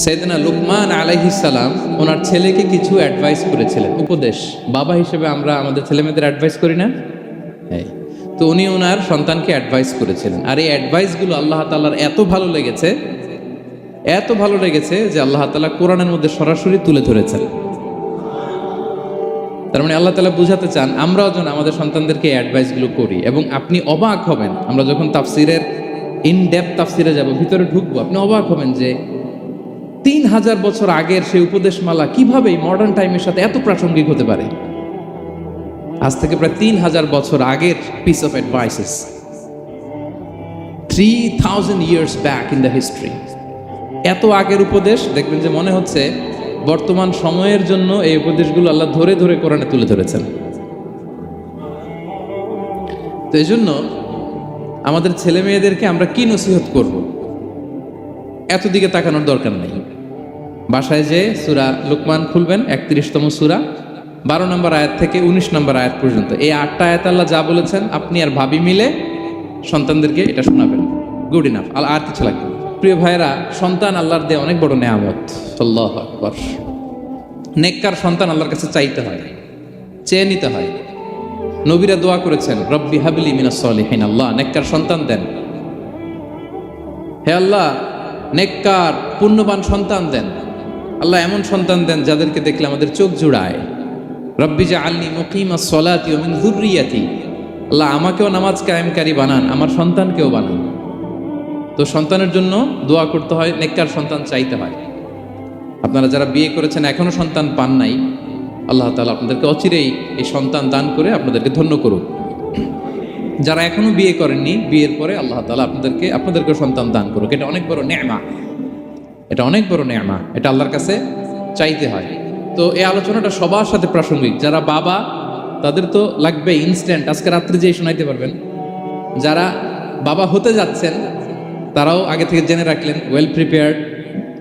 সাইয়েদনা লুকমান আলাইহিস সালাম ওনার ছেলেকে কিছু অ্যাডভাইস করেছিলেন, উপদেশ। বাবা হিসেবে আমরা আমাদের ছেলেমেয়েদের অ্যাডভাইস করি না? হ্যাঁ। তো উনি ওনার সন্তানকে অ্যাডভাইস করেছিলেন, আর এই অ্যাডভাইসগুলো আল্লাহ তাআলার এত ভালো লেগেছে যে আল্লাহ তাআলা কোরআনের মধ্যে সরাসরি তুলে ধরেছেন। তার মানে আল্লাহ তাআলা বুঝাতে চান আমরাও যেন আমাদের সন্তানদেরকে এই অ্যাডভাইসগুলো করি। এবং আপনি অবাক হবেন, আমরা যখন তাফসিরের ইনডেপথ তাফসিরে যাব, ভিতরে ঢুকবো, আপনি অবাক হবেন যে 3000 বছর আগের সেই উপদেশমালা কিভাবে মডার্ন টাইমের সাথে এত প্রাসঙ্গিক হতে পারে। আজ থেকে প্রায় 3000 বছর আগের piece of advises, 3000 years back in the history। এত আগের উপদেশ, দেখবেন যে মনে হচ্ছে বর্তমান সময়ের জন্য এই উপদেশগুলো আল্লাহ ধরে ধরে কোরআনে তুলে ধরেছেন। তো এই জন্য আমাদের ছেলে মেয়েদেরকে আমরা কি নসিহত করব, এত দিকে তাকানোর দরকার নেই। বাসায় যে সূরা লুকমান খুলবেন, 31তম সূরা, 12 নম্বর আয়াত থেকে 19 নম্বর আয়াত পর্যন্ত, এই 8টা আয়াত আল্লাহ যা বলেছেন আপনি আর ভাবি মিলে সন্তানদেরকে এটা শোনাবেন, গুড ইনাফ। আর কিছু লাগবে না। প্রিয় ভাইয়েরা, সন্তান আল্লাহর দেয়া অনেক বড় নেয়ামত। আল্লাহু আকবার। নেককার সন্তান আল্লাহর কাছে চাইতে হয়, চেয়ে নিতে হয়। নবীরা দোয়া করেছেন, রব্বি হাবলি মিনাস সলিহিন, আল্লাহ নেককার সন্তান দেন, হে আল্লাহ নেককার পুণ্যবান সন্তান দেন, আল্লাহ এমন সন্তান দেন যাদেরকে দেখলে আমাদের চোখ জুড়ায়। রব্বি জাআলনি মুকিমাস সলাতি ওয়া মিন যুররিয়াতি, আল্লাহ আমাকেও নামাজ কায়েমকারী বানান, আমার সন্তানকেও বানান। তো সন্তানের জন্য দোয়া করতে হয়, নেককার সন্তান চাইতে হয়। আপনারা যারা বিয়ে করেছেন এখনো সন্তান পান নাই, আল্লাহ তাআলা আপনাদেরকে অচিরেই এই সন্তান দান করে আপনাদেরকে ধন্য করুন। যারা এখনো বিয়ে করেননি, বিয়ের পরে আল্লাহ তাআলা আপনাদেরকে সন্তান দান করুক। এটা অনেক বড় নেয়ামা, এটা আল্লাহর কাছে চাইতে হয়। তো এই আলোচনাটা সবার সাথে প্রাসঙ্গিক। যারা বাবা তাদের তো লাগবে ইনস্ট্যান্ট, আজকে রাত্রে যেই শোনাইতে পারবেন। যারা বাবা হতে যাচ্ছেন তারাও আগে থেকে জেনে রাখলেন, ওয়েল প্রিপেয়ার্ড।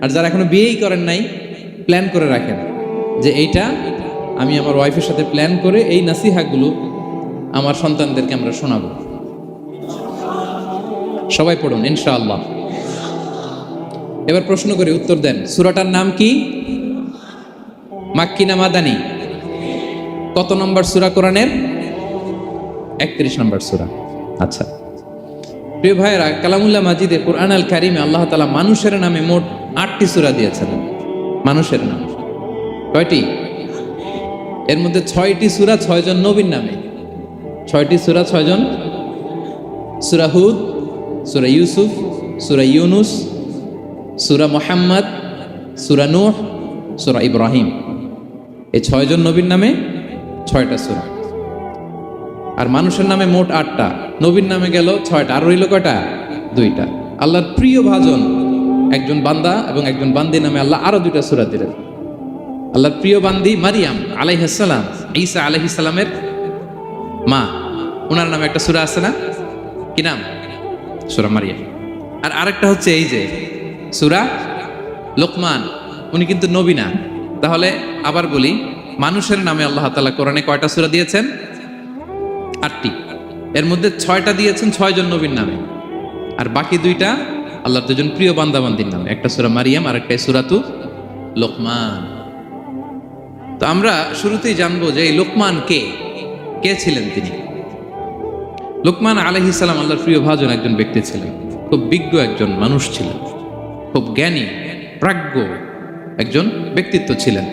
আর যারা এখনো বিয়েই করেন নাই, প্ল্যান করে রাখেন যে এইটা আমি আমার ওয়াইফের সাথে প্ল্যান করে এই নাসিহাগুলো আমার সন্তানদেরকে আমরা শোনাবো। সবাই পড়ুন ইনশাআল্লাহ। এবার প্রশ্ন করে উত্তর দেন, সূরাটার নাম কি? মাক্কি না মাদানী? কত নম্বর সূরা কোরআনের? 31 নম্বর সূরা। আচ্ছা প্রিয় ভাইয়েরা, কালামুল্লাহ মাজিদে কোরআন আল কারিমে আল্লাহ তাআলা মানুষের নামে মোট 8টি সূরা দিয়েছেন। মানুষের নাম কয়টি? এর মধ্যে 6টি সূরা 6 জন নবীর নামে। 6টি সূরা 6 জন, সূরা হুদ, সূরা ইউসুফ, সূরা ইউনুস, সূরা মুহাম্মদ, সূরা নূহ, সূরা ইব্রাহিম। এই 6 জন নবীর নামে 6টা সূরা। আর মানুষের নামে মোট 8টা, নবীর নামে গেল 6টা, আর রইল কয়টা? 2টা। আল্লাহর প্রিয় ভাজন একজন বান্দা এবং একজন বান্দি নামে আল্লাহ আরো 2টা সূরা দিলেন। আল্লাহর প্রিয় বান্দি মারিয়াম আলাইহিস সালাম, ঈসা আলাইহিস সালামের মা, ওনার নামে একটা সূরা আছে না? কি নাম? সূরা মারিয়াম। আর আরেকটা হচ্ছে এই যে সূরা লোকমান, উনি কিন্তু নবী না। তাহলে আবার বলি, মানুষের নামে আল্লাহ তাআলা কোরআনে কয়টা সূরা দিয়েছেন? 8টি। এর মধ্যে 6টা দিয়েছেন 6 জন নবীর নামে, আর বাকি 2টা আল্লাহর 2জন প্রিয় বান্দাবান্দির নামে। একটা সূরা মারিয়াম আর একটা সূরাতু লোকমান। তো আমরা শুরুতেই জানবো যে এই লোকমান কে ছিলেন তিনি। লোকমান আলাইহিস সালাম আল্লাহর প্রিয় ভাজন একজন ব্যক্তি ছিলেন, খুব বিজ্ঞ একজন মানুষ ছিলেন, খুব জ্ঞানী প্রাজ্ঞ একজন ব্যক্তিত্ব ছিলেন।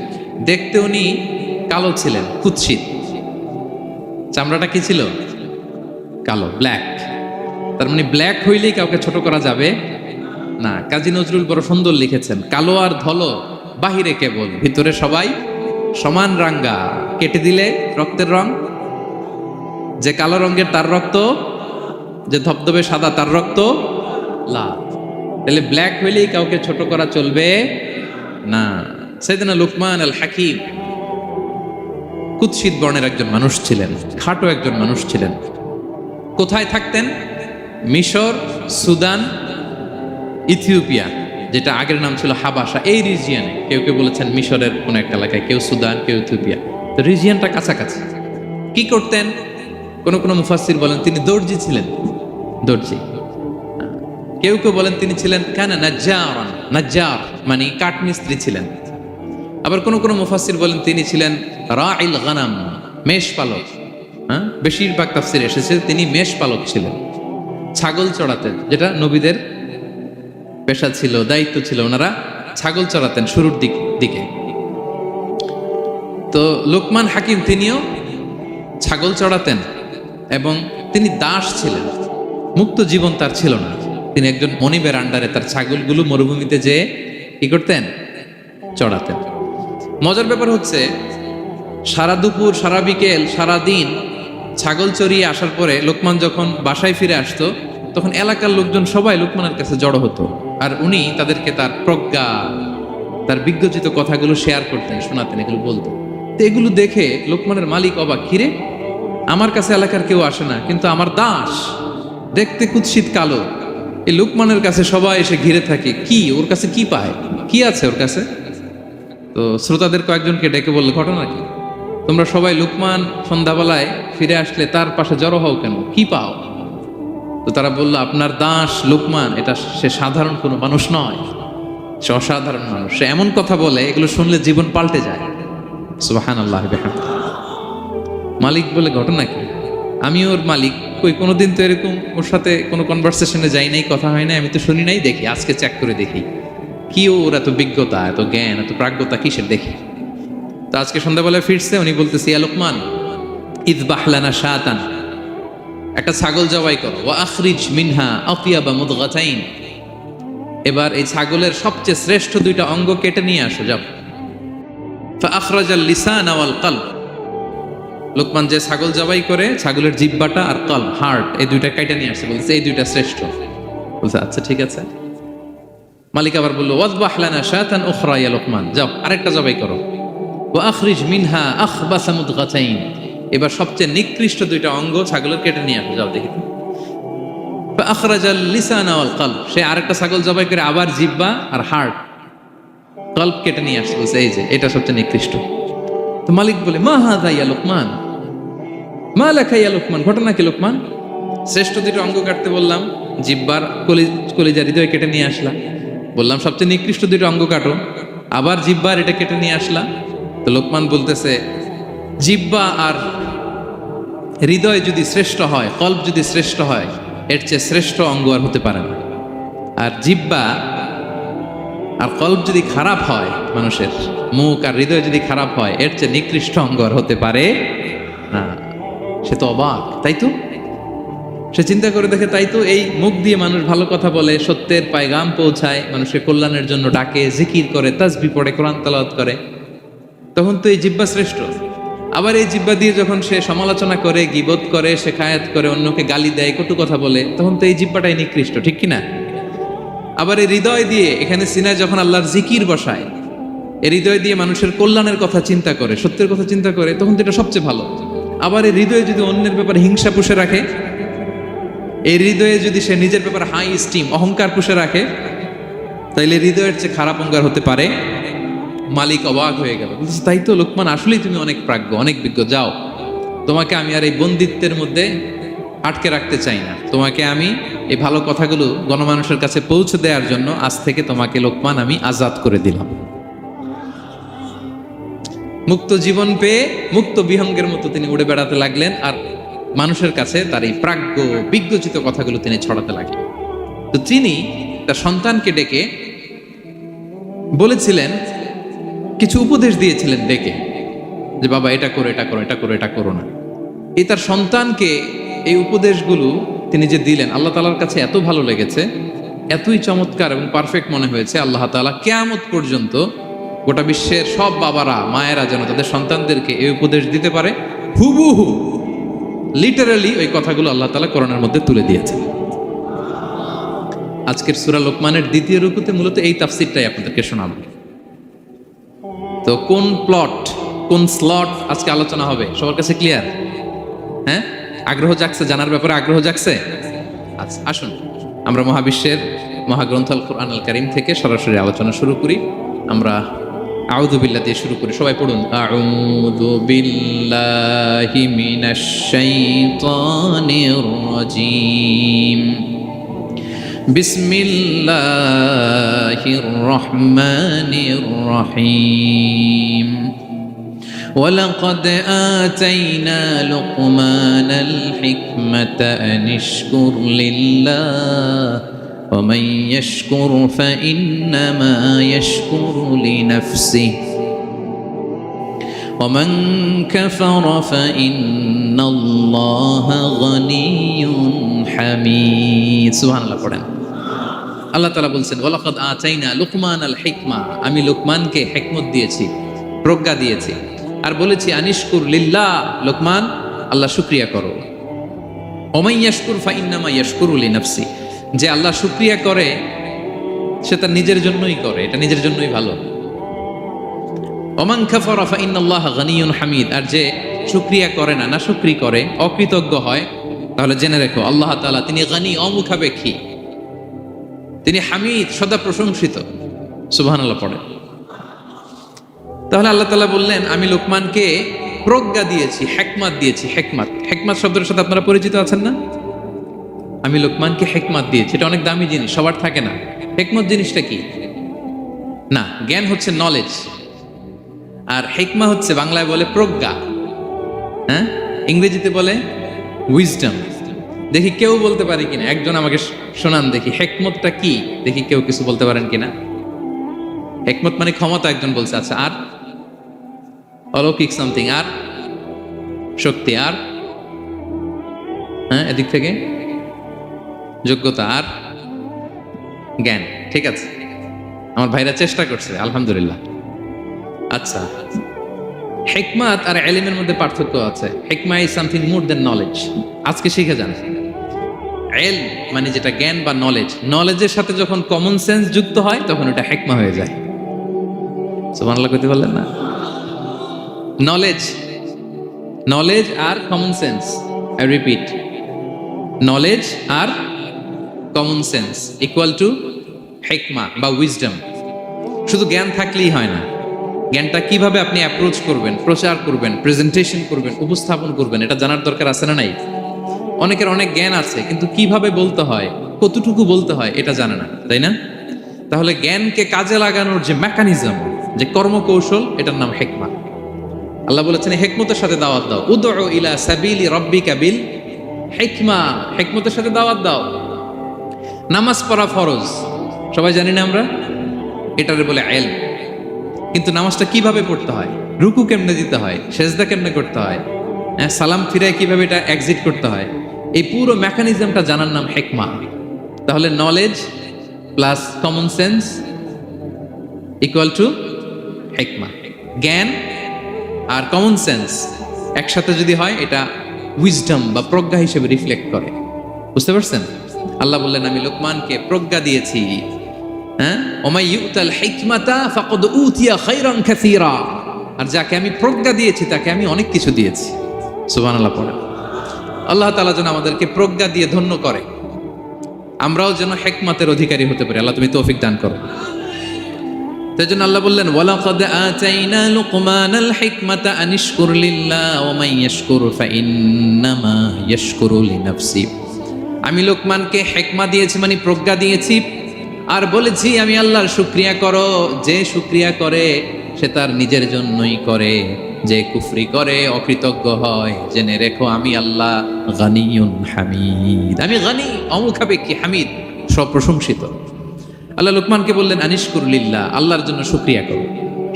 দেখতে উনি কালো ছিলেন, কুৎসিত। চামড়াটা কি ছিল? কালো, ব্ল্যাক। তার মানে ব্ল্যাক হইলেই কাউকে ছোট করা যাবে না। কাজী নজরুল বড় সুন্দর লিখেছেন, কালো আর ধলো বাহিরে কেবল, ভিতরে সবাই সমান রাঙ্গা, কেটে দিলে রক্তের রং। যে কালো রঙের তার রক্ত, যে ধবধবে সাদা তার রক্ত লাল। তাহলে ব্ল্যাক হইলেই কাউকে ছোট করা চলবে না। সাইয়েদনা লুকমান আল হাকিম কুৎসিত বর্ণের একজন মানুষ ছিলেন, খাটো একজন মানুষ ছিলেন। কোথায় থাকতেন? মিশর, সুদান, ইথিওপিয়া, যেটা আগের নাম ছিল হাবাসা, এই রিজিয়নে। কেউ কেউ বলেছেন মিশরের কোন একটা এলাকায়, কেউ সুদান, কেউ ইথিওপিয়া। তো রিজিয়নটা কাছাকাছি। কি করতেন? কোন মুফাসসির বলেন তিনি দর্জি ছিলেন, দর্জি। কেউ কেউ বলেন তিনি ছিলেন কানা নাজ্জারান, নাজ্জার মানে কাঠমিস্ত্রি ছিলেন। আবার কোন কোন মুফাসসির বলেন তিনি ছিলেন রাইল গানাম, মেষ পালক। হ্যাঁ, বেশিরভাগ তাফসিরে এসেছে তিনি মেষ পালক ছিলেন, ছাগল চড়াতেন, যেটা নবীদের পেশা ছিল, দায়িত্ব ছিল, ওনারা ছাগল চড়াতেন শুরুর দিকে। তো লোকমান হাকিম তিনিও ছাগল চড়াতেন এবং তিনি দাস ছিলেন, মুক্ত জীবন তার ছিল না। তিনি একজন মনিবের আন্ডারে তার ছাগলগুলো মরুভূমিতে যেয়ে কি করতেন? চড়াতেন। মজার ব্যাপার হচ্ছে সারা দুপুর, সারা বিকেল, সারা দিন ছাগল চড়িয়ে আসার পরে লোকমান যখন বাসায় ফিরে আসতো, তখন এলাকার লোকজন সবাই লোকমানের কাছে জড়ো হতো, আর উনি তাদেরকে তার প্রজ্ঞা, তার বিজ্ঞচিত কথাগুলো শেয়ার করতেন, শোনাতেন, এগুলো বলতেন। তো এগুলো দেখে লোকমানের মালিক অবাক, কিরে আমার কাছে এলাকার কেউ আসে না, কিন্তু আমার দাস দেখতে কুৎসিত কালো, এই লোকমানের কাছে সবাই এসে ঘিরে থাকে, কি ওর কাছে কি পায়, কি আছে ওর কাছে? তো শ্রোতাদের কয়েকজনকে ডেকে বললো, ঘটনা কি? তোমরা সবাই লোকমান সন্ধ্যাবেলায় ফিরে আসলে তার পাশে জড়ো হও কেন, কি পাও? তো তারা বললো, আপনার দাস লোকমান, এটা সে সাধারণ কোনো মানুষ নয়, সে অসাধারণ মানুষ। সে এমন কথা বলে এগুলো শুনলে জীবন পাল্টে যায়। সুবহানাল্লাহ বিহামদিহি। মালিক বলে, ঘটনা কি? আমি ওর মালিক, কই কোনোদিন তো এরকম ওর সাথে কোনো কনভারসেশনে যাই নাই, কথা হয় নাই, আমি তো শুনি নাই, দেখি আজকে চেক করে দেখি কি ওর এত বিজ্ঞতা, এত জ্ঞান, এত প্রাজ্ঞতা কিসের দেখি। তো আজকে সন্ধ্যাবেলায় ফিরছে, উনি বলতেছে, ইয়া লোকমান ইযবাহ লানা শাতান, একটা ছাগল জবাই করো, ওয়া আখরিজ মিনহা আতিয়াবা মুদগাতাইন, এবার এই ছাগলের সবচেয়ে শ্রেষ্ঠ দুইটা অঙ্গ কেটে নিয়ে আসো, যাও। ফা আখরাজাল লিসানা ওয়াল কলব, লোকমান যে ছাগল জবাই করে ছাগলের জিহ্বাটা আর কলব, হার্ট, এই দুইটা কেটে নিয়ে আসছে, বলছে এই দুইটা শ্রেষ্ঠ। বলছে আচ্ছা ঠিক আছে। মালিক আবার বললো, ওয়াযবাহ লানা শাতান উখরা ইয়া লোকমান, যাও আরেকটা জবাই করো, ওয়া আখরিজ মিনহা আখবাসা মুদগাতাইন, এবার সবচেয়ে নিকৃষ্ট দুইটা অঙ্গ ছাগলের কেটে নিয়ে আসো, যাও দেখি। ফা আখরাজাল লিসানা ওয়াল কলব, সে আরেকটা ছাগল জবাই করে আবার জিহ্বা আর হার্ট, কলব কেটে নিয়ে আসছে, বলছে এই যে এটা সবচেয়ে নিকৃষ্ট। তো মালিক বলে, মা হাযা ইয়া লোকমান, মা লাকা ইয়া লোকমান, ঘটনা কি লোকমান? শ্রেষ্ঠ দুটো অঙ্গ কাটতে বললাম, জিহ্বার কলিজা হৃদয় কেটে নিয়ে আসলাম, বললাম সবচেয়ে নিকৃষ্ট দুটো অঙ্গ কাটো, আবার জিহ্বার এটা কেটে নিয়ে আসলাম। তো লোকমান বলতেছে, জিহ্বা আর হৃদয় যদি শ্রেষ্ঠ হয়, কলব যদি শ্রেষ্ঠ হয়, এর চেয়ে শ্রেষ্ঠ অঙ্গ আর হতে পারে না। আর জিহ্বা আর কলব যদি খারাপ হয়, মানুষের মুখ আর হৃদয় যদি খারাপ হয়, এর চেয়ে নিকৃষ্ট অঙ্গ আর হতে পারে না। সে তো অবাক, তাই তো? সে চিন্তা করে দেখে, তাই তো এই মুখ দিয়ে মানুষ ভালো কথা বলে, সত্যের পায়গাম পৌঁছায়, মানুষের কল্যাণের জন্য ডাকে, জিকির করে, তাসবিহ পড়ে, কোরআন তেলাওয়াত করে, তখন তো এই জিহ্বা শ্রেষ্ঠ। আবার এই জিহ্বা দিয়ে যখন সে সমালোচনা করে, গীবত করে, শেখায়াত করে, অন্যকে গালি দেয়, কটু কথা বলে, তখন তো এই জিহ্বাটাই নিকৃষ্ট, ঠিক কিনা? আবার এই হৃদয় দিয়ে, এখানে সিনায় যখন আল্লাহর জিকির বসায়, এই হৃদয় দিয়ে মানুষের কল্যাণের কথা চিন্তা করে, সত্যের কথা চিন্তা করে, তখন তো এটা সবচেয়ে ভালো। আবার এই হৃদয়ে যদি অন্যের ব্যাপারে হিংসা পুষে রাখে, এই হৃদয়ে যদি সে নিজের ব্যাপারে হাই স্টিম, অহংকার পুষে রাখে, তাইলে হৃদয়ের চেয়ে খারাপ অঙ্গার হতে পারে। মালিক অবাক হয়ে গেল, বলছে তাই তো লোকমান, আসলেই তুমি অনেক প্রাজ্ঞ, অনেক বিজ্ঞ, যাও, তোমাকে আমি আর এই বন্দিত্বের মধ্যে আটকে রাখতে চাই না, তোমাকে আমি এই ভালো কথাগুলো গণমানুষের কাছে পৌঁছে দেওয়ার জন্য আজ থেকে তোমাকে লোকমান আমি আজাদ করে দিলাম। মুক্ত জীবন পেয়ে মুক্ত বিহঙ্গের মতো তিনি উড়ে বেড়াতে লাগলেন, আর মানুষের কাছে তার এই প্রাজ্ঞ বিজ্ঞচিত কথাগুলো তিনি ছড়াতে লাগলেন। তো তিনি তার সন্তানকে ডেকে বলেছিলেন, কিছু উপদেশ দিয়েছিলেন ডেকে, যে বাবা এটা করো, এটা করো, এটা করো, এটা করো না। এই তার সন্তানকে এই উপদেশগুলো তিনি যে দিলেন, আল্লাহ তাআলার কাছে এত ভালো লেগেছে, এতই চমৎকার এবং পারফেক্ট মনে হয়েছে, আল্লাহ তাআলা কিয়ামত পর্যন্ত গোটা বিশ্বের সব বাবারা, মায়েরা যেন তাদের সন্তানদেরকে এই উপদেশ দিতে পারে, হুবহু লিটারালি ওই কথাগুলো আল্লাহ তাআলা কোরআনের মধ্যে তুলে দিয়েছেন। আজকের সূরা লোকমানের দ্বিতীয় রুকুতে মূলত এই তাফসীরটাই আপনাদেরকে শোনাবো। তো কোন প্লট, কোন স্লট আজকে আলোচনা হবে, সবার কাছে ক্লিয়ার? হ্যাঁ, আগ্রহ জাগছে, জানার ব্যাপারে আগ্রহ জাগছে? আচ্ছা, আসুন আমরা মহাবিশ্বের মহাগ্রন্থ আল কুরআন আল কারীম থেকে সরাসরি আলোচনা শুরু করি। আমরা আউযু বিল্লাহ দিয়ে শুরু করি, সবাই পড়ুন, আউযু বিল্লাহি মিনাশ শাইতানির রাজীম, বিসমিল্লাহির রহমানির রহিম ولقد آتينا لقمان الحكمة أن اشكر لله ومن يشكر فإنما يشكر لنفسه ومن كفر فإن الله غني حميد سبحان الله পড়েন আল্লাহ তাআলা বলছেন ওয়ালাকাদ আতাইনা লুকমানাল হিকমা আমি লুকমানকে হিকমত দিয়েছি প্রজ্ঞা দিয়েছি আর বলেছি আনিশকুর লিল্লাহ লুকমান আল্লাহ শুকরিয়া করো ওমান ইয়াশকুর ফাইন্নামা ইয়াশকুরু লিনাফসি যে আল্লাহ শুকরিয়া করে সে তার নিজের জন্যই করে এটা নিজের জন্যই ভালো ওমান কাফারা ফাইন্নাল্লাহা গানিয়ুন হামিদ আর যে শুকরিয়া করে না নাশুকরি করে অকৃতজ্ঞ হয় তাহলে জেনে রেখো আল্লাহ তাআলা তিনি গানি অমুখাপেক্ষী তিনি হামিদ সদা প্রশংসিত সুবহানাল্লাহ পড়ে তাহলে আল্লাহ তাআলা বললেন আমি লোকমানকে প্রজ্ঞা দিয়েছি হিকমত দিয়েছি হিকমত শব্দের সাথে আপনারা পরিচিত আছেন না আমি লোকমানকে হিকমত দিয়েছি এটা অনেক দামি জিনিস সবার থাকে না হিকমত জিনিসটা কি না জ্ঞান হচ্ছে নলেজ আর হিকমা হচ্ছে বাংলায় বলে প্রজ্ঞা হ্যাঁ ইংরেজিতে বলে উইজডম দেখি কেউ বলতে পারে কিনা একজন আমাকে শোনান দেখি হিকমতটা কি দেখি কেউ কিছু বলতে পারেন কিনা হিকমত মানে ক্ষমতা একজন বলছে আচ্ছা আর অলৌকিক সামথিং আর শক্তি আর হ্যাঁ এদিক থেকে যোগ্যতা আর জ্ঞান ঠিক আছে আমার ভাইরা চেষ্টা করছে আলহামদুলিল্লাহ আচ্ছা হিকমত আর ইলমের মধ্যে পার্থক্য আছে হিকমা is something more than knowledge আজকে শিখে যান ইলম মানে যেটা জ্ঞান বা নলেজের সাথে যখন কমন সেন্স যুক্ত হয় তখন ওটা হিকমা হয়ে যায় সুবহানাল্লাহ কইতে বললেন না নলেজ আর common sense I repeat knowledge আর কমন সেন্স ইকুয়াল টু হিকমা বা উইজডম শুধু জ্ঞান থাকলেই হয় না জ্ঞানটা কিভাবে আপনি অ্যাপ্রোচ করবেন প্রচার করবেন প্রেজেন্টেশন করবেন উপস্থাপন করবেন এটা জানার দরকার আছে না নাই অনেকের অনেক জ্ঞান আছে কিন্তু কিভাবে বলতে হয় কতটুকু বলতে হয় এটা জানে না তাই না তাহলে জ্ঞানকে কাজে লাগানোর যে মেকানিজম যে কর্মকৌশল এটার নাম হিকমা আল্লাহ বলেছেন হিকমতের সাথে দাওয়াত দাও উদউ ইলা সাবিলি রাব্বিকা বিল হিকমা হিকমতের সাথে দাওয়াত দাও নামাজ পড়া ফরজ সবাই জানি না আমরা এটারে বলে ইলম কিন্তু নামাজটা কিভাবে পড়তে হয় রুকু কেমনে দিতে হয় সেজদা কেমনে করতে হয় সালাম ফিরায় কিভাবে এটা এক্সিট করতে হয় এই পুরো মেকানিজমটা জানার নাম হিকমা তাহলে knowledge plus common sense equal to হিকমা জ্ঞান আর কমন সেন্স একসাথে যদি হয় এটা উইজডম বা প্রজ্ঞা হিসেবে রিফ্লেক্ট করে বুঝতে পারছেন আল্লাহ বললেন আমি লোকমানকে প্রজ্ঞা দিয়েছি হ্যাঁ ওমাই ইউতাল হিকমাতা ফাকাদ উতিয়া খায়রান কাসীরা আর যাকে আমি প্রজ্ঞা দিয়েছি তাকে আমি অনেক কিছু দিয়েছি সুবহানাল্লাহ পড়ে আল্লাহ তাআলা যেন আমাদেরকে প্রজ্ঞা দিয়ে ধন্য করে আমরাও যেন হিকমতের অধিকারী হতে পারি আল্লাহ তুমি তৌফিক দান করো তাইজন্য আল্লাহ বললেন ওয়ালাকাদ আতাইনা লুকমানাল হিকমাতা আনিশকুর লিল্লাহ ওয়া মান ইয়াশকুর ফাইন্নামা ইয়াশকুরু লিনাফসি আমি লোকমানকে হিকমা দিয়েছি মানে প্রজ্ঞা দিয়েছি আর বলেছি আমি আল্লাহর শুকরিয়া করো যে শুকরিয়া করে সে তার নিজের জন্যই করে যে কুফরি করে অকৃতজ্ঞ হয় জেনে রেখো আমি আল্লাহ গানিয়ুন হামিদ আমি গানি অমুখাপেক্ষী হামিদ সপ্রশংসিত আল্লাহ লোকমানকে বললেন আনিশকুর লিল্লাহ আল্লাহর জন্য শুকরিয়া করো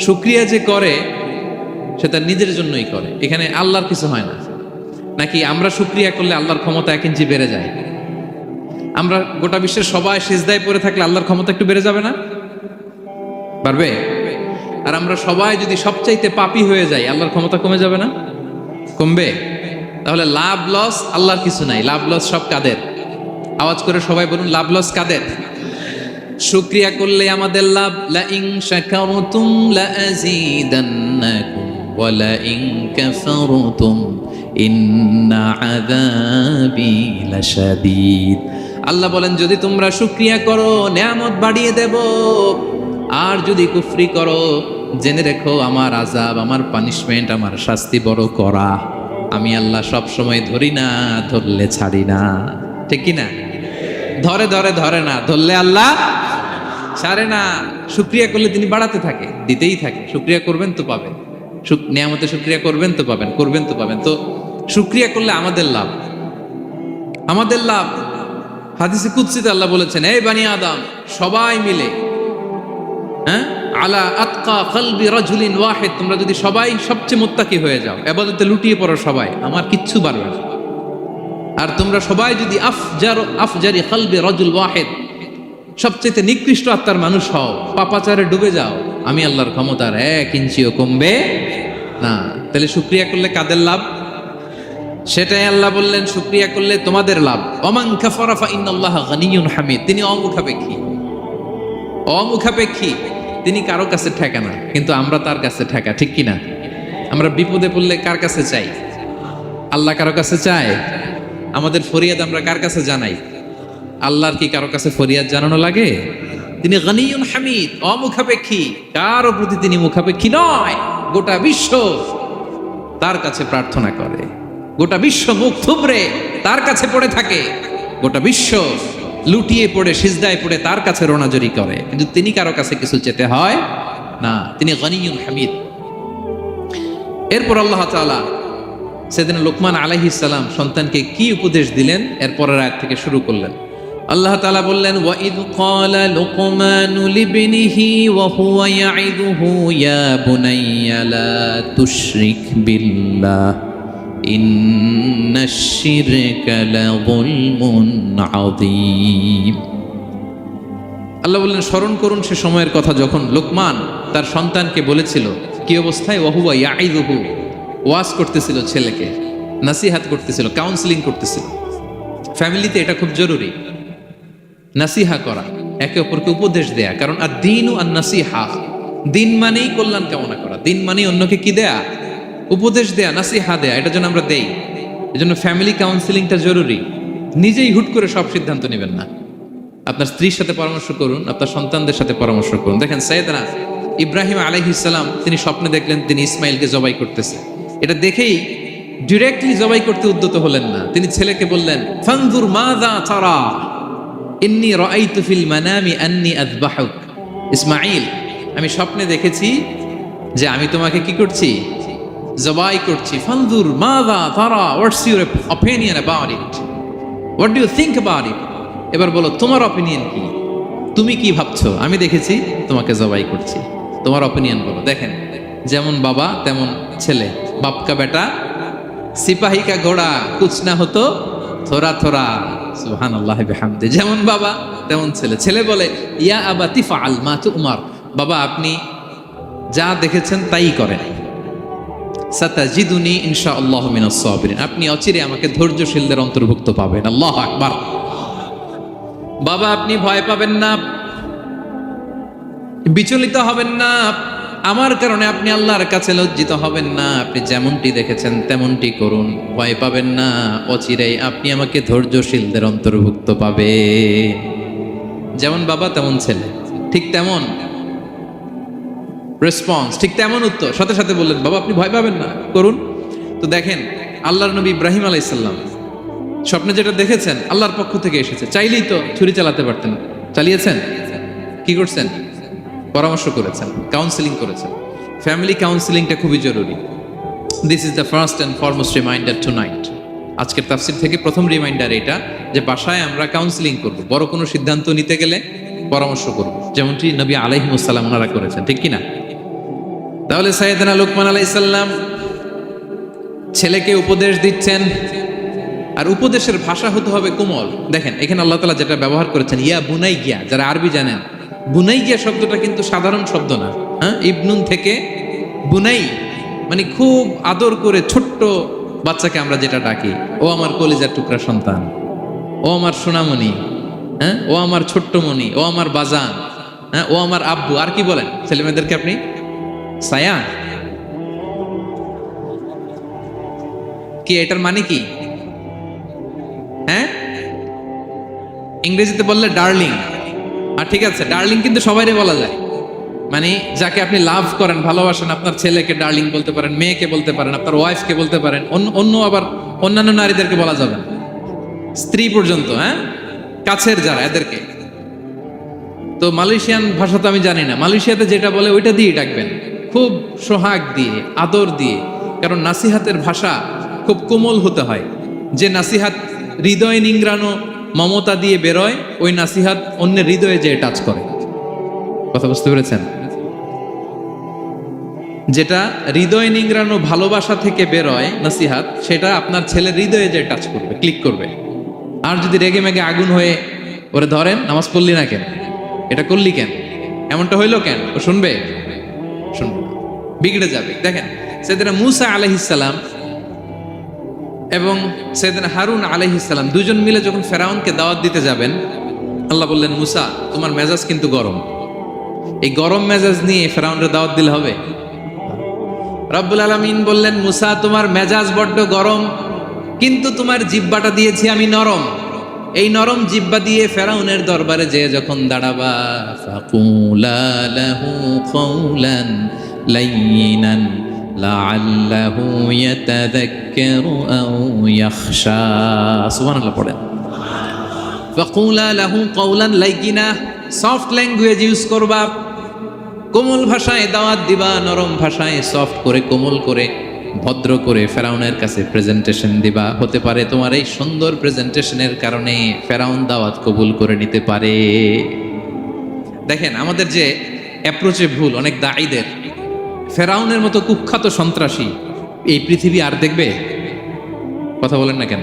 শুকরিয়া যে করে সে তার নিজের জন্যই করে এখানে আল্লাহর কিছু হয় না নাকি আমরা শুকরিয়া করলে আল্লাহর ক্ষমতা 1 ইঞ্চি বেড়ে যায় আমরা গোটা বিশ্বের সবাই সিজদায় পড়ে থাকলে আল্লাহর ক্ষমতা একটু বেড়ে যাবে না পারবে আর আমরা সবাই যদি সবচাইতে পাপী হয়ে যাই আল্লাহর ক্ষমতা কমে যাবে না কমবে তাহলে লাভ লস আল্লাহর কিছু নাই লাভ লস সব কাদের আওয়াজ করে সবাই বলুন লাভ লস কাদের শুকরিয়া করলে আমাদের লাভ লা ইন শাকারতুম লা আযীদান্নাকুম ওয়া লা ইন কাফারতুম ইন্না আযাবি লাশাদীদ আল্লাহ বলেন যদি তোমরা শুকরিয়া করো নিয়ামত বাড়িয়ে দেব আর যদি কুফরি করো জেনে রেখো আমার আযাব আমার পানিশমেন্ট আমার শাস্তি বড় করা আমি আল্লাহ সব সময় ধরি না ধরলে ছাড়ি না ঠিক কি না ধরে ধরে ধরে না, ধরলে আল্লাহ ছাড়ে না। শুকরিয়া করলে তিনি বাড়াতে থাকে, দিতেই থাকে। শুকরিয়া করবেন তো পাবেন, নিয়ামতে শুকরিয়া করবেন তো পাবেন, করবেন তো পাবেন। তো শুকরিয়া করলে আমাদের লাভ, আমাদের লাভ। হাদিসে কুদসিতে আল্লাহ বলেছেন, এই বানি আদম সবাই মিলে, হ্যাঁ, আলা আতকা কলবি রাজুলিন ওয়াহিদ, তোমরা যদি সবাই সবচেয়ে মুত্তাকি হয়ে যাও, ইবাদতে লুটিয়ে পড়ো সবাই, আমার কিচ্ছু পারবে না। আর তোমরা সবাই যদি আফজারি কলবি রাজুল ওয়াহিদ, সবচেয়ে নিকৃষ্ট আত্মার মানুষ হও, পাপাচারে ডুবে যাও, আমি আল্লাহর ক্ষমতার 1 ইঞ্চিও কমবে না। তাহলে শুকরিয়া করলে কাদের লাভ? সেটাই আল্লাহ বললেন, শুকরিয়া করলে তোমাদের লাভ। ওমান কাফারা ফা ইন্নাল্লাহা গানিয়্যুন হামিদ, তিনি অমুখাপেক্ষী, অমুখাপেক্ষী, তিনি কারো কাছে ঠেকা না, কিন্তু আমরা তার কাছে ঠেকা, ঠিক কিনা? আমরা বিপদে পড়লে কার কাছে চাই? আল্লাহ কারো কাছে চায়? আমাদের ফরিয়াদ আমরা কার কাছে জানাই? আল্লাহর কি কারো কাছে ফরিয়াদ জানানো লাগে? তিনি গানিয়্যুন হামিদ, অমুখাপেক্ষী, কারো প্রতি তিনি মুখাপেক্ষী নয়। গোটা বিশ্ব তার কাছে প্রার্থনা করে, গোটা বিশ্ব মুখ থুবড়ে তার কাছে পড়ে থাকে, গোটা বিশ্ব লুটিয়ে পড়ে সিজদায় পড়ে তার কাছে রোনাজরি করে, কিন্তু তিনি কারো কাছে কিছু চেতে হয় না, তিনি গানিয়্যুন হামিদ। এরপর আল্লাহ তাআলা সেদিন লোকমান আলাইহিস সালাম সন্তানকে কি উপদেশ দিলেন এর পরের আয়াত থেকে শুরু করলেন। আল্লাহ তাআলা বললেন, ওয়া ইয ক্বালা লুকমানু লিবনিহি ওয়া হুয়া ইয়াইদুহু ইয়া বুনাইয়া লা তুশরিক বিল্লাহ ইন্নাশ শিরকা লাযুলমুন আযীম। আল্লাহ বললেন, স্মরণ করুন সে সময়ের কথা যখন লোকমান তার সন্তানকে বলেছিল, কি অবস্থায়? ওয়া হুয়া ইয়াইদুহু, ওয়াজ করতেছিল, ছেলেকে নাসিহাত করতেছিল, কাউন্সেলিং করতেছিল। ফ্যামিলিতে এটা খুব জরুরি, নাসিহা করা, একে অপরকে উপদেশ দেয়া। কারণ আর দিন ও নাসিহা, দিন মানেই কল্যাণ কামনা করা, দিন মানেই অন্যকে কি দেয়া? উপদেশ দেয়া, নাসিহা দেয়া। এটা যেন আমরা দেই, এজন্য ফ্যামিলি কাউন্সেলিংটা জরুরি। নিজেই হুট করে সব সিদ্ধান্ত নেবেন না, আপনার স্ত্রীর সাথে পরামর্শ করুন, আপনার সন্তানদের সাথে পরামর্শ করুন। দেখেন সাইয়েদনা ইব্রাহিম আলাইহিস সালাম, তিনি স্বপ্নে দেখলেন তিনি ইসমাইলকে জবাই করতেছে। এটা দেখেই ডিরেক্টলি জবাই করতে উদ্যত হলেন না, তিনি ছেলেকে বললেন, ফানজুর মাযা তারা ইন্নী রাআইতু ফিল মানামি আন্নী আযবাহুক। ইসমাইল, আমি স্বপ্নে দেখেছি যে আমি তোমাকে কি করছি? জবাই করছি। ফানজুর মাযা তারা, what's your opinion about it, what do you think about it. এবার বলো তোমার অপিনিয়ন কি, তুমি কি ভাবছো? আমি দেখেছি তোমাকে জবাই করছি, তোমার অপিনিয়ন বলো। দেখেন, যেমন বাবা তেমন ছেলে, বাপ কা বেটা সিপাহী কা ঘোড়া কুছ না হতো থোড়া থোড়া, সুবহানাল্লাহ বিহামদি। যেমন বাবা তেমন ছেলে। ছেলে বলে, ইয়া আবাতি ফাআল মা তুমার, বাবা আপনি যা দেখেছেন তাই করেন। সাতাজিদুনি ইনশাআল্লাহু মিনাস সাবিরিন, আপনি অচিরে আমাকে ধৈর্যশীলদের অন্তর্ভুক্ত পাবেন। আল্লাহু আকবার। বাবা আপনি ভয় পাবেন না, বিচলিত হবেন না, আমার কারণে আপনি আল্লাহর কাছে লজ্জিত হবেন না। আপনি যেমনটি দেখেছেন তেমনটি করুন, ভয় পাবেন না, অচিরেই আপনি আমাকে ধৈর্যশীলদের অন্তর্ভুক্ত পাবে। যেমন বাবা তেমন ছেলে, ঠিক তেমন রেসপন্স, ঠিক তেমন উত্তর। সাথে সাথে বললেন, বাবা আপনি ভয় পাবেন না, করুন। তো দেখেন, আল্লাহর নবী ইব্রাহিম আলাইহিস সালাম স্বপ্নে যেটা দেখেছেন আল্লাহর পক্ষ থেকে এসেছে, চাইলেই তো ছুরি চালাতে পারতেন, চালিয়েছেন? কি করছেন? পরামর্শ করেছেন, কাউন্সেলিং করেছেন। ফ্যামিলি কাউন্সেলিংটা খুবই জরুরি। This is the first and foremost reminder tonight. আজকের তাফসীর থেকে প্রথম রিমাইন্ডার এটা, যে বাসায় আমরা কাউন্সেলিং করব, বড় কোনো সিদ্ধান্ত নিতে গেলে পরামর্শ করব, যেমনটি নবী আলাইহিস সালাম ওনারা করেছেন, ঠিক কিনা? তাহলে সাইয়েদনা লোকমান আলাইহিস সালাম ছেলেকে উপদেশ দিচ্ছেন, আর উপদেশের ভাষা হতে হবে কোমল। দেখেন এখানে আল্লাহ তাআলা যেটা ব্যবহার করেছেন, ইয়া বুনাইয়া, যারা আরবি জানেন, বুনাইয়া শব্দটা কিন্তু সাধারণ শব্দ না। হ্যাঁ, ইবনুন থেকে বুনাই মানে খুব আদর করে ছোট্ট বাচ্চাকে আমরা যেটা ডাকি, ও আমার কলিজার টুকরা সন্তান, ও আমার সোনামণি, হ্যাঁ, ও আমার ছোট্ট মণি, ও আমার বাজান, হ্যাঁ, ও আমার আব্বু। আর কি বলেন ছেলেমেয়েদেরকে আপনি? সায়া। কি এটার মানে কি? হ্যাঁ, ইংরেজিতে বললে ডার্লিং। আর ঠিক আছে, ডার্লিং কিন্তু সবাইরে বলা যায়, মানে যাকে আপনি লাভ করেন, ভালোবাসেন, আপনার ছেলেকে ডার্লিং বলতে পারেন, মেয়েকে বলতে পারেন, আপনার ওয়াইফকে বলতে পারেন, অন্য আবার অন্যান্য নারীদেরকে বলা যাবে, স্ত্রী পর্যন্ত। হ্যাঁ, কাছের যারা এদেরকে। তো মালয়েশিয়ান ভাষা তো আমি জানি না, মালয়েশিয়াতে যেটা বলে ওইটা দিয়ে ডাকবেন, খুব সোহাগ দিয়ে, আদর দিয়ে। কারণ নাসিহাতের ভাষা খুব কোমল হতে হয়। যে নাসিহাত হৃদয় নিংড়ানো মমতা দিয়ে বেরোয়, ওই নাসিহাত অন্যের হৃদয়ে যে টাচ করে। কথা বুঝতে পেরেছেন? যেটা হৃদয় নিংড়ানো ভালোবাসা থেকে বেরোয় নাসিহাত, সেটা আপনার ছেলের হৃদয়ে যে টাচ করবে, ক্লিক করবে। আর যদি রেগে মেগে আগুন হয়ে ওরে ধরেন, নামাজ পড়লি না কেন, এটা করলি কেন, এমনটা হইলো কেন, ও শুনবে? শুনবে না, বিগড়ে যাবে। দেখেন সাইয়েদনা মূসা আলাইহিস সালাম এবং সাইয়েদনা হারুন আলাইহিস সালাম দুজন মিলে যখন ফেরাউনকে দাওয়াত দিতে যাবেন, আল্লাহ বললেন, মূসা তোমার মেজাজ কিন্তু গরম, এই গরম মেজাজ নিয়ে ফেরাউনের দাওয়াত দিলে হবে? রব্বুল আলামিন বললেন, মূসা তোমার মেজাজ বড্ড গরম, কিন্তু তোমার জিহ্বাটা দিয়েছি আমি নরম। এই নরম জিহ্বা দিয়ে ফেরাউনের দরবারে যেয়ে যখন দাঁড়াবা, ফাকুলা লাহু কাওলান লাইয়িনান লাআল্লাহু ইয়াতাযাক্কারু আও ইয়াখশা। সুবহানাল্লাহ পড়েন। ফাকুলা লাহু কাওলান লাইয়িনা, সফট ল্যাঙ্গুয়েজ ইউজ করবা, কোমল ভাষায় দাওয়াত দিবা, নরম ভাষায় সফট করে, কোমল করে, ভদ্র করে ফেরাউনের কাছে প্রেজেন্টেশন দিবা। হতে পারে তোমার এই সুন্দর প্রেজেন্টেশনের কারণে ফেরাউন দাওয়াত কবুল করে নিতে পারে। দেখেন আমাদের যে অ্যাপ্রোচে ভুল অনেক দায়ীদের। ফেরাউনের মতো কুখ্যাত সন্ত্রাসী এই পৃথিবী আর দেখবে? কথা বলেন না কেন?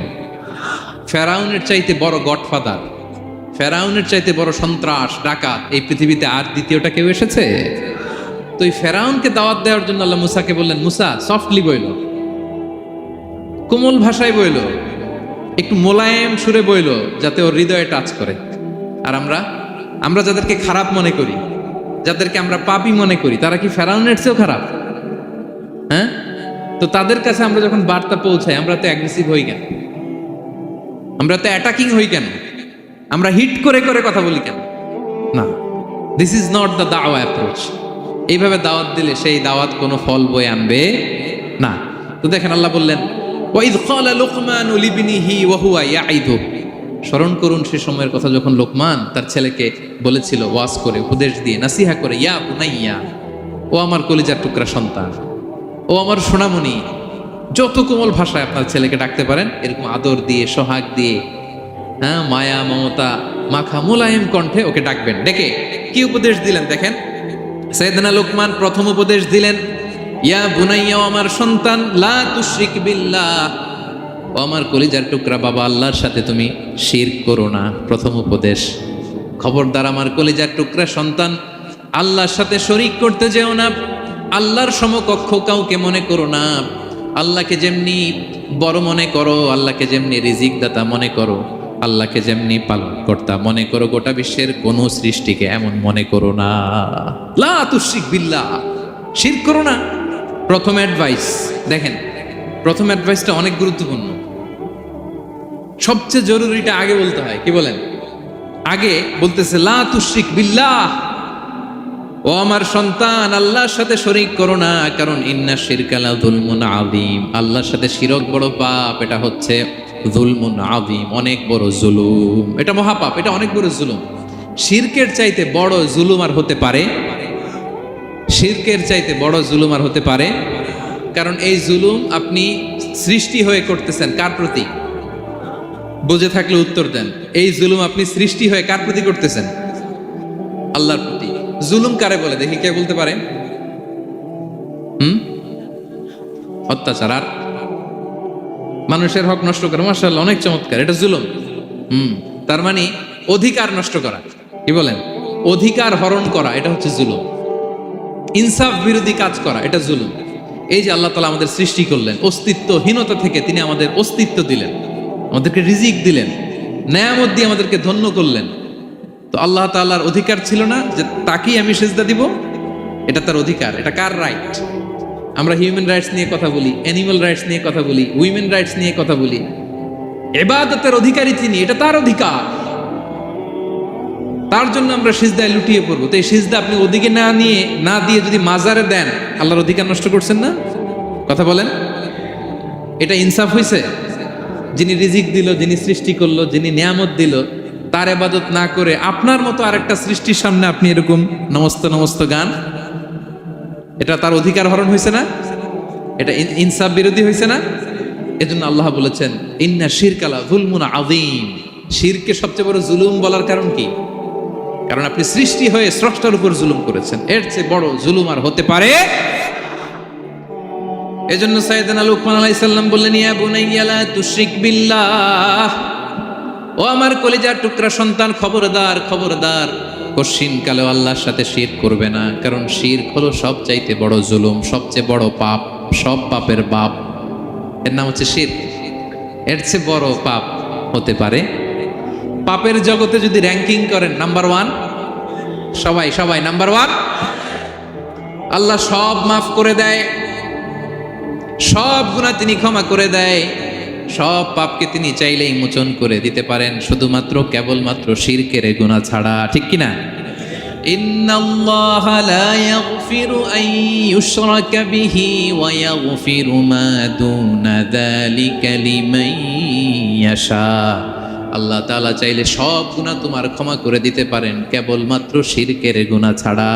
ফেরাউনের চাইতে বড় গডফাদার, ফেরাউনের চাইতে বড় সন্ত্রাস ডাকাত এই পৃথিবীতে আর দ্বিতীয়টা কেউ এসেছে? তো এই ফেরাউনকে দাওয়াত দেওয়ার জন্য আল্লাহ মুসাকে বললেন, মুসা সফটলি বইল, কোমল ভাষায় বইল, একটু মোলায়েম সুরে বইল, যাতে ওর হৃদয়ে টাচ করে। আর আমরা যাদেরকে খারাপ মনে করি, যাদেরকে আমরা পাপী মনে করি, তারা কি ফেরাউনের চেয়েও খারাপ? হ্যাঁ, তো তাদের কাছে আমরা যখন বার্তা পৌঁছাই, আমরা তো অ্যাগ্রেসিভ হই কেন, আমরা তো অ্যাটাকিং হই কেন, আমরা হিট করে করে কথা বলি কেন? না, দিস ইজ নট দ্য দাওয়া অ্যাপ্রোচ। এইভাবে দাওয়াত দিলে সেই দাওয়াত কোনো ফল বয়ে আনবে না। তো দেখেন আল্লাহ বললেন, ওয়াইদ ক্বালা লুকমানু লিবনিহি ওয়া হুয়া ইয়াইদু। স্মরণ করুন সে সময়ের কথা যখন লোকমান তার ছেলেকে বলেছিল, ওয়াজ করে, উপদেশ দিয়ে, নাসিহা করে, ইয়া বুনাইয়া, ও আমার কলিজার টুকরা সন্তান, ও আমার সোনামণি। যত কোমল ভাষায় আপনার ছেলেকে ডাকতে পারেন, এরকম আদর দিয়ে, সোহাগ দিয়ে, হ্যাঁ, মায়া মমতা মাখা মোলায়েম কণ্ঠে ওকে ডাকবেন। ডেকে কি উপদেশ দিলেন দেখেন। সাইয়েদনা লোকমান প্রথম উপদেশ দিলেন, ইয়া বুনাইয়া, আমার সন্তান, লা তুশরিক বিল্লাহ, ও আমার কলিজার টুকরা বাবা, আল্লাহর সাথে তুমি শিরক করো না। প্রথম উপদেশ, খবরদার আমার কলিজার টুকরা সন্তান, আল্লাহর সাথে শরীক করতে যেও না, আল্লাহর সমকক্ষ কাউকে মনে করো না। আল্লাহকে যেমনি বড় মনে করো, আল্লাহকে যেমনি রিজিক দাতা মনে করো, আল্লাহকে যেমনি পালন কর্তা মনে করো, গোটা বিশ্বের কোন সৃষ্টিকে এমন মনে করো না। লা তুশরিক বিল্লাহ, শিরক করো না। প্রথম অ্যাডভাইস দেখেন, প্রথম অ্যাডভাইসটা অনেক গুরুত্বপূর্ণ। সবচেয়ে জরুরিটা আগে বলতে হয়। কি বলেন? আগে বলতেছে লা তুশরিক বিল্লাহ, ও আমার সন্তান, আল্লাহর সাথে শরীক করো না, কারণ ইন্না শিরকা লা যুলমুন আযীম, আল্লাহর সাথে শিরক বড় পাপ, এটা হচ্ছে যুলমুন আযীম, অনেক বড় জুলুম, এটা মহাপাপ, এটা অনেক বড় জুলুম। শিরকের চাইতে বড় জুলুম আর হতে পারে? শিরকের চাইতে বড় জুলুম আর হতে পারে? কারণ এই জুলুম আপনি সৃষ্টি হয়ে করতেছেন কার প্রতি? বুঝে থাকলে উত্তর দেন। এই জুলুম আপনি সৃষ্টি হয়ে কার প্রতি করতেছেন? আল্লাহর প্রতি। জুলুম কারে বলে দেখি, কে বলতে পারে? অত্যাচার আর মানুষের হক নষ্ট করা। মাশাআল্লাহ, অনেক চমৎকার, এটা জুলুম। তার মানে অধিকার নষ্ট করা। কি বলেন? অধিকার হরণ করা, এটা হচ্ছে জুলুম। ইনসাফ বিরোধী কাজ করা, এটা জুলুম। এই যে আল্লাহ তাআলা আমাদের সৃষ্টি করলেন, অস্তিত্বহীনতা থেকে তিনি আমাদের অস্তিত্ব দিলেন, আমাদেরকে রিজিক দিলেন, নেয়ামত দিয়ে আমাদেরকে ধন্য করলেন। তো আল্লাহ তাআলার অধিকার ছিল না যে তাকেই আমি সিজদা দিব? এটা তার অধিকার। এটা কার রাইট? আমরা হিউম্যান রাইটস নিয়ে কথা বলি, অ্যানিমাল রাইটস নিয়ে কথা বলি, উইমেন রাইটস নিয়ে কথা বলি। ইবাদতের অধিকারী তিনি, এটা তার অধিকার। তার জন্য আমরা সিজদায় লুটিয়ে পড়বো। তো এই সিজদা আপনি ওদিকে না দিয়ে যদি মাজারে দেন, আল্লাহর অধিকার নষ্ট করছেন না? কথা বলেন, এটা ইনসাফ হইছে? যিনি রিজিক দিল, যিনি সৃষ্টি করলো, যিনি নিয়ামত দিল, তার ইবাদত না করে আপনার মতো আরেকটা সৃষ্টির সামনে আপনি এরকম নমস্ত নমস্ত গান, এটা তার অধিকার হরণ হয়েছে না? এটা ইনসাফ বিরোধী হয়েছে না? এজন্য আল্লাহ বলেছেন ইন্না শিরকালা যুলমুন আযীম। শিরকে সবচেয়ে বড় জুলুম বলার কারণ কি? কারণ আপনি সৃষ্টি হয়ে স্রষ্টার উপর জুলুম করেছেন, এর চেয়ে বড় জুলুম আর হতে পারে। এজন্য সাইয়েদনা লুকমান আলাইহিস সালাম বললেন, ইয়া বুনাইয়া লা তুশরিক বিল্লাহ, ও আমার কলিজার টুকরা সন্তান, খবরদার খবরদার, কশিন কালেও আল্লাহর সাথে শিরক করবে না। কারণ শিরক হলো সবচাইতে বড় জুলুম, সবচেয়ে বড় পাপ, সব পাপের বাপ, এর নাম হচ্ছে শিরক। এর চেয়ে বড় পাপ হতে পারে? পাপের জগতে যদি র্যাঙ্কিং করেন নাম্বার ওয়ান, সবাই সবাই নাম্বার ওয়ান। আল্লাহ সব মাফ করে দেয়, সব গুনাহ তিনি ক্ষমা করে দেয়, সব পাপকে তিনি চাইলেই মোচন করে দিতে পারেন, শুধুমাত্র কেবলমাত্র শিরকের গুনাহ ছাড়া। ঠিক কিনা? ইন্নাল্লাহা লা ইয়াগফিরু আন ইউশরাকা বিহি ওয়া ইয়াগফিরু মা দুনা যালিকা লিমান ইয়াশা। আল্লাহ তাআলা চাইলে সব গুনাহ তোমার ক্ষমা করে দিতে পারেন, কেবলমাত্র শিরকের গুনাহ ছাড়া।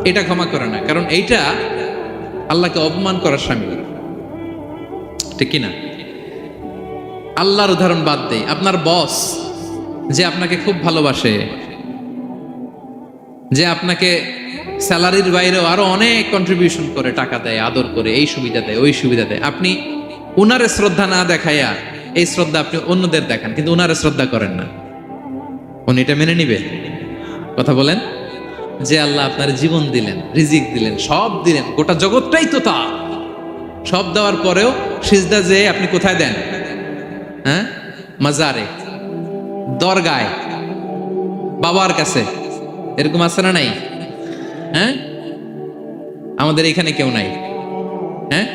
এটা ক্ষমা করে না, কারণ এইটা আল্লাহকে অপমান করার শামিল। ঠিক কিনা? আল্লাহর উদাহরণ বাদ দেই, আপনার বস যে আপনাকে খুব ভালোবাসে, যে আপনাকে স্যালারির বাইরেও আরো অনেক কন্ট্রিবিউশন করে, টাকা দেয়, আদর করে, এই সুবিধা দেয়, ওই সুবিধা দেয়, আপনি উনারে শ্রদ্ধা না দেখাইয়া এই শ্রদ্ধা আপনি অন্যদের দেখান, কিন্তু উনারে শ্রদ্ধা করেন না, উনি এটা মেনে নিবে? কথা বলেন। যে আল্লাহ আপনার জীবন দিলেন, রিজিক দিলেন, সব দিলেন, গোটা জগৎটাই তো তা, সব দেওয়ার পরেও সিজদা যে আপনি কোথায় দেন? হ্যাঁ, মাজারে, দরগায়, বাবার কাছে। এরকম আছে না নাই? হ্যাঁ, আমাদের এখানে কেউ নাই। হ্যাঁ,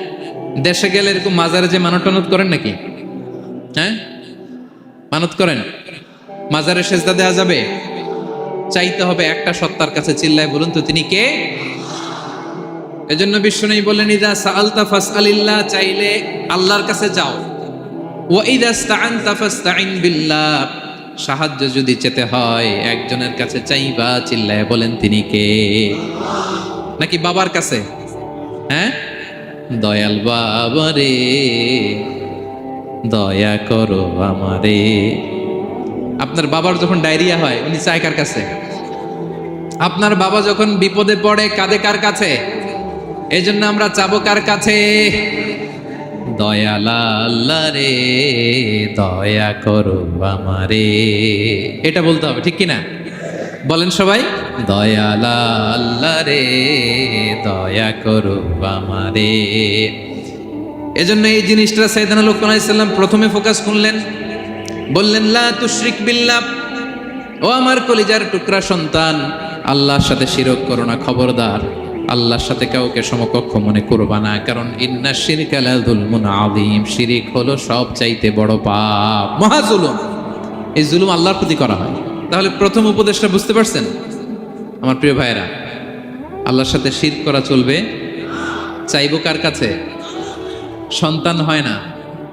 দেশে গেলে এরকম মাজারে যে মানত টানত করেন নাকি? হ্যাঁ, মানত করেন? মাজারে সেজদা দেওয়া যাবে? চাইতে হবে একটা সত্তার কাছে, চিল্লায় বলুন তো তিনি কে? এজন্য বিশ্বনবী বললেন, ইযা সাআলতা ফাসআলিল্লাহ, চাইলে আল্লাহর কাছে যাও। ওয়া ইযা ইসতাআনতা ফাসতাইন বিল্লাহ, সাহায্য যদি চেতে হয় একজনের কাছে চাইবা, চিল্লায় বলেন তিনি কে? নাকি বাবার কাছে? হ্যাঁ, দয়াল বাবা রে দয়া করো আমারে। আপনার বাবার যখন ডায়রিয়া হয় উনি চায় কার কাছে? আপনার বাবা যখন বিপদে পড়ে কাঁদে কার কাছে? এই জন্য আমরা চাবো কার কাছে? দয়াল আল্লাহ রে দয়া করো আমারে, এটা বলতে হবে। ঠিক কিনা? বলেন সবাই, দয়াল আল্লাহ রে দয়া করো আমারে। এজন্য এই জিনিসটা সাইয়েদনা লুকমান আলাইহিস সালাম প্রথমে ফোকাস করলেন, বললেন লা তুশরিক বিল্লাহ, ও আমার কলিজার টুকরা সন্তান, আল্লাহর সাথে শিরক করো না, খবরদার আল্লাহর সাথে কাউকে সমকক্ষ মনে করবা না। কারণ ইন্না শিরকা লা যুলমুন আযীম, শিরিক হলো সব চাইতে বড় পাপ, মহা জুলুম। এই জুলুম আল্লাহর প্রতি করা হয়। তাহলে প্রথম উপদেশটা বুঝতে পারছেন আমার প্রিয় ভাইয়েরা? আল্লাহর সাথে শিরক করা চলবে। চাইবো কার কাছে? সন্তান হয় না,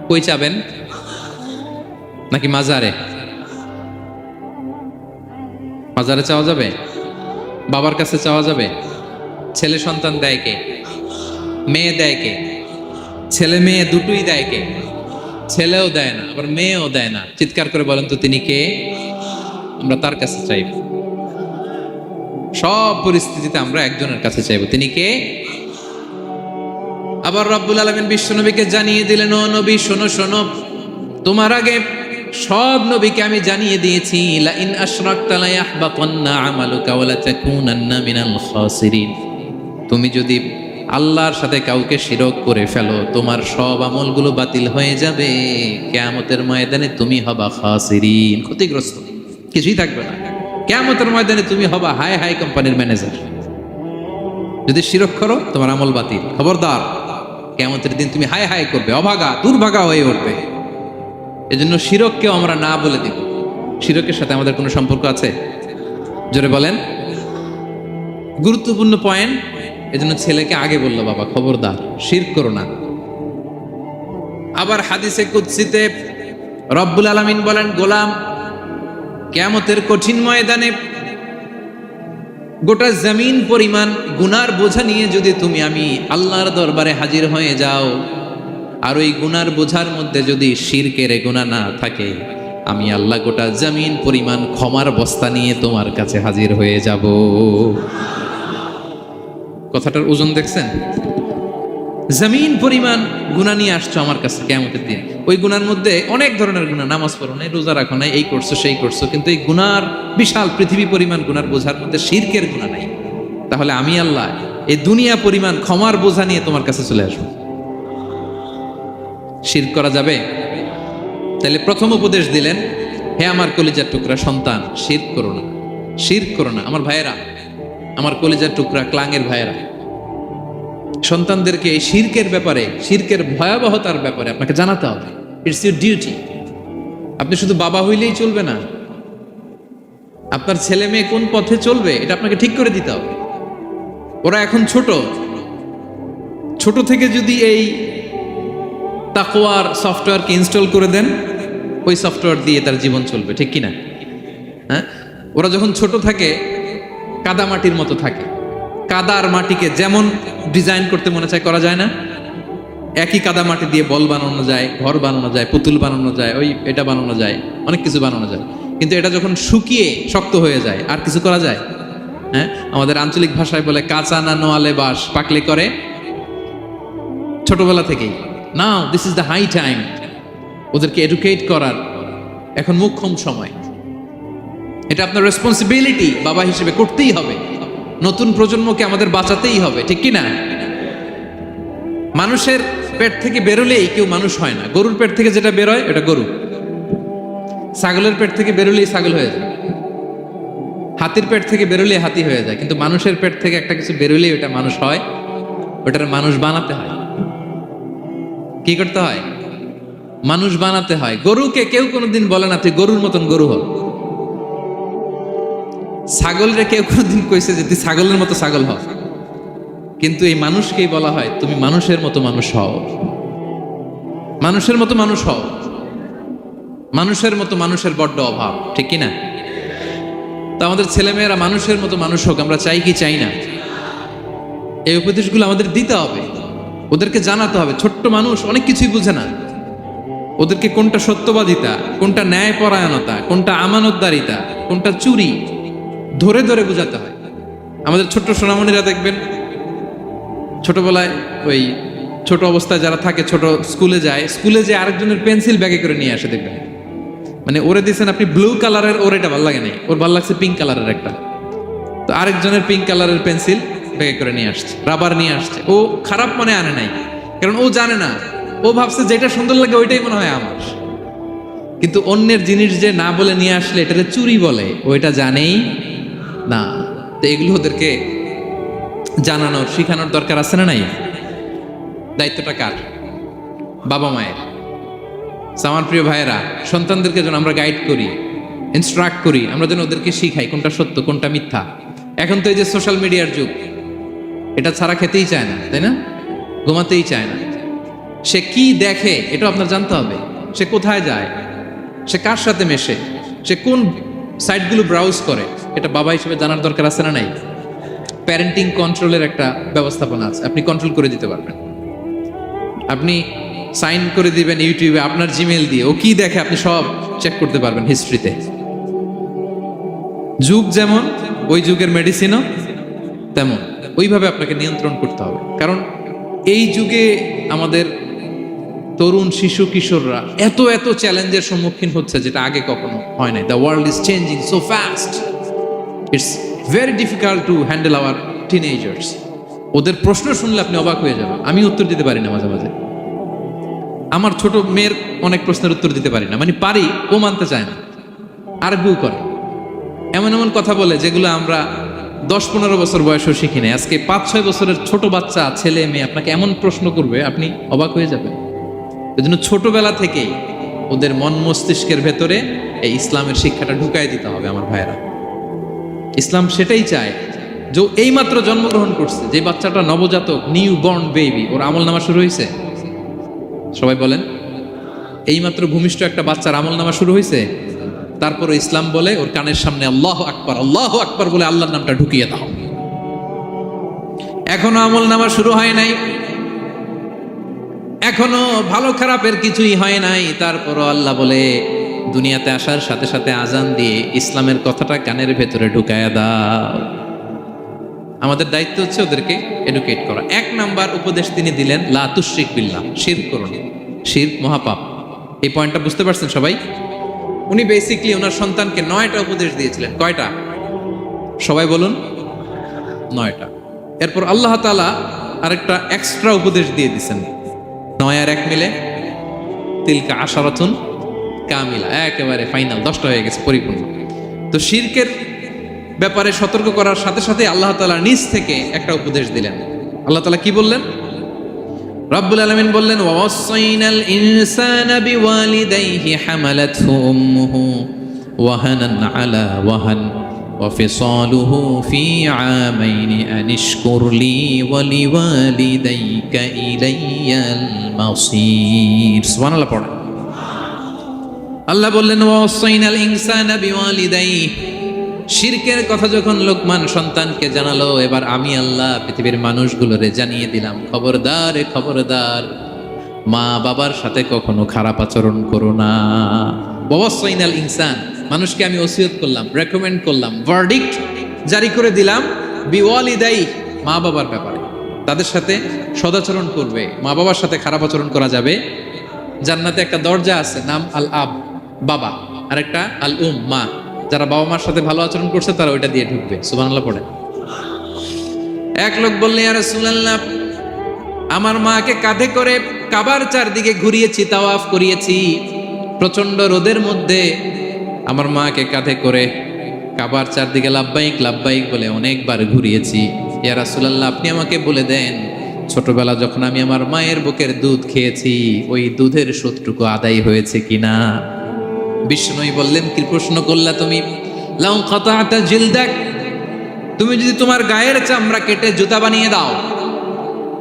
কই চাবেন? নাকি মাজারে? মাজারে চাওয়া যাবে? বাবার কাছে চাওয়া যাবে? ছেলে সন্তান দেয় কে? মেয়ে দেয় কে? ছেলে মেয়ে দুটোই দেয় কে? ছেলেও দেয় না, আবার মেয়েও দেয় না। চিৎকার করে বলেন তো তিনি কে? আমরা তার কাছে চাইব। সব পরিস্থিতিতে আমরা একজনের কাছে চাইব, তিনি কে? আবার রব্বুল আলামিন বিশ্বনবীকে জানিয়ে দিলেন, ও নবী শোনো শোনো, তোমার আগে সব নবীকে আমি জানিয়ে দিয়েছি, লা ইন আশরাকতা লা ইয়াহবাতান্না আমালুকা ওয়া লা তাকুনান্না মিনাল খাসিরিন। তুমি যদি আল্লাহর সাথে কাউকে শিরক করে ফেলো, তোমার সব আমলগুলো বাতিল হয়ে যাবে, কিয়ামতের ময়দানে তুমি হবা খাসিরিন, ক্ষতিগ্রস্ত, কিছুই থাকবে না। কিয়ামতের ময়দানে তুমি হবা হাই হাই কোম্পানির ম্যানেজার। যদি শিরক করো তোমার আমল বাতিল, খবরদার কিয়ামতের দিন তুমি হাই হাই করবে, অভাগা দুর্ভাগা হয়ে উঠবে। এজন্য শিরককেও আমরা না বলে দিব। শিরকের সাথে আমাদের কোনো সম্পর্ক আছে? জোরে বলেন। গুরুত্বপূর্ণ পয়েন্ট। এজন্য ছেলেকে আগে বললো, বাবা খবরদার শিরক করো না। আবার হাদিসে কুদসিতে রব্বুল আলামিন বলেন, গোলাম কিয়ামতের কঠিন ময়দানে গোটা জমিন পরিমাণ গুনার বোঝা নিয়ে যদি তুমি আমি আল্লাহর দরবারে হাজির হয়ে যাও, আর ওই গুনার বোঝার মধ্যে যদি শিরকের গুনাহ না থাকে, আমি আল্লাহ গোটা জমিন পরিমাণ ক্ষমার বস্তা নিয়ে তোমার কাছে হাজির হয়ে যাব। কথাটার ওজন দেখছেন? জমিন পরিমাণ গুনাহ নিয়ে আসছো আমার কাছে কিয়ামতের দিন। ওই গুনার মধ্যে অনেক ধরনের গুনাহ, নামাজ পড়ো নাই, রোজা রাখো নাই, এই করছো সেই করছো, কিন্তু এই গুনার বিশাল পৃথিবী পরিমাণ গুনার বোঝার মধ্যে শিরকের গুনাহ নাই। তাহলে আমি আল্লাহ এই দুনিয়া পরিমাণ ক্ষমার বোঝা নিয়ে তোমার কাছে চলে আসবো। শিরক করা যাবে? তাহলে প্রথম উপদেশ দিলেন, হে আমার কলিজার টুকরা সন্তান, শিরক করো না, শিরক করো না। আমার ভাইয়েরা, আমার কলিজার টুকরা ক্লাঙের ভাইয়েরা, সন্তানদেরকে এই শিরকের ব্যাপারে, শিরকের ভয়াবহতার ব্যাপারে আপনাকে জানাতে হবে। It's your duty. আপনি শুধু বাবা হইলেই চলবে না, আপনার ছেলে মেয়ে কোন পথে চলবে এটা আপনাকে ঠিক করে দিতে হবে। ওরা এখন ছোট, ছোট থেকে যদি এই তাকওয়ার সফটওয়্যারকে ইনস্টল করে দেন, ওই সফটওয়্যার দিয়ে তার জীবন চলবে, ঠিক কিনা? হ্যাঁ, ওরা যখন ছোট থাকে কাদা মাটির মতো থাকে, কাদার মাটিকে যেমন ডিজাইন করতে মনে চায় করা যায় না? একই কাদা মাটি দিয়ে বল বানানো যায়, ঘর বানানো যায়, পুতুল বানানো যায়, ওই এটা বানানো যায়, অনেক কিছু বানানো যায়। কিন্তু এটা যখন শুকিয়ে শক্ত হয়ে যায়, আর কিছু করা যায়? হ্যাঁ, আমাদের আঞ্চলিক ভাষায় বলে কাঁচা না নোয়ালে বাঁশ পাকলে করে। ছোটবেলা থেকেই now this is the high time, ওদেরকে এডুকেট করার এখন মোক্ষম সময়। এটা আপনার রেসপন্সিবিলিটি, বাবা হিসেবে করতেই হবে। নতুন প্রজন্মকে আমাদের বাঁচাতেই হবে, ঠিক কি না? মানুষের পেট থেকে বেরোলেই কেউ মানুষ হয় না। গরুর পেট থেকে যেটা বেরোয় ওটা গরু, ছাগলের পেট থেকে বেরোলেই ছাগল হয়ে যায়, হাতির পেট থেকে বেরোলেই হাতি হয়ে যায়। কিন্তু মানুষের পেট থেকে একটা কিছু বেরোলেই ওটা মানুষ হয়, ওটার মানুষ বানাতে হয়। কি করতে হয়? মানুষ বানাতে হয়। গরুকে কেউ কোনোদিন বলে না তুই গরুর মতন গরু হ। ছাগলরে কেউ কোনোদিন কইছে যে তুই ছাগলের মতো ছাগল হ, কিন্তু এই মানুষকেই বলা হয় তুমি মানুষের মতো মানুষ হও, মানুষের মতো মানুষ হও। মানুষের মতো মানুষের বড্ড অভাব, ঠিক কিনা? তো আমাদের ছেলেমেয়েরা মানুষের মতো মানুষ হোক, আমরা চাই কি চাই না? এই উপদেশগুলো আমাদের দিতে হবে, ওদেরকে জানাতে হবে। ছোট্ট মানুষ অনেক কিছুই বুঝে না, ওদেরকে কোনটা সত্যবাদিতা, কোনটা ন্যায়পরায়ণতা, কোনটা আমানতদারিতা, কোনটা চুরি ধরে ধরে বোঝাতে হয়। আমাদের ছোট্ট সোনামণিরা দেখবেন ছোটবেলায় ওই ছোট অবস্থায় যারা থাকে, ছোট স্কুলে যায়, স্কুলে যে আরেকজনের পেন্সিল ব্যাগে করে নিয়ে আসে দেখবেন। মানে ওরে দিয়েছেন আপনি ব্লু কালারের, ওর এটা ভালো লাগে নাই, ওর ভালো লাগছে পিঙ্ক কালারের একটা, তো আরেকজনের পিঙ্ক কালারের পেন্সিল ব্যাগে করে নিয়ে আসছে, রাবার নিয়ে আসছে। ও খারাপ মনে আনে নাই, কারণ ও জানে না, ও ভাবছে যেটা সুন্দর লাগে ওইটাই মনে হয় আমার। কিন্তু অন্যের জিনিস যে না বলে নিয়ে আসলে এটাকে চুরি বলে, ওইটা জানেই না। তো এগুলো ওদেরকে জানানোর, শিখানোর দরকার আছে না নাই? দায়িত্বটা কার? বাবা মায়ের। আমার প্রিয় ভাইয়েরা, সন্তানদেরকে যেন আমরা গাইড করি, ইনস্ট্রাক্ট করি, আমরা যেন ওদেরকে শিখাই কোনটা সত্য কোনটা মিথ্যা। এখন তো এই যে সোশ্যাল মিডিয়ার যুগ, এটা ছাড়া খেতেই চায় না, তাই না? ঘুমাতেই চায় না। সে কি দেখে এটা আপনার জানতে হবে। সে কোথায় যায়, সে কার সাথে মেশে, সে কোন সাইটগুলো ব্রাউজ করে, এটা বাবা হিসেবে জানার দরকার আছে না নাই? প্যারেন্টিং কন্ট্রোলের একটা ব্যবস্থাপনা আছে, আপনি কন্ট্রোল করে দিতে পারবেন। আপনি সাইন করে দিবেন ইউটিউবে আপনার জিমেল দিয়ে, ও কি দেখে আপনি সব চেক করতে পারবেন হিস্ট্রিতে। যুগ যেমন, ওই যুগের মেডিসিনও তেমন, ওইভাবে আপনাকে নিয়ন্ত্রণ করতে হবে। কারণ এই যুগে আমাদের তরুণ শিশু কিশোররা এত এত চ্যালেঞ্জের সম্মুখীন হচ্ছে যেটা আগে কখনো হয় নাই। The world is changing so fast, it's very difficult to handle our teenagers. ওদের প্রশ্ন শুনলে আপনি অবাক হয়ে যাবেন। আমি উত্তর দিতে পারি না মাঝে মাঝে, আমার ছোট মেয়ের অনেক প্রশ্নের উত্তর দিতে পারি না, মানে পারি, ও মানতে চায় না, আর্গুও করে, এমন এমন কথা বলে যেগুলো আমরা 10-15 বছর বয়সেও শিখি না। আজকে 5-6 বছরের ছোট বাচ্চা, ছেলে মেয়ে আপনাকে এমন প্রশ্ন করবে আপনি অবাক হয়ে যাবেন। এই জন্য ছোটবেলা থেকেই ওদের মন মস্তিষ্কের ভেতরে এই ইসলামের শিক্ষাটা ঢুকাই দিতে হবে। আমার ভাইয়েরা, ইসলাম সেটাই চায় যে এইমাত্র জন্মগ্রহণ করছে যে বাচ্চাটা, নবজাতক, নিউ বর্ন বেবি, ওর আমল নামা শুরু হয়েছে। সবাই বলেন, এইমাত্র ভূমিষ্ঠ একটা বাচ্চার আমল নামা শুরু হয়েছে। তারপর ইসলাম বলে ওর কানের সামনে আল্লাহু আকবার বলে আল্লাহর নামটা ঢুকিয়ে দাও। এখনো আমল নামা শুরু হয় নাই, এখনো ভালো খারাপের কিছুই হয় নাই, তারপরও আল্লাহ বলে দুনিয়াতে আসার সাথে সাথে আজান দিয়ে ইসলামের কথাটা কানের ভেতরে ঢুকায়া দাও। আমাদের দায়িত্ব হচ্ছে ওদেরকে এডুকেট করা। 1 নাম্বার উপদেশ তিনি দিলেন, লা তুশরিক বিল্লাহ, শিরক করো না, শিরক মহাপাপ। এই পয়েন্টটা বুঝতে পারছেন সবাই? উনি বেসিক্যালি ওনার সন্তানকে 9টা উপদেশ দিয়েছিলেন। কয়টা? সবাই বলুন। 9টা। এরপর আল্লাহ তাআলা আরেকটা এক্সট্রা উপদেশ দিয়ে দিয়েছেন, 9 আর 1 মিলে তিলকা আশারাতুন কামিলা, একেবারে ফাইনাল 10টা হয়ে গেছে, পরিপূর্ণ। তো শিরকের ব্যাপারে সতর্ক করার সাথে সাথে আল্লাহ তাআলা নিজ থেকে একটা উপদেশ দিলেন। আল্লাহ তাআলা কি বললেন? রব্বুল আলামিন বললেন, ওয়াসাইনাল ইনসানা বিওয়ালিদাইহি হামালাতহু উম্মুহু ওয়াহানান আলা ওয়াহান ওয়া ফিসালুহু ফি আমাইনি আনিশকুর লি ওয়া লিওয়ালিদাইকা ইলাইয়াল মাসির। সুবহানাল্লাহ পড়া। আল্লাহ বললেন, ওয়াসাইনাল ইনসানা বিওয়ালিদাইহি, শিরকের কথা যখন লোকমান সন্তানকে জানালো, এবার আমি আল্লাহ পৃথিবীর মানুষগুলোরে জানিয়ে দিলাম, খবরদার খবরদার, মা বাবার সাথে কখনো খারাপ আচরণ করো না। ওয়াসাইনাল ইনসান, মানুষকে আমি ওসিয়ত করলাম, রেকমেন্ড করলাম, ভার্ডিক্ট জারি করে দিলাম, বিওয়ালিদাই, মা বাবার ব্যাপারে তাদের সাথে সদাচরণ করবে, মা বাবার সাথে খারাপ আচরণ করা যাবে। জান্নাতে একটা দরজা আছে, নাম আল আব, বাবা, আর একটা আল মা। যারা বাবা মার সাথে ভালো আচরণ করছে তারা ওইটা দিয়ে ঢুকবে। সুবহানাল্লাহ পড়ে। এক লোক বললেন, ইয়া রাসূলুল্লাহ, আমার মাকে কাঁধে করে কাবার চারদিকে ঘুরিয়েছি, তাওয়াফ করিয়েছি, প্রচন্ড রোদের মধ্যে আমার মাকে কাঁধে করে কাবার চারদিকে লাব্বাইক লাব্বাইক বলে অনেকবার ঘুরিয়েছি। ইয়া রাসূলুল্লাহ, আপনি আমাকে বলে দেন, ছোটবেলা যখন আমি আমার মায়ের বুকের দুধ খেয়েছি, ওই দুধের শোধটুকু আদায় হয়েছে কিনা? বিষ্ণুই বললেন, কি প্রশ্ন করলা তুমি? লাউ কাতাআতা জিলদাক, তুমি যদি তোমার গায়ের চামড়া কেটে জুতা বানিয়ে দাও,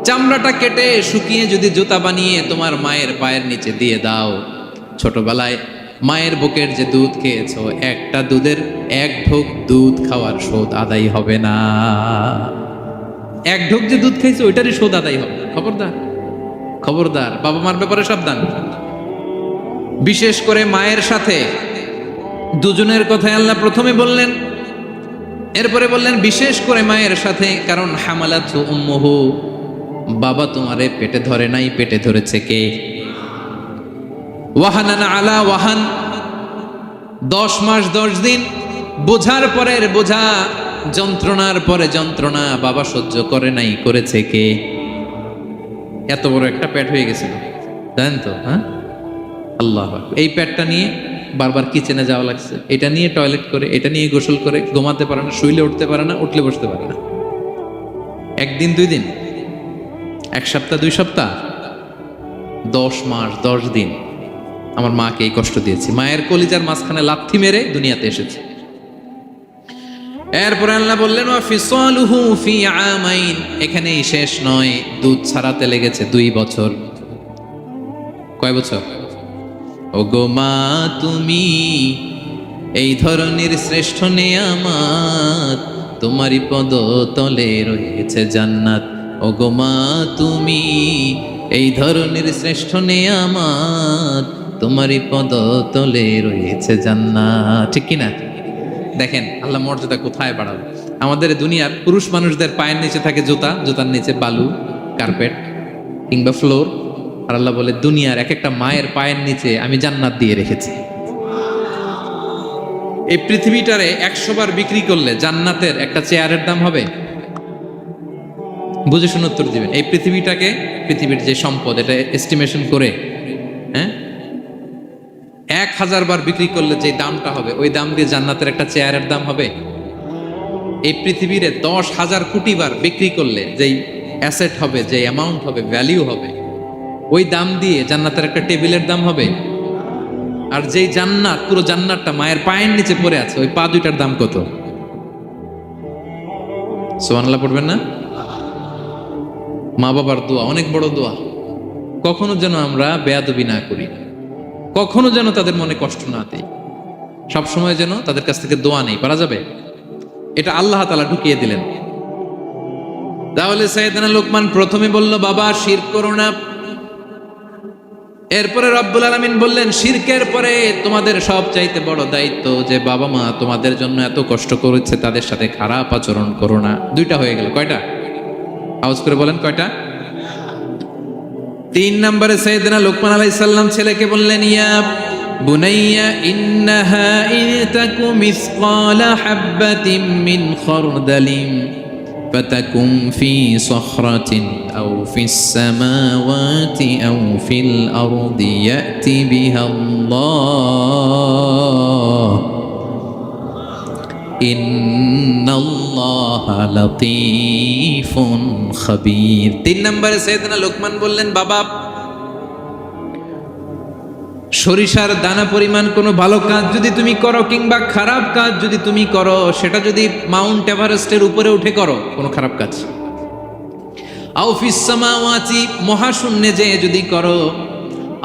চামড়াটা কেটে শুকিয়ে যদি জুতা বানিয়ে তোমার মায়ের পায়ের নিচে দিয়ে দাও, ছোটবেলায় মায়ের বুকের যে দুধ খেয়েছো, একটা দুধের 1 ঢোক দুধ খাওয়ার শোধ আদায় হবে না। 1 ঢোক যে দুধ খাইছো ওইটারই শোধ আদায় হবে। খবরদার খবরদার, বাবা মার ব্যাপারে সাবধান। বিশেষ করে মায়ের সাথে, দুজনের কথাই আল্লাহ প্রথমে বললেন, এরপরে বললেন বিশেষ করে মায়ের সাথে, কারণ হামালাতহু উম্মুহু, বাবা তোমারে পেটে ধরে নাই, পেটে ধরেছে কে? ওয়াহানান আলা ওয়াহান, 10 মাস 10 দিন বোঝার পরের বোঝা, যন্ত্রণার পরে যন্ত্রণা বাবা সহ্য করে নাই, করেছে কে? এত বড় একটা পেট হয়ে গেছিল, জানেন তো? হ্যাঁ, আল্লাহ। এই পেটটা নিয়ে বারবার কিচেনে যাওয়া লাগছে, এটা নিয়ে টয়লেট করে, এটা নিয়ে গোসল করে, ঘুমাতে পারে না, শুইলে উঠতে পারে না, উঠলে বসতে পারে না। 1 দিন 2 দিন, 1 সপ্তাহ 2 সপ্তাহ, 10 মাস 10 দিন আমার মাকে এই কষ্ট দিয়েছি। মায়ের কলিজার মাঝখানে লাথি মেরে দুনিয়াতে এসেছে। এরপরে আল্লাহ বললেন, ওয়া ফিসালুহু ফি আমাইন, এখানেই শেষ নয়, দুধ ছাড়াতে লেগেছে 2 বছর। কয় বছর? ওগো মা, তুমি এই ধরনের শ্রেষ্ঠ নেয়ামত, তোমারই পদ তলে রয়েছে জান্নাত। ওগো মা, তুমি এই ধরনের শ্রেষ্ঠ নেয়ামত, তোমারই পদ তলে রয়েছে জান্নাত। ঠিক কিনা? দেখেন আল্লাহ মর্যাদা কোথায় বাড়ালো। আমাদের দুনিয়ার পুরুষ মানুষদের পায়ের নিচে থাকে জুতা, জুতার নিচে বালু, কার্পেট কিংবা ফ্লোর। আর আল্লাহ বলে, দুনিয়ার এক একটা মায়ের পায়ের নিচে আমি জান্নাত দিয়ে রেখেছি। এই পৃথিবীটারে 100 বার বিক্রি করলে জান্নাতের একটা চেয়ারের দাম হবে? বুঝে শুনে উত্তর দিবেন। এই পৃথিবীটাকে, পৃথিবীর যে সম্পদ, এটা এস্টিমেশন করে, হ্যাঁ, 1000 বার বিক্রি করলে যে দামটা হবে, ওই দাম দিয়ে জান্নাতের একটা চেয়ারের দাম হবে? এই পৃথিবীরে 10,000 কোটি বার বিক্রি করলে যেই অ্যাসেট হবে, যে অ্যামাউন্ট হবে, ভ্যালিউ হবে, ওই দাম দিয়ে জান্নাতের একটা টেবিলের দাম হবে? আর যেই জান্নাত, পুরো জান্নাতটা মায়ের পায়ের নিচে পড়ে আছে, ওই পা দুইটার দাম কত? সুবহানাল্লাহ পড়বেন না? মা বাবার দোয়া অনেক বড় দোয়া। কখনো যেন আমরা বেয়াদবি না করি, কখনো যেন তাদের মনে কষ্ট না দেই। সব সময় যেন তাদের কাছ থেকে দোয়া নেই, পারা যাবে? এটা আল্লাহ তাআলা ঢুকিয়ে দিলেন। তাহলে সাইয়েদনা লোকমান প্রথমে বলল, বাবা শিরক করো না। এরপরে রব্বুল আলামিন বললেন, শিরকের পরে তোমাদের সবচাইতে বড় দায়িত্ব যে বাবা মা তোমাদের জন্য এত কষ্ট করেছে, তাদের সাথে খারাপ আচরণ করো না। দুইটা হয়ে গেল, কয়টা? আওয়াজ করে বলেন কয়টা? 3 নম্বরে সাইয়েদনা লোকমান আলাইহিস সালাম ছেলেকে বললেন, ইয়া বুনাইয়া ইন্নাহা ইন তাকু মিসকালা হাববাতিন মিন খারদালিন ফাতাকুম ফি সখরাতিন আও ফিস সামাওয়াতি আও ফিল আরদি ইয়াতি বিহাল্লাহ ইন্নাল্লাহা লাতীফুন খাবীর। 3 নম্বরে সাইয়েদনা লোকমান বললেন, বাবা সরিষার দানা পরিমাণ কোনো ভালো কাজ যদি তুমি করো কিংবা খারাপ কাজ যদি তুমি করো, সেটা যদি মাউন্ট এভারেস্টের উপরে উঠে করো কোনো খারাপ কাজ, আও ফিস সামাওয়াতি মহাশূন্যে যে যদি করো,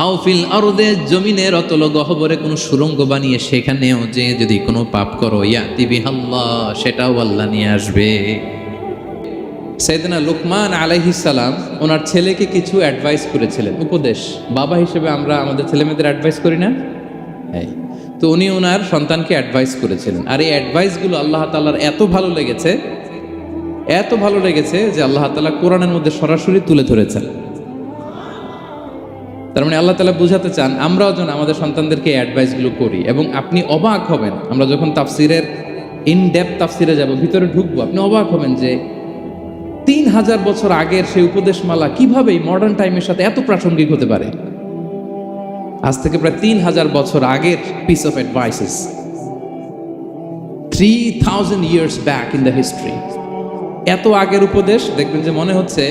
আও ফিল আরদে জমিনের অতল গহ্বরে কোনো সুড়ঙ্গ বানিয়ে সেখানেও যে যদি কোনো পাপ করো, ইয়াতি বিহাল্লাহ সেটাও আল্লাহ নিয়ে আসবে। সাইয়েদনা লোকমান আলাইহিস সালাম ওনার ছেলেকে কিছু অ্যাডভাইস করেছিলেন, উপদেশ। বাবা হিসেবে আমরা আমাদের ছেলেমেয়েদের অ্যাডভাইস করি না? তো উনি ওনার সন্তানকে অ্যাডভাইস করেছিলেন, আর এই অ্যাডভাইসগুলো আল্লাহ তাআলার এত ভালো লেগেছে যে আল্লাহ তাআলা কোরআনের মধ্যে সরাসরি তুলে ধরেছেন। তার মানে আল্লাহ তাআলা বুঝাতে চান আমরাও যেন আমাদের সন্তানদেরকে এই অ্যাডভাইসগুলো করি। এবং আপনি অবাক হবেন, আমরা যখন তাফসিরের ইনডেপথ তাফসিরে যাব, ভিতরে ঢুকবো, আপনি অবাক হবেন যে 3000 বছর আগের সেই উপদেশমালা কিভাবে মডার্ন টাইমের সাথে এত প্রাসঙ্গিক হতে পারে। আজ থেকে প্রায় 3000 বছর আগের piece of advises, 3000 years back in the history. এত আগের উপদেশ, দেখবেন যে মনে হচ্ছে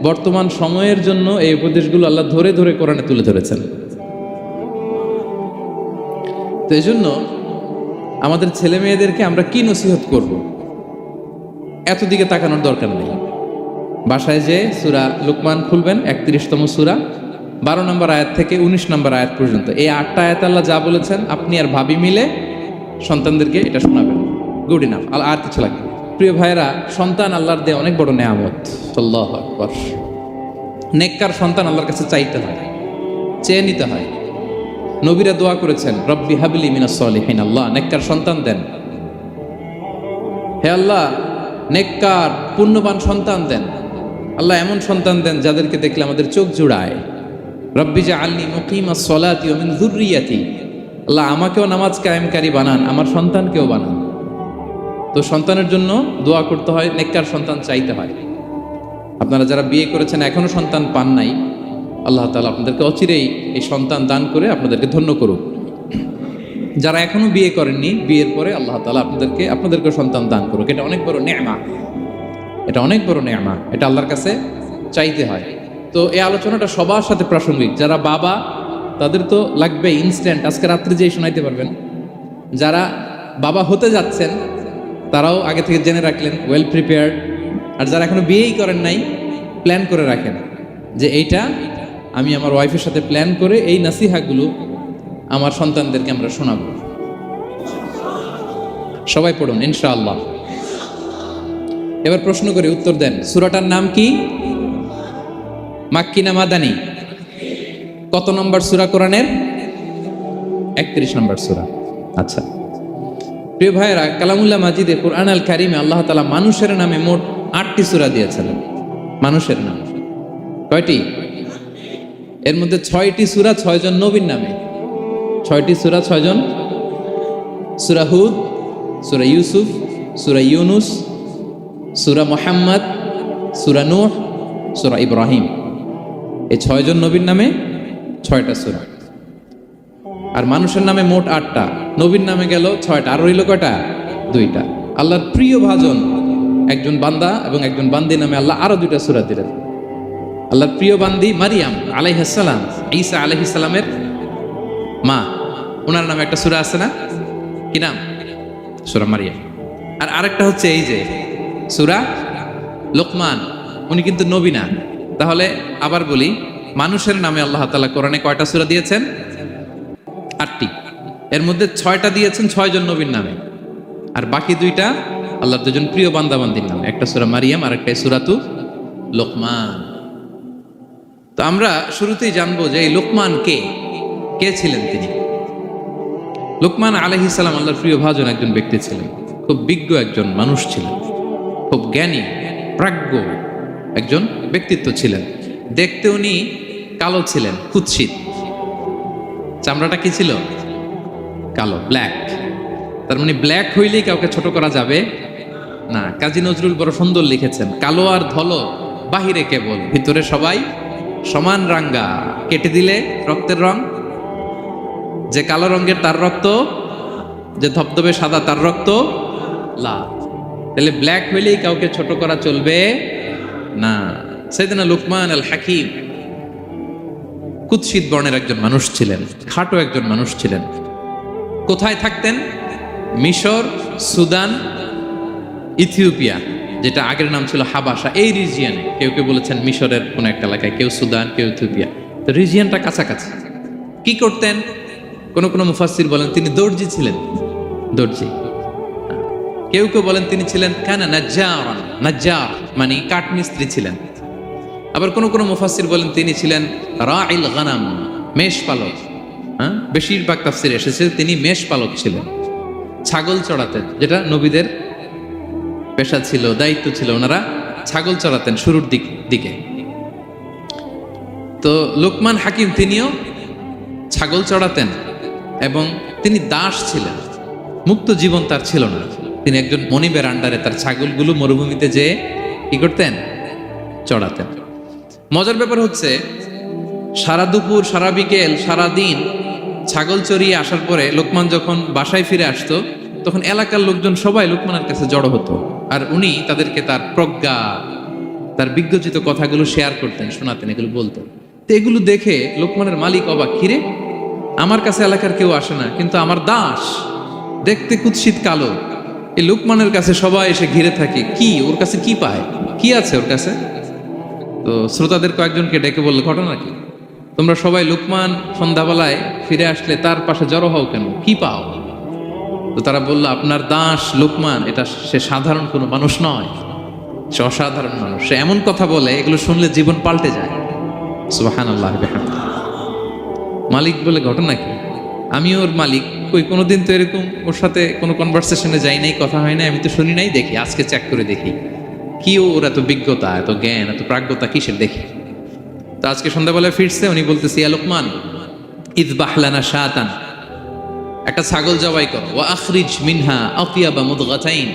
বর্তমান সময়ের জন্য এই উপদেশগুলো আল্লাহ ধরে ধরে কোরআনে তুলে ধরেছেন। তো এই জন্য আমাদের ছেলে মেয়েদেরকে আমরা কি নসিহত করব, এত দিকে তাকানোর দরকার নেই। বাসায় যে সূরা লুকমান খুলবেন, 31তম সূরা, 12 নম্বর আয়াত থেকে 19 নম্বর আয়াত পর্যন্ত, এই 8টা আয়াত আল্লাহ যা বলেছেন আপনি আর ভাবি মিলে সন্তানদেরকে এটা শোনাবেন, গুড ইনাফ, আর কিছু লাগবে। প্রিয় ভাইরা, সন্তান আল্লাহর দেয়া অনেক বড় নেয়ামত। আল্লাহু আকবার। নেককার সন্তান আল্লাহর কাছে চাইতে হয়, চেয়ে নিতে হয়। নবীরা দোয়া করেছেন, রব্বি হাবলি মিনাস সলিহিন, আল্লাহ নেককার সন্তান দেন, হে আল্লাহ নেককার পুণ্যবান সন্তান দেন, আল্লাহ এমন সন্তান দেন যাদেরকে দেখলে আমাদের চোখ জুড়ায়। রব্বি জাআলনি মুকিমাস সলাতি ওয়া মিন যুররিয়াতি, আল্লাহ আমাকেও নামাজ কায়েমকারী বানান, আমার সন্তানকেও বানান। তো সন্তানের জন্য দোয়া করতে হয়, নেককার সন্তান চাইতে হয়। আপনারা যারা বিয়ে করেছেন এখনো সন্তান পান নাই, আল্লাহ তাআলা আপনাদেরকে অচিরেই এই সন্তান দান করে আপনাদেরকে ধন্য করুক। যারা এখনো বিয়ে করেননি, বিয়ের পরে আল্লাহ তাআলা আপনাদেরকে সন্তান দান করুক। এটা অনেক বড় নেয়ামা, এটা আল্লাহর কাছে চাইতে হয়। তো এই আলোচনাটা সবার সাথে প্রাসঙ্গিক। যারা বাবা তাদের তো লাগবে ইনস্ট্যান্ট, আজকে রাত্রে যেই শোনাইতে পারবেন। যারা বাবা হতে যাচ্ছেন তারাও আগে থেকে জেনে রাখলেন, ওয়েল প্রিপেয়ার্ড। আর যারা এখনো বিয়েই করেন নাই, প্ল্যান করে রাখেন যে এইটা আমি আমার ওয়াইফের সাথে প্ল্যান করে এই নাসিহাগুলো আমার সন্তানদেরকে আমরা শোনাবো। সবাই পড়ুন ইনশাআল্লাহ। এবার প্রশ্ন করে উত্তর দেন, সূরাটার নাম কি? মাক্কি না মাদানী? কত নম্বর সূরা কোরআনের? 31 নম্বর সূরা। আচ্ছা প্রিয় ভাইয়েরা, কালামুল্লাহ মাজিদে কুরআন আল কারিমে আল্লাহ তাআলা মানুষের নামে মোট 8টি সূরা দিয়েছেন। মানুষের নাম কয়টি? এর মধ্যে 6টি সূরা 6 জন নবীর নামে, 6টি সূরা 6 জন। সূরা হুদ, সূরা ইউসুফ, সূরা ইউনুস, সূরা মুহাম্মদ, সূরা নূহ, সূরা ইব্রাহিম। এই 6 জন নবীর নামে 6টা সূরা। আর মানুষের নামে মোট 8টা, নবীর নামে গেল 6টা, আর রইল কয়টা? 2টা। আল্লাহর প্রিয় ভাজন একজন বান্দা এবং একজন বান্দি নামে আল্লাহ আরো 2টা সূরা দিলেন। আল্লাহর প্রিয় বান্দি মারিয়াম আলাইহিস সালাম, ঈসা আলাইহিস সালামের মা, ওনার নামে একটা সূরা আছে না? কি নাম? সূরা মারিয়াম। আর আরেকটা হচ্ছে এই যে সূরা লোকমান, উনি কিন্তু নবী না। তাহলে আবার বলি, মানুষের নামে আল্লাহ তাআলা কোরআনে কয়টা সূরা দিয়েছেন? 8টি। এর মধ্যে 6টা দিয়েছেন 6 জন নবীর নামে, আর বাকি 2টা আল্লাহর 2জন প্রিয় বান্দাবান্দির নামে। একটা সূরা মারিয়াম আর একটা সূরাতু লোকমান। তো আমরা শুরুতেই জানবো যে এই লোকমান কে ছিলেন তিনি। লোকমান আলাইহিস সালাম আল্লাহর প্রিয় ভাজন একজন ব্যক্তি ছিলেন, খুব বিজ্ঞ একজন মানুষ ছিলেন, খুব জ্ঞানী প্রাজ্ঞ একজন ব্যক্তিত্ব ছিলেন। দেখতে উনি কালো ছিলেন, কুৎসিত, চামড়াটা কি ছিল? কালো, ব্ল্যাক। তার মানে ব্ল্যাক হইলেই কাউকে ছোট করা যাবে না। কাজী নজরুল বড় সুন্দর লিখেছেন, কালো আর ধলো বাহিরে কেবল, ভিতরে সবাই সমান রাঙ্গা, কেটে দিলে রক্তের রং। যে কালো রঙের তার রক্ত, যে ধবধবে সাদা তার রক্ত লাল। তাহলে ব্ল্যাক হইলেই কাউকে ছোট করা চলবে না। সাইয়েদনা লোকমান আল হাকিম কুৎসিত বর্ণের একজন মানুষ ছিলেন, খাটো একজন মানুষ ছিলেন। কোথায় থাকতেন? মিশর, সুদান, ইথিওপিয়া, যেটা আগের নাম ছিল হাবাসা, এই রিজিয়নে। কেউ কেউ বলেছেন মিশরের কোন একটা এলাকায়, কেউ সুদান, কেউ ইথিওপিয়া। তো রিজিয়নটা কাছাকাছি। কি করতেন? কোন মুফাসসির বলেন তিনি দর্জি ছিলেন, দর্জি। কেউ কেউ বলেন তিনি ছিলেন কানা নাজ্জারান, নাজ্জার মানে কাঠমিস্ত্রি ছিলেন। আবার কোন মুফাসসির বলেন তিনি ছিলেন রাইল গানাম, মেষ পালক। বেশিরভাগ তাফসিরে এসেছে তিনি মেষ পালক ছিলেন, ছাগল চড়াতেন, যেটা নবীদের পেশা ছিল, দায়িত্ব ছিল। ওনারা ছাগল চড়াতেন শুরুর দিকে। তো লোকমান হাকিম তিনিও ছাগল চড়াতেন এবং তিনি দাস ছিলেন, মুক্ত জীবন তার ছিল না। তিনি একজন মনিবের আন্ডারে তার ছাগলগুলো মরুভূমিতে যেয়ে কি করতেন? চড়াতেন। মজার ব্যাপার হচ্ছে, সারা দুপুর, সারা বিকেল, সারা দিন ছাগল চড়িয়ে আসার পরে লোকমান যখন বাসায় ফিরে আসতো, তখন এলাকার লোকজন সবাই লোকমানের কাছে জড়ো হতো, আর উনি তাদেরকে তার প্রজ্ঞা, তার বিজ্ঞচিত কথাগুলো শেয়ার করতেন, শোনাতেন, এগুলো বলতেন। তো এগুলো দেখে লোকমানের মালিক অবাক, কিরে আমার কাছে এলাকার কেউ আসে না, কিন্তু আমার দাস দেখতে কুৎসিত কালো, এই লোকমানের কাছে সবাই এসে ঘিরে থাকে, কি ওর কাছে কি পায়, কি আছে ওর কাছে? তো শ্রোতাদের কয়েকজনকে ডেকে বললো, ঘটনা কি? তোমরা সবাই লোকমান সন্ধ্যাবেলায় ফিরে আসলে তার পাশে জড়ো হও কেন, কি পাও? তো তারা বললো, আপনার দাস লোকমান, এটা সে সাধারণ কোনো মানুষ নয়, সে অসাধারণ মানুষ। সে এমন কথা বলে, এগুলো শুনলে জীবন পাল্টে যায়। সুবহানাল্লাহ বিহামদিহি। মালিক বলে, ঘটনা কি? আমি ওর মালিক, কই কোনোদিন তো এরকম ওর সাথে কোনো কনভারসেশনে যাই নাই, কথা হয় না, আমি তো শুনি নাই, দেখি আজকে চেক করে দেখি কি ওর এত বিজ্ঞতা, এত জ্ঞান, এত প্রাজ্ঞতা কিসের দেখি। তো আজকে সন্ধ্যাবেলায় ফিরছে, উনি বলতেছে, ইয়া লোকমান ইযবাহ লানা শাতান, একটা ছাগল জবাই করো, ওয়া আখরিজ মিনহা আতিয়াবা মুদগাতাইন,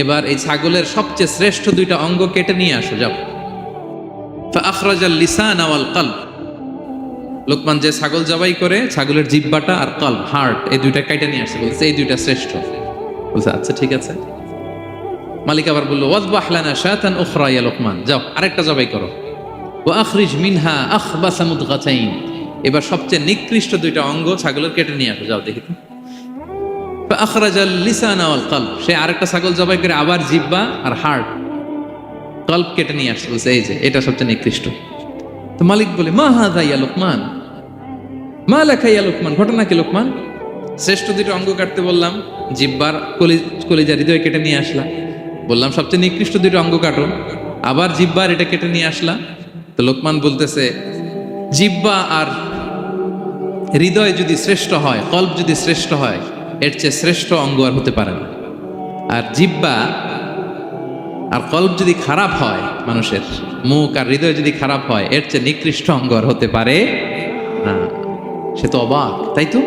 এবার এই ছাগলের সবচেয়ে শ্রেষ্ঠ 2টা অঙ্গ কেটে নিয়ে আসো, যাও। ফাআখরাজাল লিসানা ওয়াল কলব, লোকমান যে ছাগল জবাই করে ছাগলের জিহ্বাটা আর কলব, হার্ট, এই 2টা কেটে নিয়ে আসছে, বলছে এই 2টা শ্রেষ্ঠ। বলছে আচ্ছা ঠিক আছে। মালিক আবার বললো, ওয়াযবাহ লানা শাতান উখরা ইয়া লোকমান, যাও আরেকটা জবাই করো। ওয়া আখরিজ মিনহা আখবাসা মুদগাতাইন, এবার সবচেয়ে নিকৃষ্ট 2টা অঙ্গ ছাগলের কেটে নিয়ে আসো, যাও দেখি তো। ফাআখরাজাল লিসানা ওয়াল কলব, সে আরেকটা ছাগল জবাই করে আবার জিহ্বা আর হার্ট, কলব কেটে নিয়ে আসছে, বলছে এই যে এটা সবচেয়ে নিকৃষ্ট। তো মালিক বলে, মা হাযা ইয়া লোকমান, মা লাকা ইয়া লোকমান, ঘটনা কি লোকমান? শ্রেষ্ঠ 2টা অঙ্গ কাটতে বললাম, জিহ্বার কলিজা হৃদয় কেটে নিয়ে আসলা, বললাম সবচেয়ে নিকৃষ্ট 2টা অঙ্গ কাটো, আবার জিহ্বার এটা কেটে নিয়ে আসলা। তো লোকমান বলতেছে, জিহ্বা আর হৃদয় যদি শ্রেষ্ঠ হয়, কলব যদি শ্রেষ্ঠ হয়, এর চেয়ে শ্রেষ্ঠ অঙ্গ আর হতে পারে না। আর জিহ্বা আর কলব যদি খারাপ হয়, মানুষের মুখ আর হৃদয় যদি খারাপ হয়, এর চেয়ে নিকৃষ্ট অঙ্গ আর হতে পারে না। সে তো অবাক, তাই তো?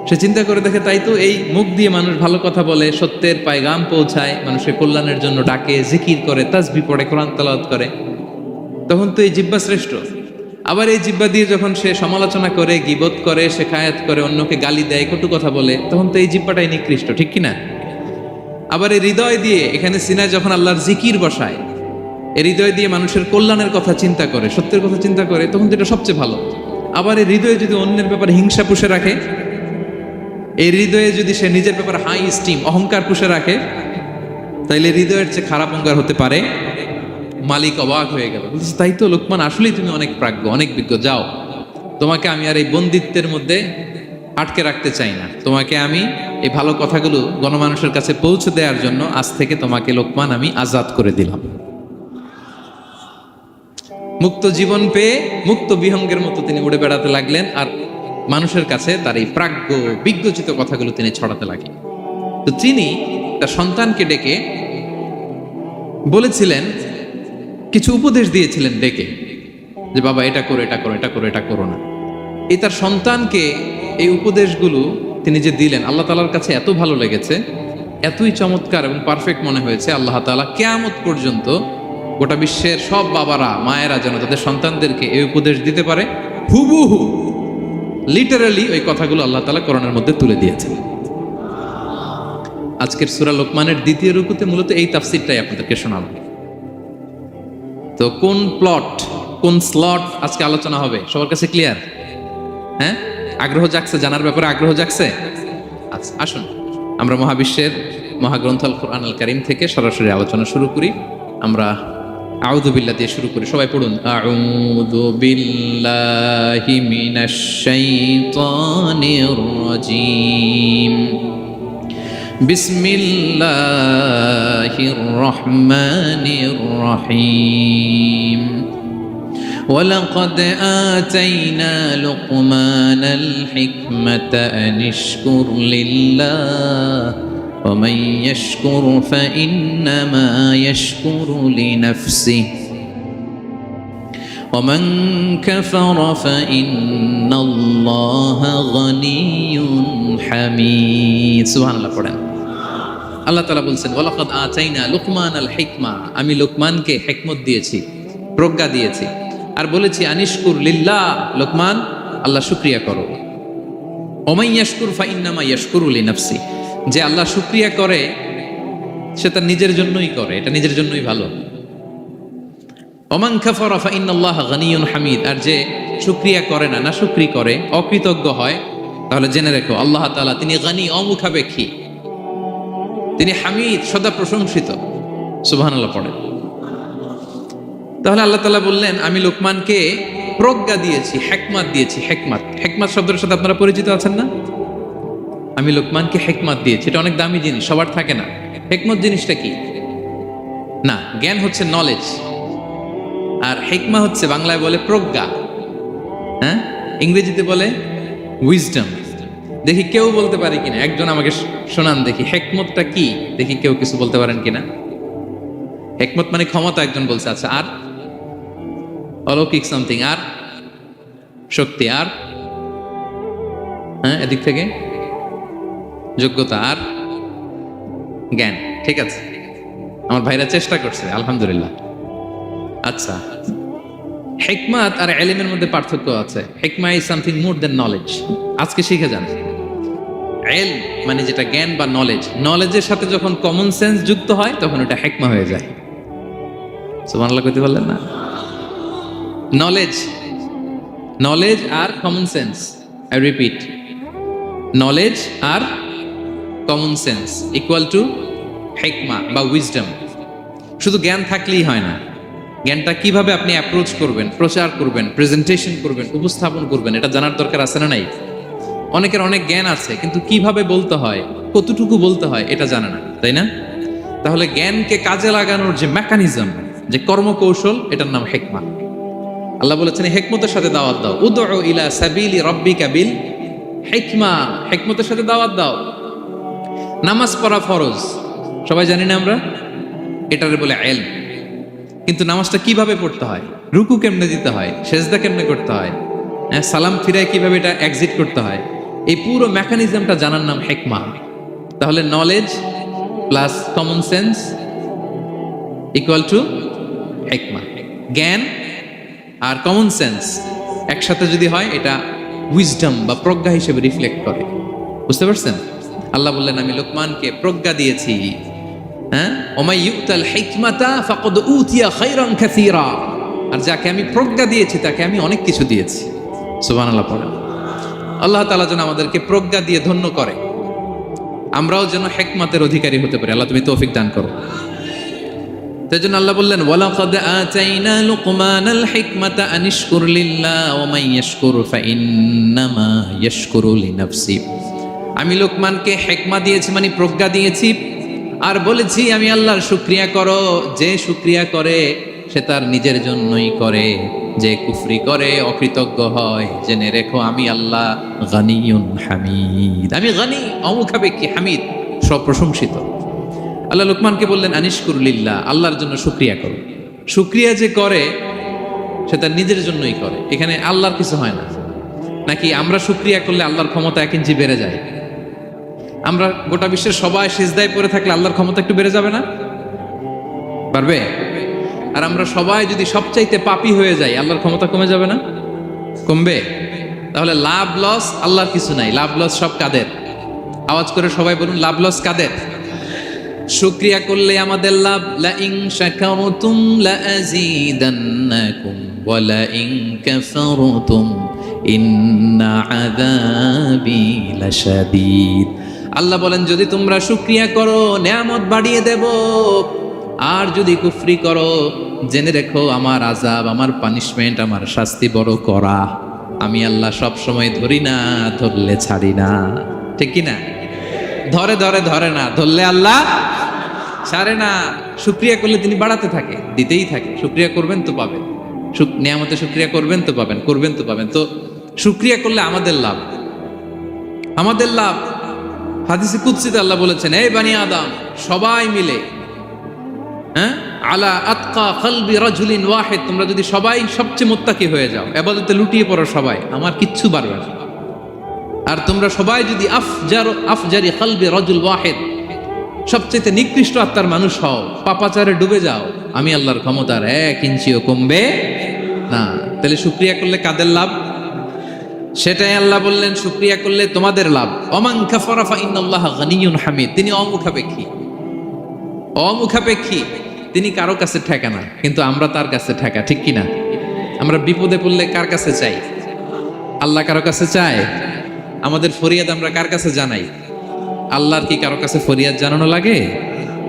সে চিন্তা করে দেখে, তাই তো, এই মুখ দিয়ে মানুষ ভালো কথা বলে, সত্যের পায়গাম পৌঁছায়, মানুষের কল্যাণের জন্য ডাকে, জিকির করে, তাসবিহ পড়ে, কোরআন তেলাওয়াত করে, তখন তো এই জিহ্বা শ্রেষ্ঠ। আবার এই জিহ্বা দিয়ে যখন সে সমালোচনা করে, গীবত করে, শেখায়াত করে, অন্যকে গালি দেয়, কটু কথা বলে, তখন তো এই জিহ্বাটাই নিকৃষ্ট, ঠিক কিনা? আবার এই হৃদয় দিয়ে, এখানে সিনায় যখন আল্লাহর জিকির বসায়, এই হৃদয় দিয়ে মানুষের কল্যাণের কথা চিন্তা করে, সত্যের কথা চিন্তা করে, তখন তো এটা সবচেয়ে ভালো। আবার এই হৃদয়ে যদি অন্যের ব্যাপারে হিংসা পুষে রাখে, এই হৃদয়ে যদি সে নিজের ব্যাপারে হাই স্টিম, অহংকার পুষে রাখে, তাইলে হৃদয়ের চেয়ে খারাপ অহংকার হতে পারে। মালিক অবাক হয়ে গেল, বলছে তাই তো লোকমান, আসলেই তুমি অনেক প্রাজ্ঞ, অনেক বিজ্ঞ, যাও তোমাকে আমি আর এই বন্দিত্বের মধ্যে আটকে রাখতে চাই না। তোমাকে আমি এই ভালো কথাগুলো গণমানুষের কাছে পৌঁছে দেওয়ার জন্য আজ থেকে তোমাকে লোকমান আমি আজাদ করে দিলাম। মুক্ত জীবন পেয়ে মুক্ত বিহঙ্গের মতো তিনি উড়ে বেড়াতে লাগলেন, আর মানুষের কাছে তার এই প্রাজ্ঞ বিজ্ঞচিত কথাগুলো তিনি ছড়াতে লাগলেন। তো তিনি তার সন্তানকে ডেকে বলেছিলেন, কিছু উপদেশ দিয়েছিলেন ডেকে, যে বাবা এটা করো, এটা করো, এটা করো, এটা করো না। এই তার সন্তানকে এই উপদেশগুলো তিনি যে দিলেন, আল্লাহ তাআলার কাছে এত ভালো লেগেছে, এতই চমৎকার এবং পারফেক্ট মনে হয়েছে, আল্লাহ তাআলা কিয়ামত পর্যন্ত গোটা বিশ্বের সব বাবারা মায়েরা যেন তাদের সন্তানদেরকে এই উপদেশ দিতে পারে, হুবহু লিটারালি ওই কথাগুলো আল্লাহ তাআলা কোরআনের মধ্যে তুলে দিয়েছেন। আজকের সূরা লোকমানের দ্বিতীয় রুকুতে মূলত এই তাফসীরটাই আপনাদেরকে শোনাবো। তো কোন প্লট, কোন স্লট আজকে আলোচনা হবে সবার কাছে ক্লিয়ার? হ্যাঁ, আগ্রহ জাগছে, জানার ব্যাপারে আগ্রহ জাগছে? আচ্ছা, আসুন আমরা মহাবিশ্বের মহাগ্রন্থ আল কোরআন আল কারীম থেকে সরাসরি আলোচনা শুরু করি। আমরা আউযু বিল্লাহ দিয়ে শুরু করি, সবাই পড়ুন। আউযু বিল্লাহি মিনাশ শাইতানির রাজীম। বিসমিল্লাহির রহমানির রহিম। ولقد آتينا لقمان الحكمة أن اشكر لله ومن يشكر فإنما يشكر لنفسه ومن كفر فإن الله غني حميد। سبحان الله পড়েন। আল্লাহ তাআলা বলছেন, ওয়ালাকাদ আতাইনা লুকমানাল হিকমা, আমি লোকমানকে হিকমত দিয়েছি, প্রজ্ঞা দিয়েছি, আর বলেছি আনিশকুর লিল্লাহ, লোকমান আল্লাহ শুকরিয়া করো। ওমান ইয়াশকুর ফাইন্নামা ইয়াশকুরু লিনাফসি, যে আল্লাহ শুকরিয়া করে সে তার নিজের জন্যই করে, এটা নিজের জন্যই ভালো। ওমান কাফারা ফাইন্নাল্লাহা গানিয়ুন হামিদ, আর যে শুকরিয়া করে না, না শুকরি করে, অকৃতজ্ঞ হয়, তাহলে জেনে রেখো আল্লাহ তাআলা তিনি গানি, অমুখাপেক্ষী, তিনি হামিদ, সদা প্রশংসিত। সুবহানাল্লাহ পড়ে। তাহলে আল্লাহ তাআলা বললেন, আমি লোকমানকে প্রজ্ঞা দিয়েছি, হিকমত দিয়েছি। হিকমত, হিকমত শব্দের সাথে আপনারা পরিচিত আছেন না? আমি লোকমানকে হিকমত দিয়েছি, এটা অনেক দামি জিনিস, সবার থাকে না। হিকমত জিনিসটা কি? না, জ্ঞান হচ্ছে নলেজ, আর হিকমা হচ্ছে বাংলায় বলে প্রজ্ঞা, হ্যাঁ, ইংরেজিতে বলে উইজডম। দেখি কেউ বলতে পারে কিনা, একজন আমাকে শোনান দেখি হিকমতটা কি, দেখি কেউ কিছু বলতে পারেন কিনা। হিকমত মানে ক্ষমতা, একজন বলছে। আচ্ছা, আর অলৌকিক সামথিং, আর শক্তি, আর হ্যাঁ, এদিক থেকে যোগ্যতা, আর জ্ঞান। ঠিক আছে, আমার ভাইরা চেষ্টা করছে, আলহামদুলিল্লাহ। আচ্ছা, হিকমত আর ইলমের মধ্যে পার্থক্য আছে। হিকমা is something more than knowledge. আজকে শিখে যান, ইলম মানে যেটা জ্ঞান বা নলেজ, নলেজের সাথে যখন কমন সেন্স যুক্ত হয় তখন ওটা হিকমা হয়ে যায়। সুবহানাল্লাহ কইতে বললেন না? নলেজ, নলেজ আর common sense, I repeat, knowledge আর কমন সেন্স ইকুয়াল টু হিকমা বা উইজডম। শুধু জ্ঞান থাকলেই হয় না, জ্ঞানটা কিভাবে আপনি অ্যাপ্রোচ করবেন, প্রচার করবেন, প্রেজেন্টেশন করবেন, উপস্থাপন করবেন, এটা জানার দরকার আছে না নাই? অনেকের অনেক জ্ঞান আছে, কিন্তু কিভাবে বলতে হয়, কতটুকু বলতে হয় এটা জানে না, তাই না? তাহলে জ্ঞানকে কাজে লাগানোর যে মেকানিজম, যে কর্মকৌশল, এটার নাম হিকমা। আল্লাহ বলেছেন হিকমতের সাথে দাওয়াত দাও, উদউ ইলা সাবিলি রাব্বিকা বিল হিকমা, হিকমতের সাথে দাওয়াত দাও। নামাজ পড়া ফরজ, সবাই জানি না আমরা, এটারে বলে ইলম। কিন্তু নামাজটা কিভাবে পড়তে হয়, রুকু কেমনে দিতে হয়, সেজদা কেমনে করতে হয়, হ্যাঁ, সালাম ফিরায় কিভাবে এটা এক্সিট করতে হয়, এই পুরো মেকানিজমটা জানার নাম হিকমা। তাহলে knowledge plus common sense equal to হিকমা। জ্ঞান আর কমন সেন্স একসাথে যদি হয় এটা উইজডম বা প্রজ্ঞা হিসেবে রিফ্লেক্ট করে। বুঝতে পারছেন? আল্লাহ বললেন, আমি লোকমানকে প্রজ্ঞা দিয়েছি। হ্যাঁ, ওমাই ইউতাল হিকমাতা ফাকাদ উতিয়া খায়রান কাসীরা, আর যাকে আমি প্রজ্ঞা দিয়েছি তাকে আমি অনেক কিছু দিয়েছি। সুবহানাল্লাহ পড়েন। আল্লাহ তাআলা যেন আমাদেরকে প্রজ্ঞা দিয়ে ধন্য করে, আমরাও যেন হিকমতের অধিকারী হতে পারি। আল্লাহ তুমি তৌফিক দান করো। সেজন্য আল্লাহ বললেন ওয়ালাকাদ আতাইনা লুকমানাল হিকমাতা আনিশকুর লিল্লাহ ওয়া মান ইয়াশকুর ফাইন্নামা ইয়াশকুরু লিনাফসি। আমি লোকমানকে হিকমা দিয়েছি মানে প্রজ্ঞা দিয়েছি, আর বলেছি আমি আল্লাহর শুকরিয়া করো। যে শুকরিয়া করে সে তার নিজের জন্যই করে, যে কুফরি করে অকৃতজ্ঞ হয় জেনে রেখো আমি আল্লাহ গানিয়ুন হামিদ। আমি গানি, অমুখাপেক্ষী, হামিদ, সপ্রশংসিত। আল্লাহ লোকমানকে বললেন আনিশকুর লিল্লাহ, আল্লাহর জন্য শুকরিয়া করো। শুকরিয়া যে করে সে তার নিজের জন্যই করে, এখানে আল্লাহর কিছু হয় না। নাকি আমরা শুকরিয়া করলে আল্লাহর ক্ষমতা 1 ইঞ্চি বেড়ে যায়? আমরা গোটা বিশ্বের সবাই সিজদায় পড়ে থাকলে আল্লাহর ক্ষমতা একটু বেড়ে যাবে না? পারবে? আর আমরা সবাই যদি সবচাইতে পাপী হয়ে যাই আল্লাহর ক্ষমতা কমে যাবে না? কমবে। তাহলে লাভ লস আল্লাহর কিছু নাই, লাভ লস সব কাদের? আওয়াজ করে সবাই বলুন, লাভ লস কাদের? শুকরিয়া করলে আমাদের লাভ। লা ইন শাকারতুম লা আযীদান্নাকুম ওয়া লা ইন কাফারতুম ইন্না আযাবি লাশাদীদ। আল্লাহ বলেন যদি তোমরা শুকরিয়া করো নেয়ামত বাড়িয়ে দেব, আর যদি কুফরি করো জেনে রেখো আমার আযাব, আমার পানিশমেন্ট, আমার শাস্তি বড় করা। আমি আল্লাহ সব সময় ধরি না, ধরলে ছাড়ি না। ঠিক কি না? ধরে ধরে ধরে না, ধরলে আল্লাহ ছাড়ে না। শুকরিয়া করলে তিনি বাড়াতে থাকে, দিতেই থাকে। শুকরিয়া করবেন তো পাবেন, নিয়ামতে শুকরিয়া করবেন তো পাবেন, করবেন তো পাবেন। তো শুকরিয়া করলে আমাদের লাভ, আমাদের লাভ। হাদিসে কুদসিতে আল্লাহ বলেছেন, এই বানি আদম সবাই মিলে আলা আতকা কলবি রাজুলিন ওয়াহিদ, তোমরা যদি সবাই সবচেয়ে মুত্তাকি হয়ে যাও, ইবাদতে লুটিয়ে পড়ো সবাই, আমার কিচ্ছু পারবে না। আর তোমরা সবাই যদি আফজারি কলবি রাজুল ওয়াহিদ, সবচেয়ে নিকৃষ্ট আত্মার মানুষ হও, পাপাচারে ডুবে যাও, আমি আল্লাহর ক্ষমতার 1 ইঞ্চিও কমবে না। তাহলে শুকরিয়া করলে কাদের লাভ? সেটাই আল্লাহ বললেন শুকরিয়া করলে তোমাদের লাভ। ওমান কাফারা ফাইন্নাল্লাহা গানিয়ুন হামিদ। তিনি অমুখাপেক্ষী, অমুখাপেক্ষী, তিনি কারো কাছে ঠেকা না, কিন্তু আমরা তার কাছে ঠেকা। ঠিক কিনা? আমরা বিপদে পড়লে কার কাছে চাই? আল্লাহ কারো কাছে চায়? আমাদের ফরিয়াদ আমরা কার কাছে জানাই? আল্লাহর কি কারো কাছে ফরিয়াদ জানানো লাগে?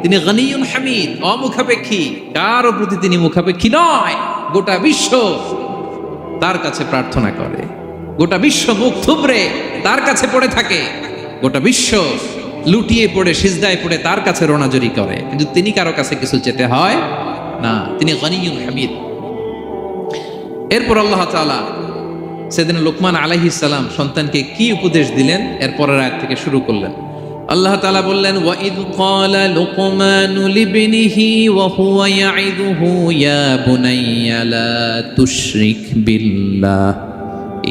তিনি গানিয়ুন হামিদ, অমুখাপেক্ষী, কারো প্রতি তিনি মুখাপেক্ষী নয়। গোটা বিশ্ব তার কাছে প্রার্থনা করে, গোটা বিশ্ব মুখ থুবড়ে তার কাছে পড়ে থাকে, গোটা বিশ্ব লুটিয়ে পড়ে সিজদায় পড়ে তার কাছে রোনাজরি করে, কিন্তু তিনি কারো কাছে কিছু চেতে হয় না। তিনি গানিয়ুন হামিদ। এরপর আল্লাহ তাআলা সেদিন লোকমান আলাইহিস সালাম সন্তানকে কি উপদেশ দিলেন এর পরের আয়াত থেকে শুরু করলেন। আল্লাহ তাআলা বললেন, ওয়া ইয ক্বালা লুকমানু লিবনিহি ওয়া হুয়া ইয়াইদুহু ইয়া বুনাইয়া লা তুশরিক বিল্লাহ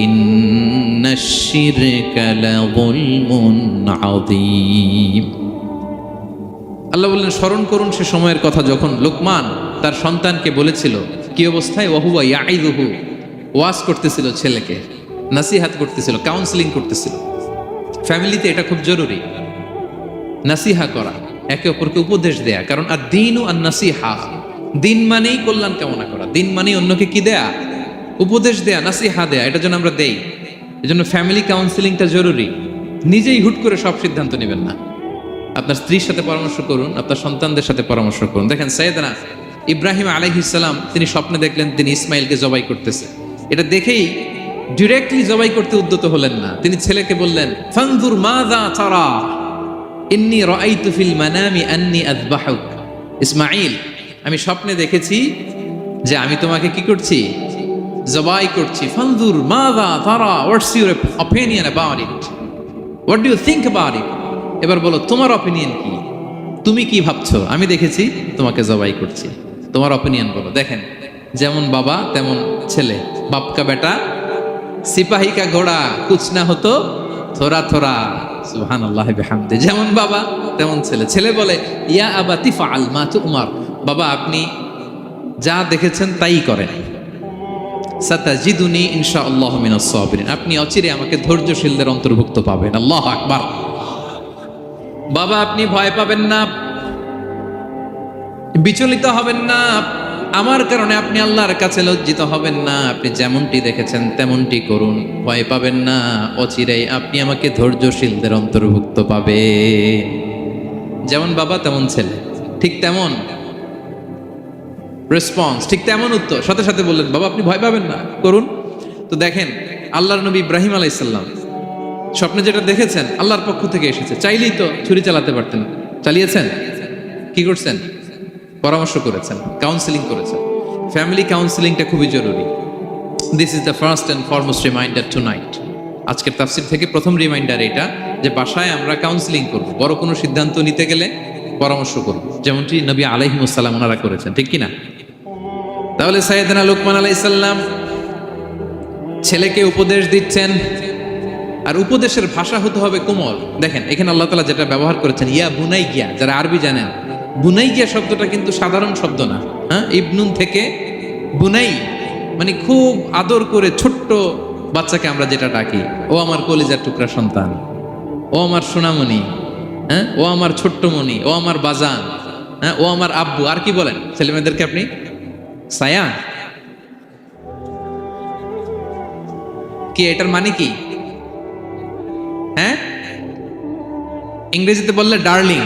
ইন্নাশ শিরকা লাযুলমুন আযীম। আল্লাহ বললেন স্মরণ করুন সে সময়ের কথা যখন লোকমান তার সন্তানকে বলেছিল, কি অবস্থায়? ওয়া হুয়া ইয়াইদুহু, ওয়াজ করতেছিল, ছেলেকে নাসিহাত করতেছিল, কাউন্সেলিং করতেছিল। ফ্যামিলিতে এটা খুব জরুরি, নাসিহা করা, একে অপরকে উপদেশ দেয়া। কারণ আদ-দীনু আন-নাসিহা, দিন মানেই কল্যাণ কামনা করা, দিন মানেই অন্যকে কি দেয়া? উপদেশ দেয়া, নাসিহা দেয়া। এটা যেন আমরা দেই। এজন্য ফ্যামিলি কাউন্সেলিংটা জরুরি। নিজেই হুট করে সব সিদ্ধান্ত নেবেন না। আপনার স্ত্রীর সাথে পরামর্শ করুন, আপনার সন্তানদের সাথে পরামর্শ করুন। দেখেন সাইয়েদনা ইব্রাহিম আলাইহিস সালাম তিনি স্বপ্নে দেখলেন তিনি ইসমাইলকে জবাই করতেছে। এটা দেখেই ডিরেক্টলি জবাই করতে উদ্যত হলেন না। তিনি ছেলেকে বললেন, ফানজুর মাযা তারা ইন্নী রাআইতু ফিল মানামি আন্নী আযবাহুক। ইসমাইল, আমি স্বপ্নে দেখেছি যে আমি তোমাকে কি করছি? জবাই করছি। ফানজুর মাযা তারা, what's your opinion about it, what do you think about it. এবার বলো তোমার অপিনিয়ন কি, তুমি কি ভাবছো? আমি দেখেছি তোমাকে জবাই করছি, তোমার অপিনিয়ন বলো। দেখেন যেমন বাবা তেমন ছেলে, বাপ কা বেটা সিপাহী কা ঘোড়া কুছ না হতো থোড়া থোড়া, সুবহানাল্লাহ বিহামদি। যেমন বাবা তেমন ছেলে। ছেলে বলে, ইয়া আবাতি ফাআল মা তুমার, বাবা আপনি যা দেখেছেন তাই করেন। সাতাজিদুনি ইনশাআল্লাহু মিনাস সাবিরিন, আপনি অচিরে আমাকে ধৈর্যশীলদের অন্তর্ভুক্ত পাবেন। আল্লাহু আকবার। বাবা আপনি ভয় পাবেন না, বিচলিত হবেন না, আমার কারণে আপনি আল্লাহর কাছে লজ্জিত হবেন না। আপনি যেমনটি দেখেছেন তেমনটি করুন, ভয় পাবেন না, অচিরেই আপনি আমাকে ধৈর্যশীলদের অন্তর্ভুক্ত পাবেন। যেমন বাবা তেমন ছেলে। ঠিক তেমন রেসপন্স, ঠিক তেমন উত্তর। সাথে সাথে বললেন, বাবা আপনি ভয় পাবেন না, করুন। তো দেখেন আল্লাহর নবী ইব্রাহিম আলাইহিসসালাম স্বপ্নে যেটা দেখেছেন আল্লাহর পক্ষ থেকে এসেছে, চাইলেই তো ছুরি চালাতে পারতেন, চালিয়েছেন? কি করছেন? পরামর্শ করেছেন, কাউন্সিলিং করেছেন। ফ্যামিলি কাউন্সিলিংটা খুবই জরুরি। This is the first and foremost reminder tonight. আজকের তাফসির থেকে প্রথম রিমাইন্ডার এটা, যে বাসায় আমরা কাউন্সিলিং করব, বড় কোনো সিদ্ধান্ত নিতে গেলে পরামর্শ করব, যেমনটি নবী আলাইহিস সালাম ওনারা করেছেন, ঠিক কিনা? তাহলে সাইয়েদনা লোকমান আলাইহিস সালাম ছেলেকে উপদেশ দিচ্ছেন, আর উপদেশের ভাষা হতে হবে কোমল। দেখেন এখানে আল্লাহ তাআলা যেটা ব্যবহার করেছেন, ইয়া বুনাইয়া, যারা আরবি জানেন, বুনাইয়া শব্দটা কিন্তু সাধারণ শব্দ না। হ্যাঁ, ইবনুন থেকে বুনাই মানে খুব আদর করে ছোট্ট বাচ্চাকে আমরা যেটা ডাকি, ও আমার কলিজার টুকরা সন্তান, ও আমার সোনামণি, হ্যাঁ, ও আমার ছোট্ট মণি, ও আমার বাজান, হ্যাঁ, ও আমার আব্বু। আর কি বলেন ছেলেমেয়েদেরকে আপনি? সায়া। কি এটার মানে কি? হ্যাঁ, ইংরেজিতে বললে ডার্লিং।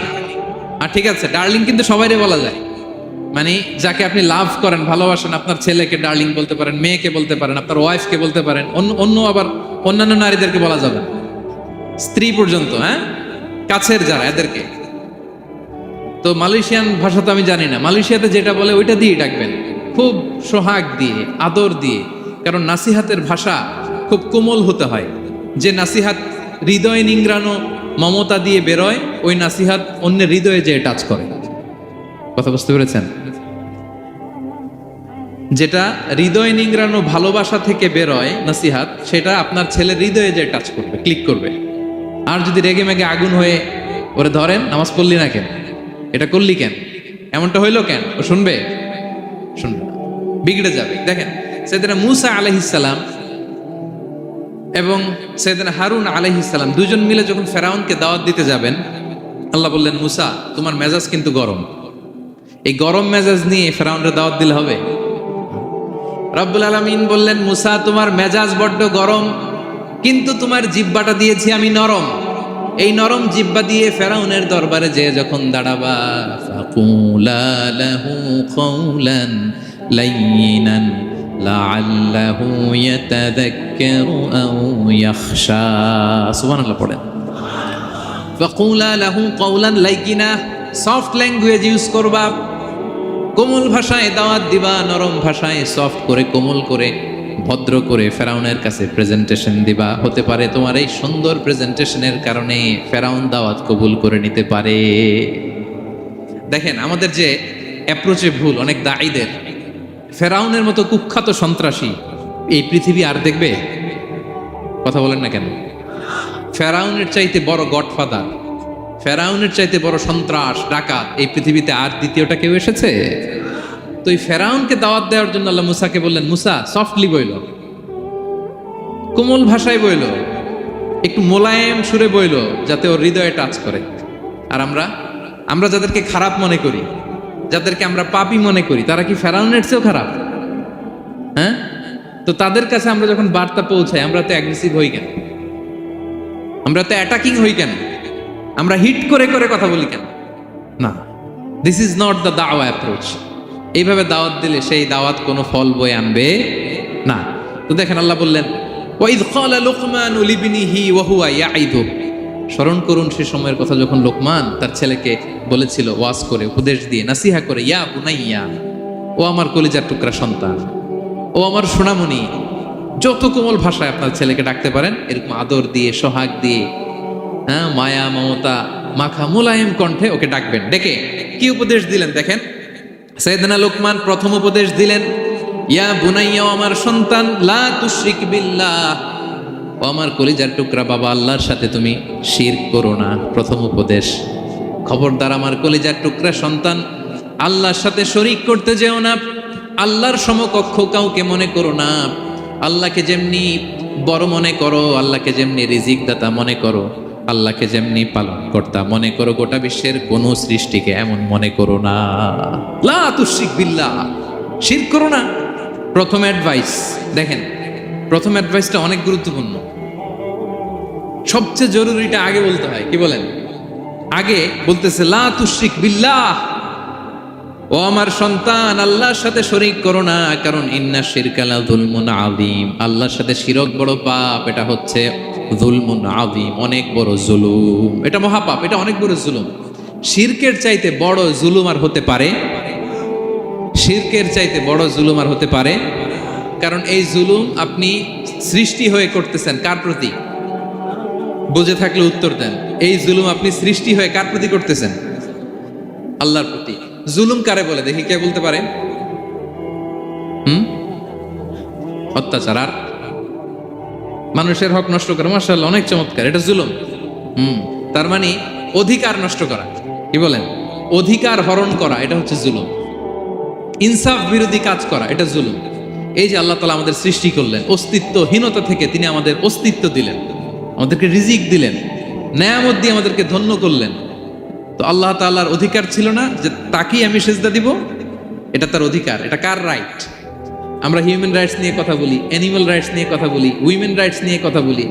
আর ঠিক আছে, ডার্লিং কিন্তু সবাইরে বলা যায়, মানে যাকে আপনি লাভ করেন, ভালোবাসেন, আপনার ছেলেকে ডার্লিং বলতে পারেন, মেয়েকে বলতে পারেন, আপনার ওয়াইফকে বলতে পারেন, অন্য আবার অন্যান্য নারীদেরকে বলা যাবে, স্ত্রী পর্যন্ত, হ্যাঁ, কাছের যারা, এদেরকে। তো মালয়েশিয়ান ভাষা তো আমি জানি না, মালয়েশিয়াতে যেটা বলে ওইটা দিয়ে ডাকবেন, খুব সোহাগ দিয়ে, আদর দিয়ে, কারণ নাসিহাতের ভাষা খুব কোমল হতে হয়। যে নাসিহাত হৃদয় নিংড়ানো মমতা দিয়ে বেরোয়, ওই নাসিহাত অন্যের হৃদয়ে যে টাচ করে। কথা বুঝতে পেরেছেন? যেটা হৃদয় নিংড়ানো ভালোবাসা থেকে বেরোয় নাসিহাত, সেটা আপনার ছেলের হৃদয়ে যে টাচ করবে, ক্লিক করবে। আর যদি রেগে মেগে আগুন হয়ে ওরে ধরেন, নামাজ পড়লি না কেন, এটা করলি কেন, এমনটা হইলো কেন, ও শুনবে? শুনবে না, বিগড়ে যাবে। দেখেন সাইয়েদনা মূসা আলাইহিস সালাম এবং সাইয়েদনা হারুন আলাইহিস সালাম দুজন মিলে যখন ফেরাউনকে দাওয়াত দিতে যাবেন, আল্লাহ বললেন, মূসা তোমার মেজাজ কিন্তু গরম, এই গরম মেজাজ নিয়ে ফেরাউনের দাওয়াত দিলে হবে? রব্বুল আলামিন বললেন, মূসা তোমার মেজাজ বড্ড গরম, কিন্তু তোমার জিহ্বাটা দিয়েছি আমি নরম, এই নরম জিহ্বা দিয়ে ফেরাউনের দরবারে যে যখন দাঁড়াবা, ফাকুলা লাহু কাওলান লাইয়িনান লাআল্লাহু ইয়াতাযাক্কারু আও ইয়াখশা। সুবহানাল্লাহ পড়েন। ফাকুলা লাহু কাওলান লাইয়িনা, সফট ল্যাঙ্গুয়েজ ইউজ করবা, কোমল ভাষায় দাওয়াত দিবা, নরম ভাষায় সফট করে, কোমল করে, ভদ্র করে ফেরাউনের কাছে প্রেজেন্টেশন দিবা। হতে পারে তোমার এই সুন্দর প্রেজেন্টেশনের কারণে ফেরাউন দাওয়াত কবুল করে নিতে পারে। দেখেন আমাদের যে অ্যাপ্রোচে ভুল অনেক দায়ীদের, ফেরাউনের মতো কুখ্যাত সন্ত্রাসী এই পৃথিবী আর দেখবে? কথা বলেন না কেন? ফেরাউনের চাইতে বড় গডফাদার, ফেরাউনের চাইতে বড় সন্ত্রাস ডাকাত এই পৃথিবীতে আর দ্বিতীয়টা কেউ এসেছে? তো এই ফেরাউনকে দাওয়াত দেওয়ার জন্য আল্লাহ মুসাকে বললেন, মুসা সফটলি বইল, কোমল ভাষায় বইল, একটু মোলায়েম সুরে বইল, যাতে ওর হৃদয়ে টাচ করে। আর আমরা যাদেরকে খারাপ মনে করি, যাদেরকে আমরা পাপী মনে করি, তারা কি ফেরাউনের চেয়েও খারাপ? হ্যাঁ, তো তাদের কাছে আমরা যখন বার্তা পৌঁছাই, আমরা তো অ্যাগ্রেসিভ হই কেন, আমরা তো অ্যাটাকিং হই কেন, আমরা হিট করে করে কথা বলি কেন? না, দিস ইজ নট দ্য দাওয়া অ্যাপ্রোচ। এইভাবে দাওয়াত দিলে সেই দাওয়াত কোনো ফল বয়ে আনবে না। তো দেখেন আল্লাহ বললেন, ওয়াইদ ক্বালা লুকমানু লিবনিহি ওয়া হুয়া ইয়াইদু, স্মরণ করুন সে সময়ের কথা যখন লোকমান তার ছেলেকে বলেছিল, ওয়াজ করে, উপদেশ দিয়ে, নাসিহা করে, ইয়া বুনাইয়া, ও আমার কলিজার টুকরা সন্তান, ও আমার সোনামণি। যত কোমল ভাষায় আপনার ছেলেকে ডাকতে পারেন, এরকম আদর দিয়ে, সোহাগ দিয়ে, হ্যাঁ, মায়া মমতা মাখা মোলায়েম কণ্ঠে ওকে ডাকবেন। ডেকে কি উপদেশ দিলেন দেখেন। সাইয়েদনা লোকমান প্রথম উপদেশ দিলেন, ইয়া বুনাইয়া, আমার সন্তান, লা তুশরিক বিল্লাহ, ও আমার কলিজার টুকরা বাবা, আল্লাহর সাথে তুমি শিরক করো না। প্রথম উপদেশ, খবরদার আমার কলিজার টুকরা সন্তান, আল্লাহর সাথে শরীক করতে যেও না, আল্লাহর সমকক্ষ কাউকে মনে করো না। আল্লাহকে যেমনি বড় মনে করো, আল্লাহকে যেমনি রিজিক দাতা মনে করো, আল্লাহকে যেমনি পালন কর্তা মনে করো, গোটা বিশ্বের কোন সৃষ্টিকে এমন মনে করো না। লা তুশরিক বিল্লাহ, শিরক করো না। প্রথম অ্যাডভাইস দেখেন, প্রথম অ্যাডভাইসটা অনেক গুরুত্বপূর্ণ। সবচেয়ে জরুরিটা আগে বলতে হয়। কি বলেন? আগে বলতেছে লা তুশরিক বিল্লাহ, ও আমার সন্তান, আল্লাহর সাথে শরীক করো না, কারণ ইন্না শিরকা লা যুলমুন আযীম, আল্লাহর সাথে শিরক বড় পাপ। এটা হচ্ছে যুলমুন আযীম, অনেক বড় জুলুম। এটা মহাপাপ, এটা অনেক বড় জুলুম। শিরকের চাইতে বড় জুলুম আর হতে পারে? শিরকের চাইতে বড় জুলুম আর হতে পারে? কারণ এই জুলুম আপনি সৃষ্টি হয়ে করতেছেন কার প্রতি? বুঝে থাকলে উত্তর দেন। এই জুলুম আপনি সৃষ্টি হয়ে কার প্রতি করতেছেন? আল্লাহর প্রতি। জুলুম কারে বলে দেখি, কে বলতে পারে? অত্যাচার আর মানুষের হক নষ্ট করা। মাশাআল্লাহ, অনেক চমৎকার, এটা জুলুম। তার মানে অধিকার নষ্ট করা। কি বলেন? অধিকার হরণ করা, এটা হচ্ছে জুলুম। ইনসাফ বিরোধী কাজ করা, এটা জুলুম। এই যে আল্লাহ তাআলা আমাদের সৃষ্টি করলেন, অস্তিত্বহীনতা থেকে তিনি আমাদের অস্তিত্ব দিলেন, আমাদেরকে রিজিক দিলেন, নেয়ামত দিয়ে আমাদেরকে ধন্য করলেন। তো আল্লাহ তাআলার অধিকার ছিল না যে তাকেই আমি সেজদা দিব? এটা তার অধিকার। এটা কার রাইট? আমরা হিউম্যান রাইটস নিয়ে কথা বলি, অ্যানিমাল রাইটস নিয়ে কথা বলি, উইমেন রাইটস নিয়ে কথা বলি।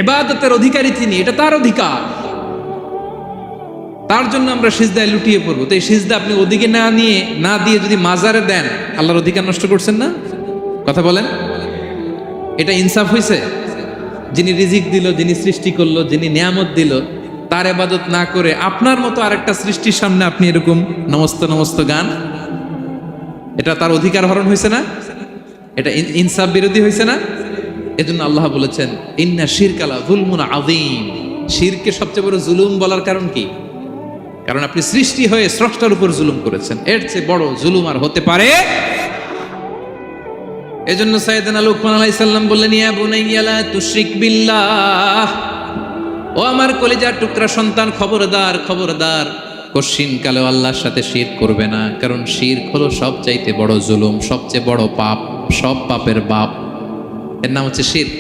ইবাদতের অধিকারী তিনি, এটা তার অধিকার। তার জন্য আমরা সিজদায় লুটিয়ে পড়বো। তো এই সিজদা আপনি ওদিকে না দিয়ে যদি মাজারে দেন, আল্লাহর অধিকার নষ্ট করছেন না? কথা বলেন, এটা ইনসাফ হয়েছে? যিনি রিজিক দিল, যিনি সৃষ্টি করলো, যিনি নিয়ামত দিল, তার ইবাদত না করে আপনার মতো আরেকটা সৃষ্টির সামনে আপনি এরকম নমস্ত নমস্ত গান, এটা তার অধিকার হরণ হয়েছে না? এটা ইনসাফ বিরোধী হয়েছে না? এজন্য আল্লাহ বলেছেন ইন্না শিরকা লা যুলমুন আযীম। শিরকে সবচেয়ে বড় জুলুম বলার কারণ কি? কারণ আপনি সৃষ্টি হয়ে স্রষ্টার উপর জুলুম করেছেন। এর চেয়ে বড় জুলুম আর হতে পারে? এজন্য সাইয়েদনা লুকমান আলাইহিস সালাম বললেন, ইয়া বুনাইয়া লা তুশরিক বিল্লাহ, ও আমার কলিজার টুকরা সন্তান, খবরদার খবরদার, কশিন কালেও আল্লাহর সাথে শিরক করবে না। কারণ শিরক হলো সবচাইতে বড় জুলুম, সবচেয়ে বড় পাপ, সব পাপের বাপ। এর নাম হচ্ছে শিরক।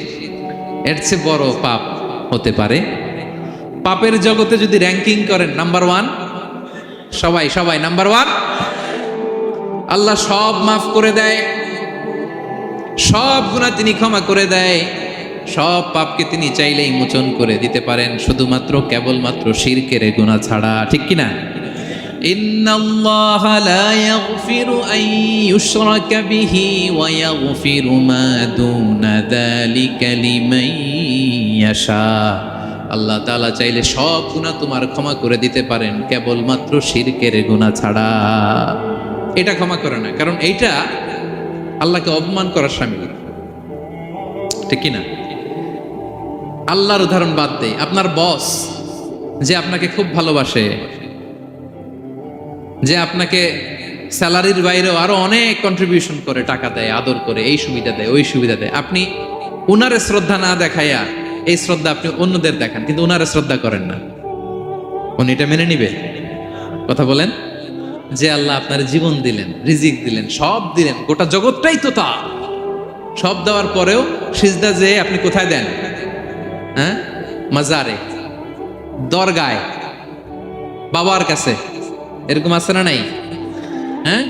এর চেয়ে বড় পাপ হতে পারে? পাপের জগতে যদি র্যাঙ্কিং করেন, নাম্বার ওয়ান সবাই নাম্বার ওয়ান। আল্লাহ সব মাফ করে দেয়, সব গুনাহ তিনি ক্ষমা করে দেয়, সব পাপকে তিনি চাইলেই মোচন করে দিতে পারেন, শুধুমাত্র কেবলমাত্র শিরকের গুনাহ ছাড়া। ঠিক কিনা? ইন্নাল্লাহা লা ইয়াগফিরু আন ইউশরাকা বিহি ওয়া ইয়াগফিরু মা দুনা যালিকা লিমান ইয়াশা। আল্লাহ তাআলা চাইলে সব গুনাহ তোমার ক্ষমা করে দিতে পারেন, কেবলমাত্র শিরকের গুনাহ ছাড়া। এটা ক্ষমা করে না, কারণ এইটা আল্লাহকে অপমান করার শামিল। ঠিক কিনা? আল্লাহর উদাহরণ বাদ দেই, আপনার বস যে আপনাকে খুব ভালোবাসে, যে আপনাকে স্যালারির বাইরেও আরো অনেক কন্ট্রিবিউশন করে, টাকা দেয়, আদর করে, এই সুবিধা দেয়, ওই সুবিধা দেয়, আপনি উনারে শ্রদ্ধা না দেখাইয়া এই শ্রদ্ধা আপনি অন্যদের দেখান, কিন্তু উনারে শ্রদ্ধা করেন না, উনি এটা মেনে নিবে? কথা বলেন। যে আল্লাহ আপনার জীবন দিলেন, রিজিক দিলেন, সব দিলেন, গোটা জগৎটাই তো তার, সব দেওয়ার পরেও সিজদা যে আপনি কোথায় দেন? হ্যাঁ, মাজারে, দরগায়, বাবার কাছে। এরকম আছে না নাই? হ্যাঁ,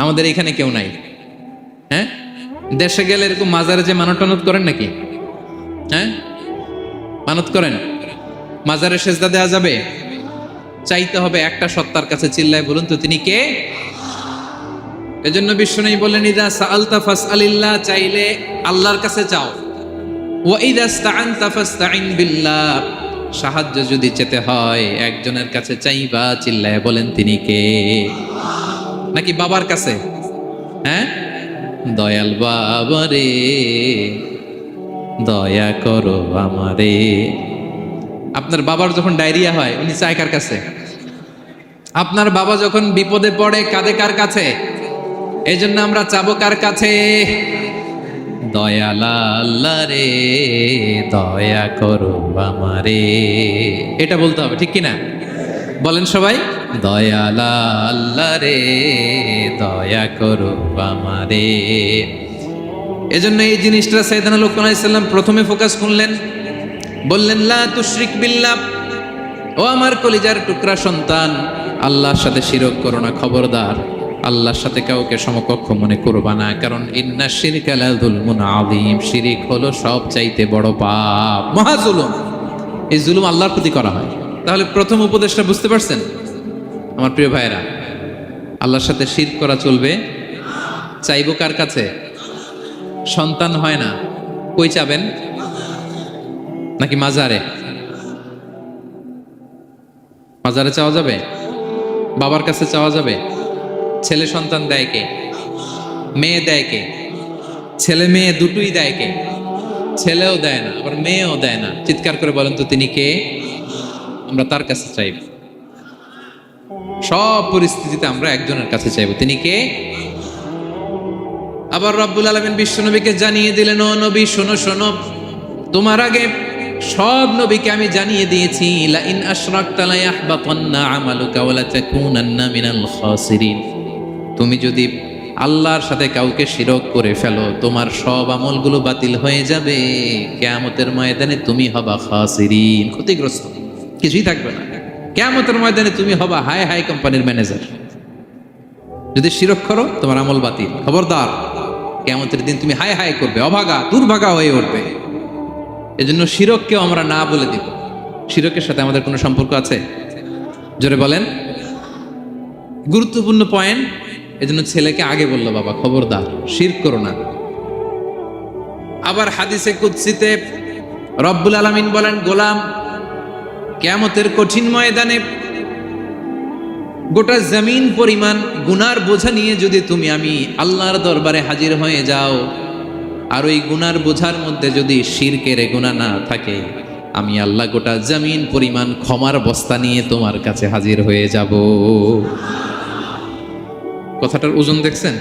আমাদের এখানে কেউ নাই। হ্যাঁ, দেশে গেলে এরকম মাজারে যে মানত টানত করেন নাকি? হ্যাঁ, মানত করেন? মাজারে সেজদা দেওয়া যাবে? চাইতে হবে একটা সত্তার কাছে। চিল্লায় বলুন তো, তিনি কে? এজন্য বিশ্বনবী বলেন, ইযা সাআলতা ফাসআলিল্লাহ, চাইলে আল্লাহর কাছে চাও। ওয়া ইযা ইসতাআনতা ফাসতাইন বিল্লাহ, সাহায্য যদি চেতে হয় একজনের কাছে চাইবা। চিল্লায় বলেন, তিনি কে? নাকি বাবার কাছে? হ্যাঁ, দয়াল বাবা রে দয়া করো আমারে। আপনার বাবার যখন ডায়রিয়া হয়, উনি চায় কার কাছে? আপনার বাবা যখন বিপদে পড়ে, কাঁদে কার কাছে? এই জন্য আমরা চাবো কার কাছে? দয়ালা আল্লাহ রে দয়া করো আমারে। এটা বলতে হবে, ঠিক কিনা? বলেন সবাই, দয়ালা আল্লাহ রে দয়া করো আমারে। এজন্য এই জিনিসটা সাইয়েদনা লুকমান আলাইহিস সালাম প্রথমে ফোকাস করলেন, বললেন লা তুশরিক বিল্লাহ, ও আমার কলিজার টুকরা সন্তান, আল্লাহর সাথে শিরক করো না, খবরদার। আল্লাহর সাথে কাউকে সমকক্ষ মনে করবা না, কারণ ইন্না শিরকা লা যুলমুন আযীম, শিরিক হলো সবচাইতে বড় পাপ, মহা জুলুম। এই জুলুম আল্লাহর প্রতি করা হয়। তাহলে প্রথম উপদেশটা বুঝতে পারছেন আমার প্রিয় ভাইয়েরা? আল্লাহর সাথে শিরক করা চলবে। চাইবো কার কাছে? সন্তান হয় না, কই চাবেন? নাকি মাজারে? মাজারে চাওয়া যাবে? বাবার কাছে চাওয়া যাবে? ছেলে সন্তান দেয় কে? মেয়ে দেয় কে? ছেলে মেয়ে দুটোই দেয় কে? ছেলেও দেয় না, আবার মেয়েও দেয় না। চিৎকার করে বলেন তো তিনি কে? আমরা তার কাছে চাইব। সব পরিস্থিতিতে আমরা একজনের কাছে চাইব, তিনি কে? আবার রব্বুল আলামিন বিশ্বনবীকে জানিয়ে দিলেন, ও নবী শোনো শোনো, তোমার আগে সব নবীকে আমি জানিয়ে দিয়েছি, লা ইন আশরাকতা লা ইয়াহবাতান্না আমালুকা ওয়া লা তাকুনান্না মিনাল খাসিরিন। তুমি যদি আল্লাহর সাথে কাউকে শিরক করে ফেলো, তোমার সব আমলগুলো বাতিল হয়ে যাবে, কিয়ামতের ময়দানে তুমি হবা খাসিরিন, ক্ষতিগ্রস্ত, কিছুই থাকবে না। কিয়ামতের ময়দানে তুমি হবা হাই হাই কোম্পানির ম্যানেজার। যদি শিরক করো তোমার আমল বাতিল, খবরদার, কিয়ামতের দিন তুমি হাই হাই করবে, অভাগা দুর্ভাগা হয়ে উঠবে। এজন্য শিরককেও আমরা না বলে দিব। শিরকের সাথে আমাদের কোনো সম্পর্ক আছে? জোরে বলেন। গুরুত্বপূর্ণ পয়েন্ট, এজন্য ছেলেকে আগে বললো, বাবা খবরদার শিরক করো না। আবার হাদিসে কুদসিতে রব্বুল আলামিন বলেন, গোলাম কিয়ামতের কঠিন ময়দানে গোটা জমিন পরিমাণ গুনার বোঝা নিয়ে যদি তুমি আমি আল্লাহর দরবারে হাজির হয়ে যাও, আর ওই গুনার বোঝার মধ্যে যদি শিরকের গুনাহ না থাকে, আমি আল্লাহ গোটা জমিন পরিমাণ ক্ষমার বস্তা নিয়ে তোমার কাছে হাজির হয়ে যাব। কথাটার ওজন দেখছেন?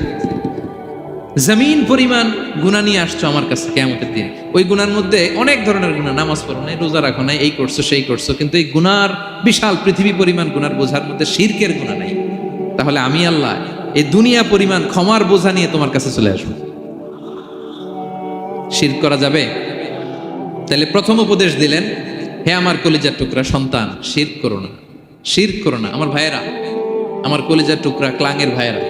জমিন পরিমাণ গুনাহ নিয়ে আসছো আমার কাছে কিয়ামতের দিন। ওই গুনার মধ্যে অনেক ধরনের গুনাহ, নামাজ পড়ো নাই, রোজা রাখো নাই, এই করছো সেই করছো, কিন্তু এই গুনার বিশাল পৃথিবী পরিমাণ গুনার বোঝার মধ্যে শিরকের গুনাহ নাই। তাহলে আমি আল্লাহ এই দুনিয়া পরিমাণ ক্ষমার বোঝা নিয়ে তোমার কাছে চলে আসবো। শিরক করা যাবে? তাহলে প্রথম উপদেশ দিলেন, হে আমার কলিজার টুকরা সন্তান, শিরক করো না, শিরক করো না। আমার ভাইয়েরা, আমার কলিজার টুকরা ক্লাঙের ভাইয়েরা,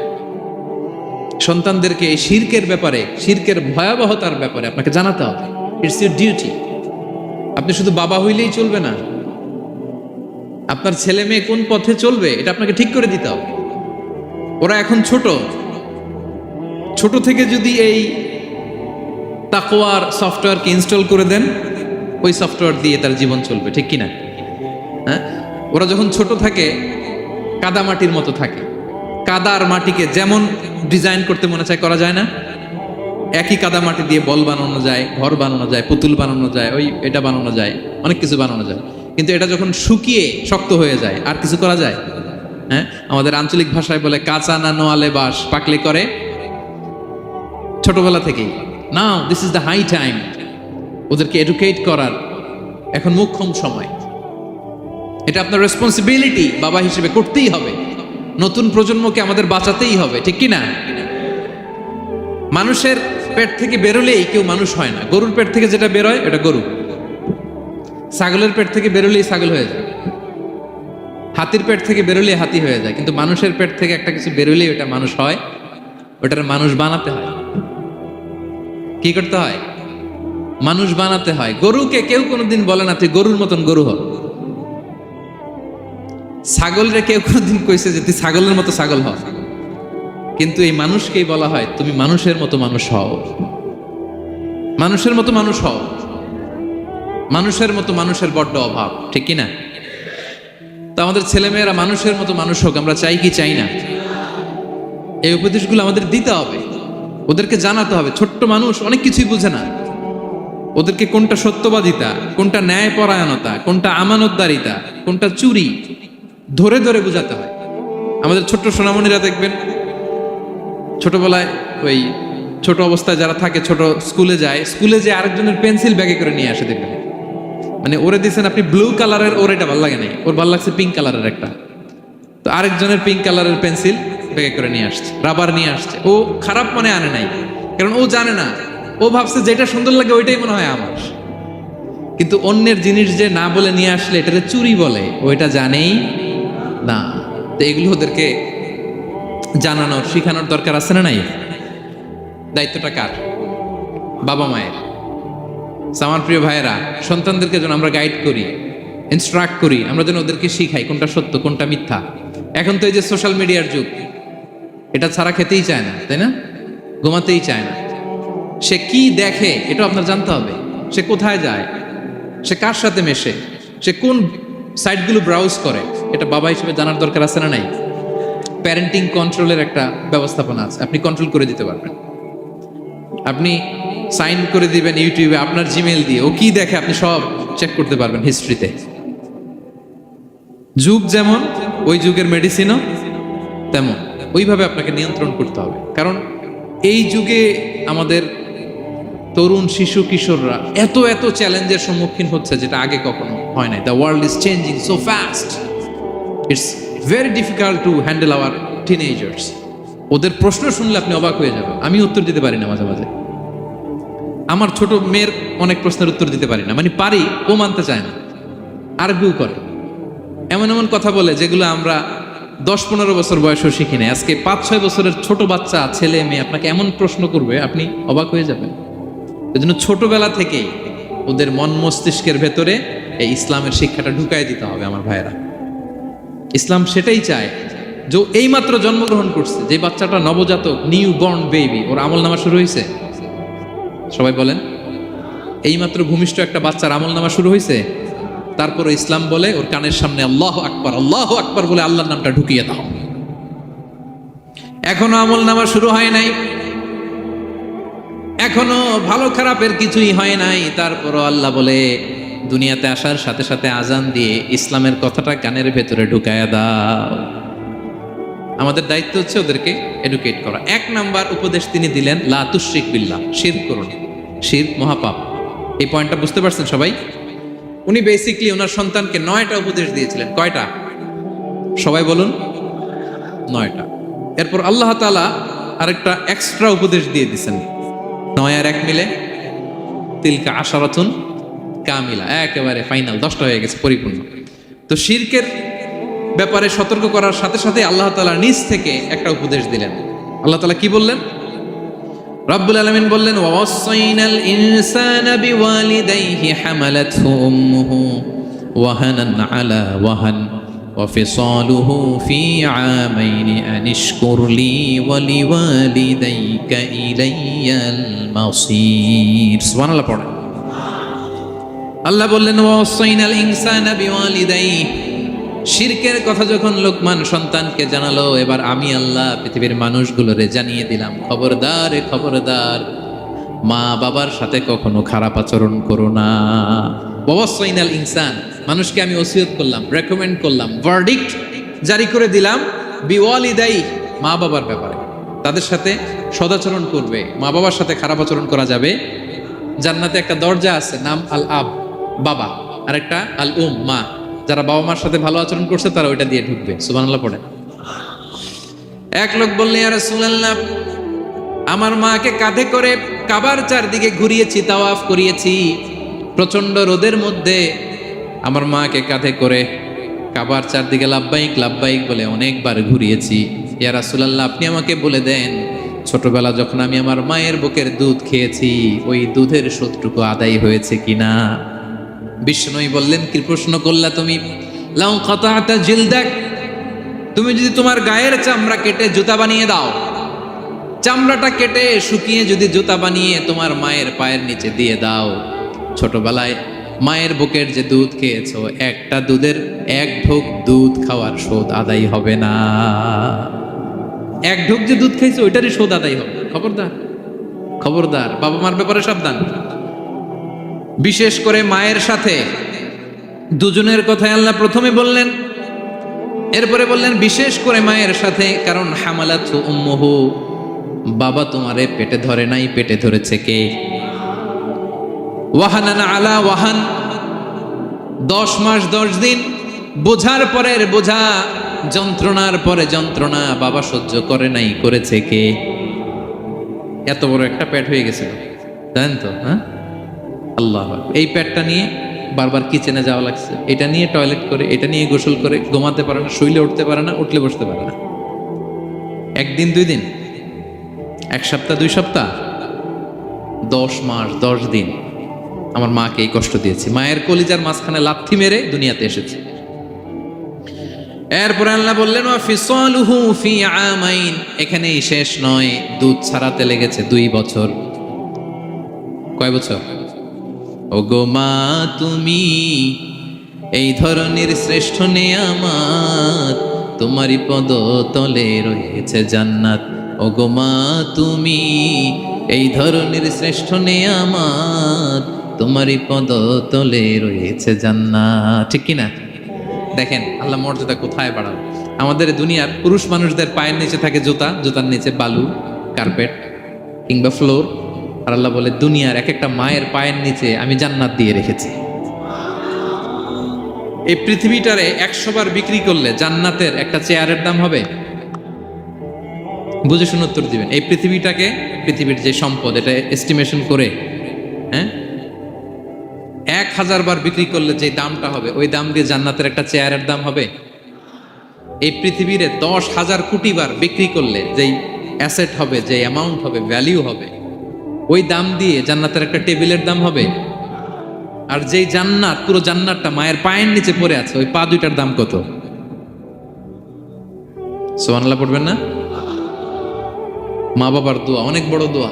সন্তানদেরকে এই শিরকের ব্যাপারে, শিরকের ভয়াবহতার ব্যাপারে আপনাকে জানাতে হবে। It's your duty. আপনি শুধু বাবা হইলেই চলবে না, আপনার ছেলে মেয়ে কোন পথে চলবে এটা আপনাকে ঠিক করে দিতে হবে। ওরা এখন ছোট, ছোট থেকে যদি এই তাকওয়ার সফটওয়্যারকে ইনস্টল করে দেন, ওই সফটওয়্যার দিয়ে তার জীবন চলবে, ঠিক কিনা? হ্যাঁ, ওরা যখন ছোট থাকে কাদা মাটির মতো থাকে, কাদার মাটিকে যেমন ডিজাইন করতে মনে চায় করা যায় না? একই কাদা মাটি দিয়ে বল বানানো যায়, ঘর বানানো যায়, পুতুল বানানো যায়, ওই এটা বানানো যায়, অনেক কিছু বানানো যায়। কিন্তু এটা যখন শুকিয়ে শক্ত হয়ে যায়, আর কিছু করা যায়? হ্যাঁ, আমাদের আঞ্চলিক ভাষায় বলে কাঁচা না নোয়ালে বাঁশ, পাকলে করে। ছোটবেলা থেকেই now this is the high time ওদেরকে এডুকেট করার, এখন মোক্ষম সময়। এটা আপনার রেসপন্সিবিলিটি, বাবা হিসেবে করতেই হবে। নতুন প্রজন্মকে আমাদের বাঁচাতেই হবে, ঠিক কি না? মানুষের পেট থেকে বেরোলেই কেউ মানুষ হয় না। গরুর পেট থেকে যেটা বেরোয় এটা গরু, ছাগলের পেট থেকে বেরোলেই ছাগল হয়ে যায়, হাতির পেট থেকে বেরোলেই হাতি হয়ে যায়। কিন্তু মানুষের পেট থেকে একটা কিছু বেরোলেই ওটা মানুষ হয়, ওটার মানুষ বানাতে হয়। কি করতে হয়? মানুষ বানাতে হয়। গরুকে কেউ কোনোদিন বলে না তুই গরুর মতন গরু হ। ছাগলরে কেউ কোনোদিন কইছে যে তুই ছাগলের মতো ছাগল হ, কিন্তু এই মানুষকেই বলা হয় তুমি মানুষের মতো মানুষ হও, মানুষের মতো মানুষ হও। মানুষের মতো মানুষের বড্ড অভাব, ঠিক কি না? তো আমাদের ছেলেমেয়েরা মানুষের মতো মানুষ হোক, আমরা চাই কি চাই না? এই উপদেশগুলো আমাদের দিতে হবে, ওদেরকে জানাতে হবে। ছোট্ট মানুষ অনেক কিছুই বুঝে না, ওদেরকে কোনটা সত্যবাদিতা, কোনটা ন্যায়পরায়ণতা, কোনটা আমানতদারিতা, কোনটা চুরি, ধরে ধরে বোঝাতে হয়। আমাদের ছোট্ট সোনামণিরা দেখবেন ছোটবেলায় ওই ছোট অবস্থায় যারা থাকে, ছোট স্কুলে যায়, স্কুলে যে আরেকজনের পেন্সিল ব্যাগে করে নিয়ে আসে দেখবেন। মানে ওরে দিচ্ছেন আপনি ব্লু কালারের, ওর এটা ভালো লাগে নাই, ওর ভালো লাগছে পিঙ্ক কালারের একটা, তো আরেকজনের পিঙ্ক কালারের পেন্সিল ব্যাগে করে নিয়ে আসছে, রাবার নিয়ে আসছে। ও খারাপ মানে আনে নাই, কারণ ও জানে না, ও ভাবছে যেটা সুন্দর লাগে ওইটাই মনে হয় আমার। কিন্তু অন্যের জিনিস যে না বলে নিয়ে আসলে এটাকে চুরি বলে, ওইটা জানেই না। তো এগুলো ওদেরকে জানানোর, শিখানোর দরকার আছে না নাই? দায়িত্বটা কার? বাবা মায়ের। আমার প্রিয় ভাইয়েরা, সন্তানদেরকে যেন আমরা গাইড করি, ইনস্ট্রাক্ট করি, আমরা যেন ওদেরকে শিখাই কোনটা সত্য কোনটা মিথ্যা। এখন তো এই যে সোশ্যাল মিডিয়ার যুগ, এটা ছাড়া খেতেই চায় না, তাই না? ঘুমাতেই চায় না। সে কি দেখে এটা আপনার জানতে হবে। সে কোথায় যায়, সে কার সাথে মেশে, সে কোন সাইটগুলো ব্রাউজ করে, এটা বাবা হিসেবে জানার দরকার আছে না নাই? প্যারেন্টিং কন্ট্রোলের একটা ব্যবস্থাপনা আছে, আপনি কন্ট্রোল করে দিতে পারবেন। আপনি সাইন করে দিবেন ইউটিউবে আপনার জিমেইল দিয়ে, ও কি দেখে আপনি সব চেক করতে পারবেন হিস্ট্রিতে। যুগ যেমন, ওই যুগের মেডিসিনও তেমন, ওইভাবে আপনাকে নিয়ন্ত্রণ করতে হবে। কারণ এই যুগে আমাদের তরুণ শিশু কিশোররা এত এত চ্যালেঞ্জের সম্মুখীন হচ্ছে যেটা আগে কখনো হয় নাই। The world is changing so fast, it's very difficult to handle our teenagers. ওদের প্রশ্ন শুনলে আপনি অবাক হয়ে যাবেন। আমি উত্তর দিতে পারি না মাঝে মাঝে, আমার ছোট মেয়ের অনেক প্রশ্নের উত্তর দিতে পারি না, মানে পারি, ও মানতে চায় না, আর্গুও করে, এমন এমন কথা বলে যেগুলো আমরা 10-15 বছর বয়সেও শিখি না। আজকে 5-6 বছরের ছোট বাচ্চা, ছেলে মেয়ে আপনাকে এমন প্রশ্ন করবে আপনি অবাক হয়ে যাবেন। এই জন্য ছোটবেলা থেকেই ওদের মন মস্তিষ্কের ভেতরে এই ইসলামের শিক্ষাটা ঢুকাই দিতে হবে আমার ভাইয়েরা। ইসলাম সেটাই চায়। যে এইমাত্র জন্মগ্রহণ করছে যে বাচ্চাটা, নবজাতক, নিউ বর্ন বেবি, ওর আমল নামা শুরু হয়েছে? সবাই বলেন, এইমাত্র ভূমিষ্ঠ একটা বাচ্চার আমল নামা শুরু হয়েছে। তারপরে ইসলাম বলে ওর কানের সামনে আল্লাহু আকবার, আল্লাহু আকবার বলে আল্লাহর নামটা ঢুকিয়ে দাও। এখনো আমল নামা শুরু হয় নাই, এখনো ভালো খারাপের কিছুই হয় নাই, তারপরও আল্লাহ বলে দুনিয়াতে আসার সাথে সাথে আজান দিয়ে ইসলামের কথাটা কানের ভেতরে ঢুকায়া দাও। আমাদের দায়িত্ব হচ্ছে ওদেরকে এডুকেট করা। 1 নাম্বার উপদেশ তিনি দিলেন, লা তুশরিক বিল্লাহ, শিরক করুন। শিরক মহাপাপ। এই পয়েন্টটা বুঝতে পারছেন সবাই? উনি বেসিক্যালি ওনার সন্তানকে 9টা উপদেশ দিয়েছিলেন। কয়টা? সবাই বলুন, 9টা। এরপর আল্লাহ তাআলা আরেকটা এক্সট্রা উপদেশ দিয়ে দিয়েছেন, 9 আর 1 মিলে তিলকা আশারাতুন কামিলা, একেবারে ফাইনাল, 10টা হয়ে গেছে, পরিপূর্ণ। তো শিরকের ব্যাপারে সতর্ক করার সাথে সাথে আল্লাহ তাআলা নিজ থেকে একটা উপদেশ দিলেন। আল্লাহ তাআলা কি বললেন? রব্বুল আলামিন বললেন, ওয়াসাইনাল ইনসানা বিওয়ালিদাইহি হামালাতহু উম্মুহু ওয়াহানান আলা ওয়াহান ওয়া ফিসালুহু ফি আমাইনি আনিশকুর লি ওয়া লিওয়ালিদাইকা ইলাইয়াল মাসির। সুবহানাল্লাহ পড়েন। আল্লাহ বললেন, ওয়াসাইনাল ইনসানা বিওয়ালিদাইহি। শিরকের কথা যখন লোকমান সন্তানকে জানালো, এবার আমি আল্লাহ পৃথিবীর মানুষগুলোরে জানিয়ে দিলাম, খবরদার খবরদার, মা বাবার সাথে কখনো খারাপ আচরণ করো না। ওয়াসাইনাল ইনসান, মানুষকে আমি ওসিয়ত করলাম, রেকমেন্ড করলাম, ভার্ডিক্ট জারি করে দিলাম, বিওয়ালিদাই, মা বাবার ব্যাপারে তাদের সাথে সদাচরণ করবে। মা বাবার সাথে খারাপ আচরণ করা যাবে। জান্নাতে একটা দরজা আছে, নাম আল আব, বাবা, আর একটা আল উম, মা। যারা বাবা মার সাথে ভালো আচরণ করছে তারা ওইটা দিয়ে ঢুকবে। সুবহানাল্লাহ পড়েন। এক লোক বললেন, ইয়া রাসূলুল্লাহ, আমার মাকে কাঁধে করে কাবার চারদিকে ঘুরিয়েছি, তাওয়াফ করিয়েছি, প্রচন্ড রোদের মধ্যে আমার মাকে কাঁধে করে কাবার চারদিকে লাব্বাইক লাব্বাইক বলে অনেকবার ঘুরিয়েছি। ইয়া রাসূলুল্লাহ, আপনি আমাকে বলে দেন, ছোটবেলা যখন আমি আমার মায়ের বুকের দুধ খেয়েছি, ওই দুধের শোধটুকু আদায় হয়েছে কিনা? বিষ্ণুই বললেন, কি প্রশ্ন করলা তুমি? লাউ কাতাতা জিলদাক, তুমি যদি তোমার গায়ের চামড়া কেটে জুতা বানিয়ে দাও, চামড়াটা কেটে শুকিয়ে যদি জুতা বানিয়ে তোমার মায়ের পায়ের নিচে দিয়ে দাও, ছোটবেলায় মায়ের বুকের যে দুধ খেয়েছো, একটা দুধের 1 ঢোক দুধ খাওয়ার শোধ আদায় হবে না। 1 ঢোক যে দুধ খাইছো ওইটারই শোধ আদায় হবে। খবরদার খবরদার, বাবা মার ব্যাপারে সাবধান। বিশেষ করে মায়ের সাথে, দুজনের কথাই আল্লাহ প্রথমে বললেন, এরপরে বললেন বিশেষ করে মায়ের সাথে, কারণ হামালাতহু উম্মুহু, বাবা তোমারে পেটে ধরে নাই, পেটে ধরেছে কে? ওয়াহানান আলা ওয়াহান, 10 মাস 10 দিন বোঝার পরের বোঝা, যন্ত্রণার পরে যন্ত্রণা বাবা সহ্য করে নাই, করেছে কে? এত বড় একটা পেট হয়ে গেছিল, জানেন তো? হ্যাঁ, আল্লাহ। এই পেটটা নিয়ে বারবার কিচেনে যাওয়া লাগছে, এটা নিয়ে টয়লেট করে, এটা নিয়ে গোসল করে, ঘুমাতে পারে না, শুইলে উঠতে পারে না, উঠলে বসতে পারে না। 1 দিন 2 দিন, 1 সপ্তাহ 2 সপ্তাহ, 10 মাস 10 দিন আমার মাকে এই কষ্ট দিয়েছি। মায়ের কলিজার মাঝখানে লাথি মেরে দুনিয়াতে এসেছে। এরপর আল্লাহ বললেন ওয়া ফিসালুহু ফি আমাইন, এখানেই শেষ নয়, দুধ ছাড়াতে লেগেছে 2 বছর। কয় বছর? ওগো মা তুমি এই ধরনের শ্রেষ্ঠ নেয়ামত, তোমারই পদ তলে রয়েছে জান্নাত। ওগো মা তুমি এই ধরনের শ্রেষ্ঠ নেয়ামত, তোমারই পদ তলে রয়েছে জান্নাত। ঠিক কিনা? দেখেন আল্লাহ মর্যাদা কোথায় বাড়াল। আমাদের দুনিয়ার পুরুষ মানুষদের পায়ের নিচে থাকে জুতা, জুতার নিচে বালু, কার্পেট কিংবা ফ্লোর। আর আল্লাহ বলে দুনিয়ার এক একটা মায়ের পায়ের নিচে আমি জান্নাত দিয়ে রেখেছি। এই পৃথিবীটারে 100 বার বিক্রি করলে জান্নাতের একটা চেয়ারের দাম হবে? বুঝে শুনে উত্তর দিবেন। এই পৃথিবীটাকে, পৃথিবীর যে সম্পদ, এটা এস্টিমেশন করে, হ্যাঁ, 1000 বার বিক্রি করলে যে দামটা হবে, ওই দাম দিয়ে জান্নাতের একটা চেয়ারের দাম হবে? এই পৃথিবীরে 10,000 কোটি বার বিক্রি করলে যেই অ্যাসেট হবে, যে অ্যামাউন্ট হবে, ভ্যালিউ হবে, ওই দাম দিয়ে জান্নাতের একটা টেবিলের দাম হবে? আর যেই জান্নাত, পুরো জান্নাতটা মায়ের পায়ের নিচে পড়ে আছে, ওই পা দুইটার দাম কত? সুবহানাল্লাহ পড়বেন না? মা বাবার দোয়া অনেক বড় দোয়া।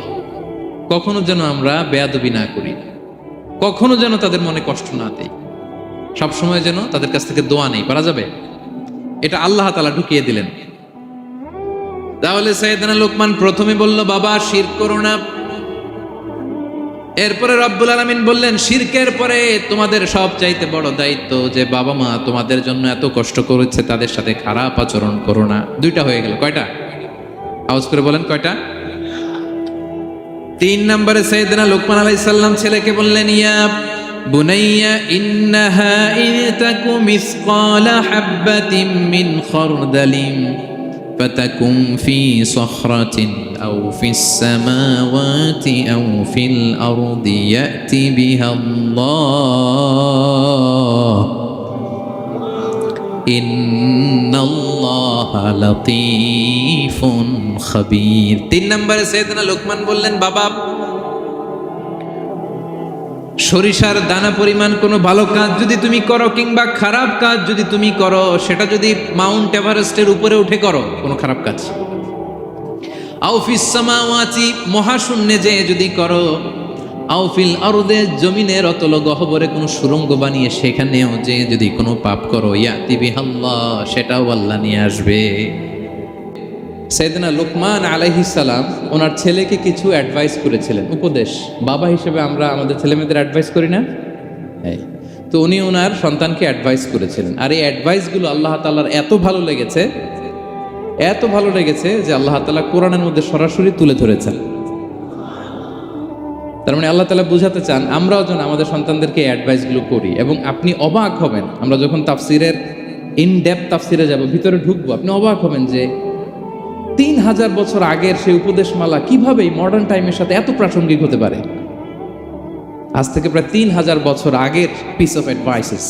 কখনো যেন আমরা বেয়াদবি না করি, কখনো যেন তাদের মনে কষ্ট না দেই, সবসময় যেন তাদের কাছ থেকে দোয়া নেই। পারা যাবে? এটা আল্লাহ তাআলা ঢুকিয়ে দিলেন। তাহলে সাইয়েদনা লোকমান প্রথমে বলল, বাবা শিরক করো না। এরপরে রব্বুল আলামিন বললেন, শিরকের পরে তোমাদের সব চাইতে বড় দায়িত্ব যে বাবা মা তোমাদের জন্য এত কষ্ট করেছে, তাদের সাথে খারাপ আচরণ করো না। 2টা হয়ে গেল। কয়টা? আওয়াজ করে বলেন কয়টা? 3 নম্বরে সাইয়েদনা লোকমান আলাইহিস সালাম ছেলেকে বললেন, ইয়া বুনাইয়া ইন্নাহা ইন তাকু মিসকালা হাববাতিন মিন খারদালিন ফাতাকুম ফি সখরাতিন আও ফিস সামাওয়াতি আও ফিল আরদি ইয়াতি বিহাল্লাহ ইন্নাল্লাহা লাতীফুন খাবীর। 3 নম্বরে সাইয়েদনা লোকমান বললেন, বাবা সরিষার দানা পরিমাণ কোনো ভালো কাজ যদি তুমি করো কিংবা খারাপ কাজ যদি তুমি করো, সেটা যদি মাউন্ট এভারেস্টের উপরে উঠে করো কোনো খারাপ কাজ, আও ফিস সামাওয়াতি মহাশূন্যে যে যদি করো, আও ফিল আরদে জমিনের অতল গহ্বরে কোনো সুড়ঙ্গ বানিয়ে সেখানেও যে যদি কোনো পাপ করো, ইয়াতি বিহাল্লাহ সেটাও আল্লাহ নিয়ে আসবে। সাইয়েদনা লোকমান আলাইহিস সালাম ওনার ছেলেকে কিছু অ্যাডভাইস করেছিলেন, উপদেশ। বাবা হিসেবে আমরা আমাদের ছেলেমেয়েদের অ্যাডভাইস করি না? তো উনি ওনার সন্তানকে অ্যাডভাইস করেছিলেন। আর এই অ্যাডভাইসগুলো আল্লাহ তাআলার এত ভালো লেগেছে, এত ভালো লেগেছে যে আল্লাহ তাআলা কোরআনের মধ্যে সরাসরি তুলে ধরেছেন। তার মানে আল্লাহ তাআলা বুঝাতে চান আমরাও যেন আমাদের সন্তানদেরকে এই অ্যাডভাইসগুলো করি। এবং আপনি অবাক হবেন, আমরা যখন তাফসিরের ইনডেপথ তাফসিরে যাব, ভিতরে ঢুকবো, আপনি অবাক হবেন যে 3000 বছর আগের সেই উপদেশমালা কিভাবে মডার্ন টাইমের সাথে এত প্রাসঙ্গিক হতে পারে। আজ থেকে প্রায় 3000 বছর আগের piece of advises,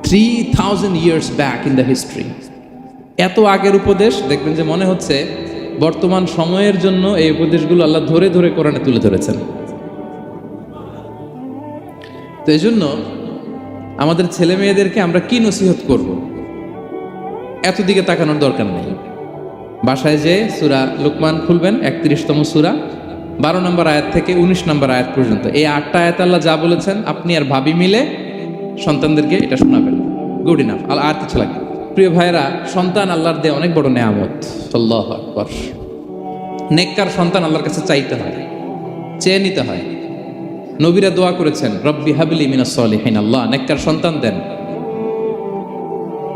3000 years back in the history। এত আগের উপদেশ, দেখবেন যে মনে হচ্ছে বর্তমান সময়ের জন্য এই উপদেশগুলো আল্লাহ ধরে ধরে কোরআনে তুলে ধরেছেন। তো এই জন্য আমাদের ছেলে মেয়েদেরকে আমরা কি নসিহত করব, এত দিকে তাকানোর দরকার নেই। বাসায় যে সূরা লোকমান খুলবেন, 31তম সূরা, 12 নম্বর আয়াত থেকে 19 নম্বর আয়াত পর্যন্ত, এই 8টা আয়াত আল্লাহ যা বলেছেন আপনি আর ভাবি মিলে সন্তানদেরকে এটা শোনাবেন। Good enough. আর কিছু লাগে? প্রিয় ভাইরা, সন্তান আল্লাহর দেয়া অনেক বড় নেয়ামত। আল্লাহু আকবার। নেককার সন্তান আল্লাহর কাছে চাইতে হয়, চেয়ে নিতে হয়। নবীরা দোয়া করেছেন, রব্বি হাবলি মিনাস সলিহিন, আল্লাহ নেককার সন্তান দেন।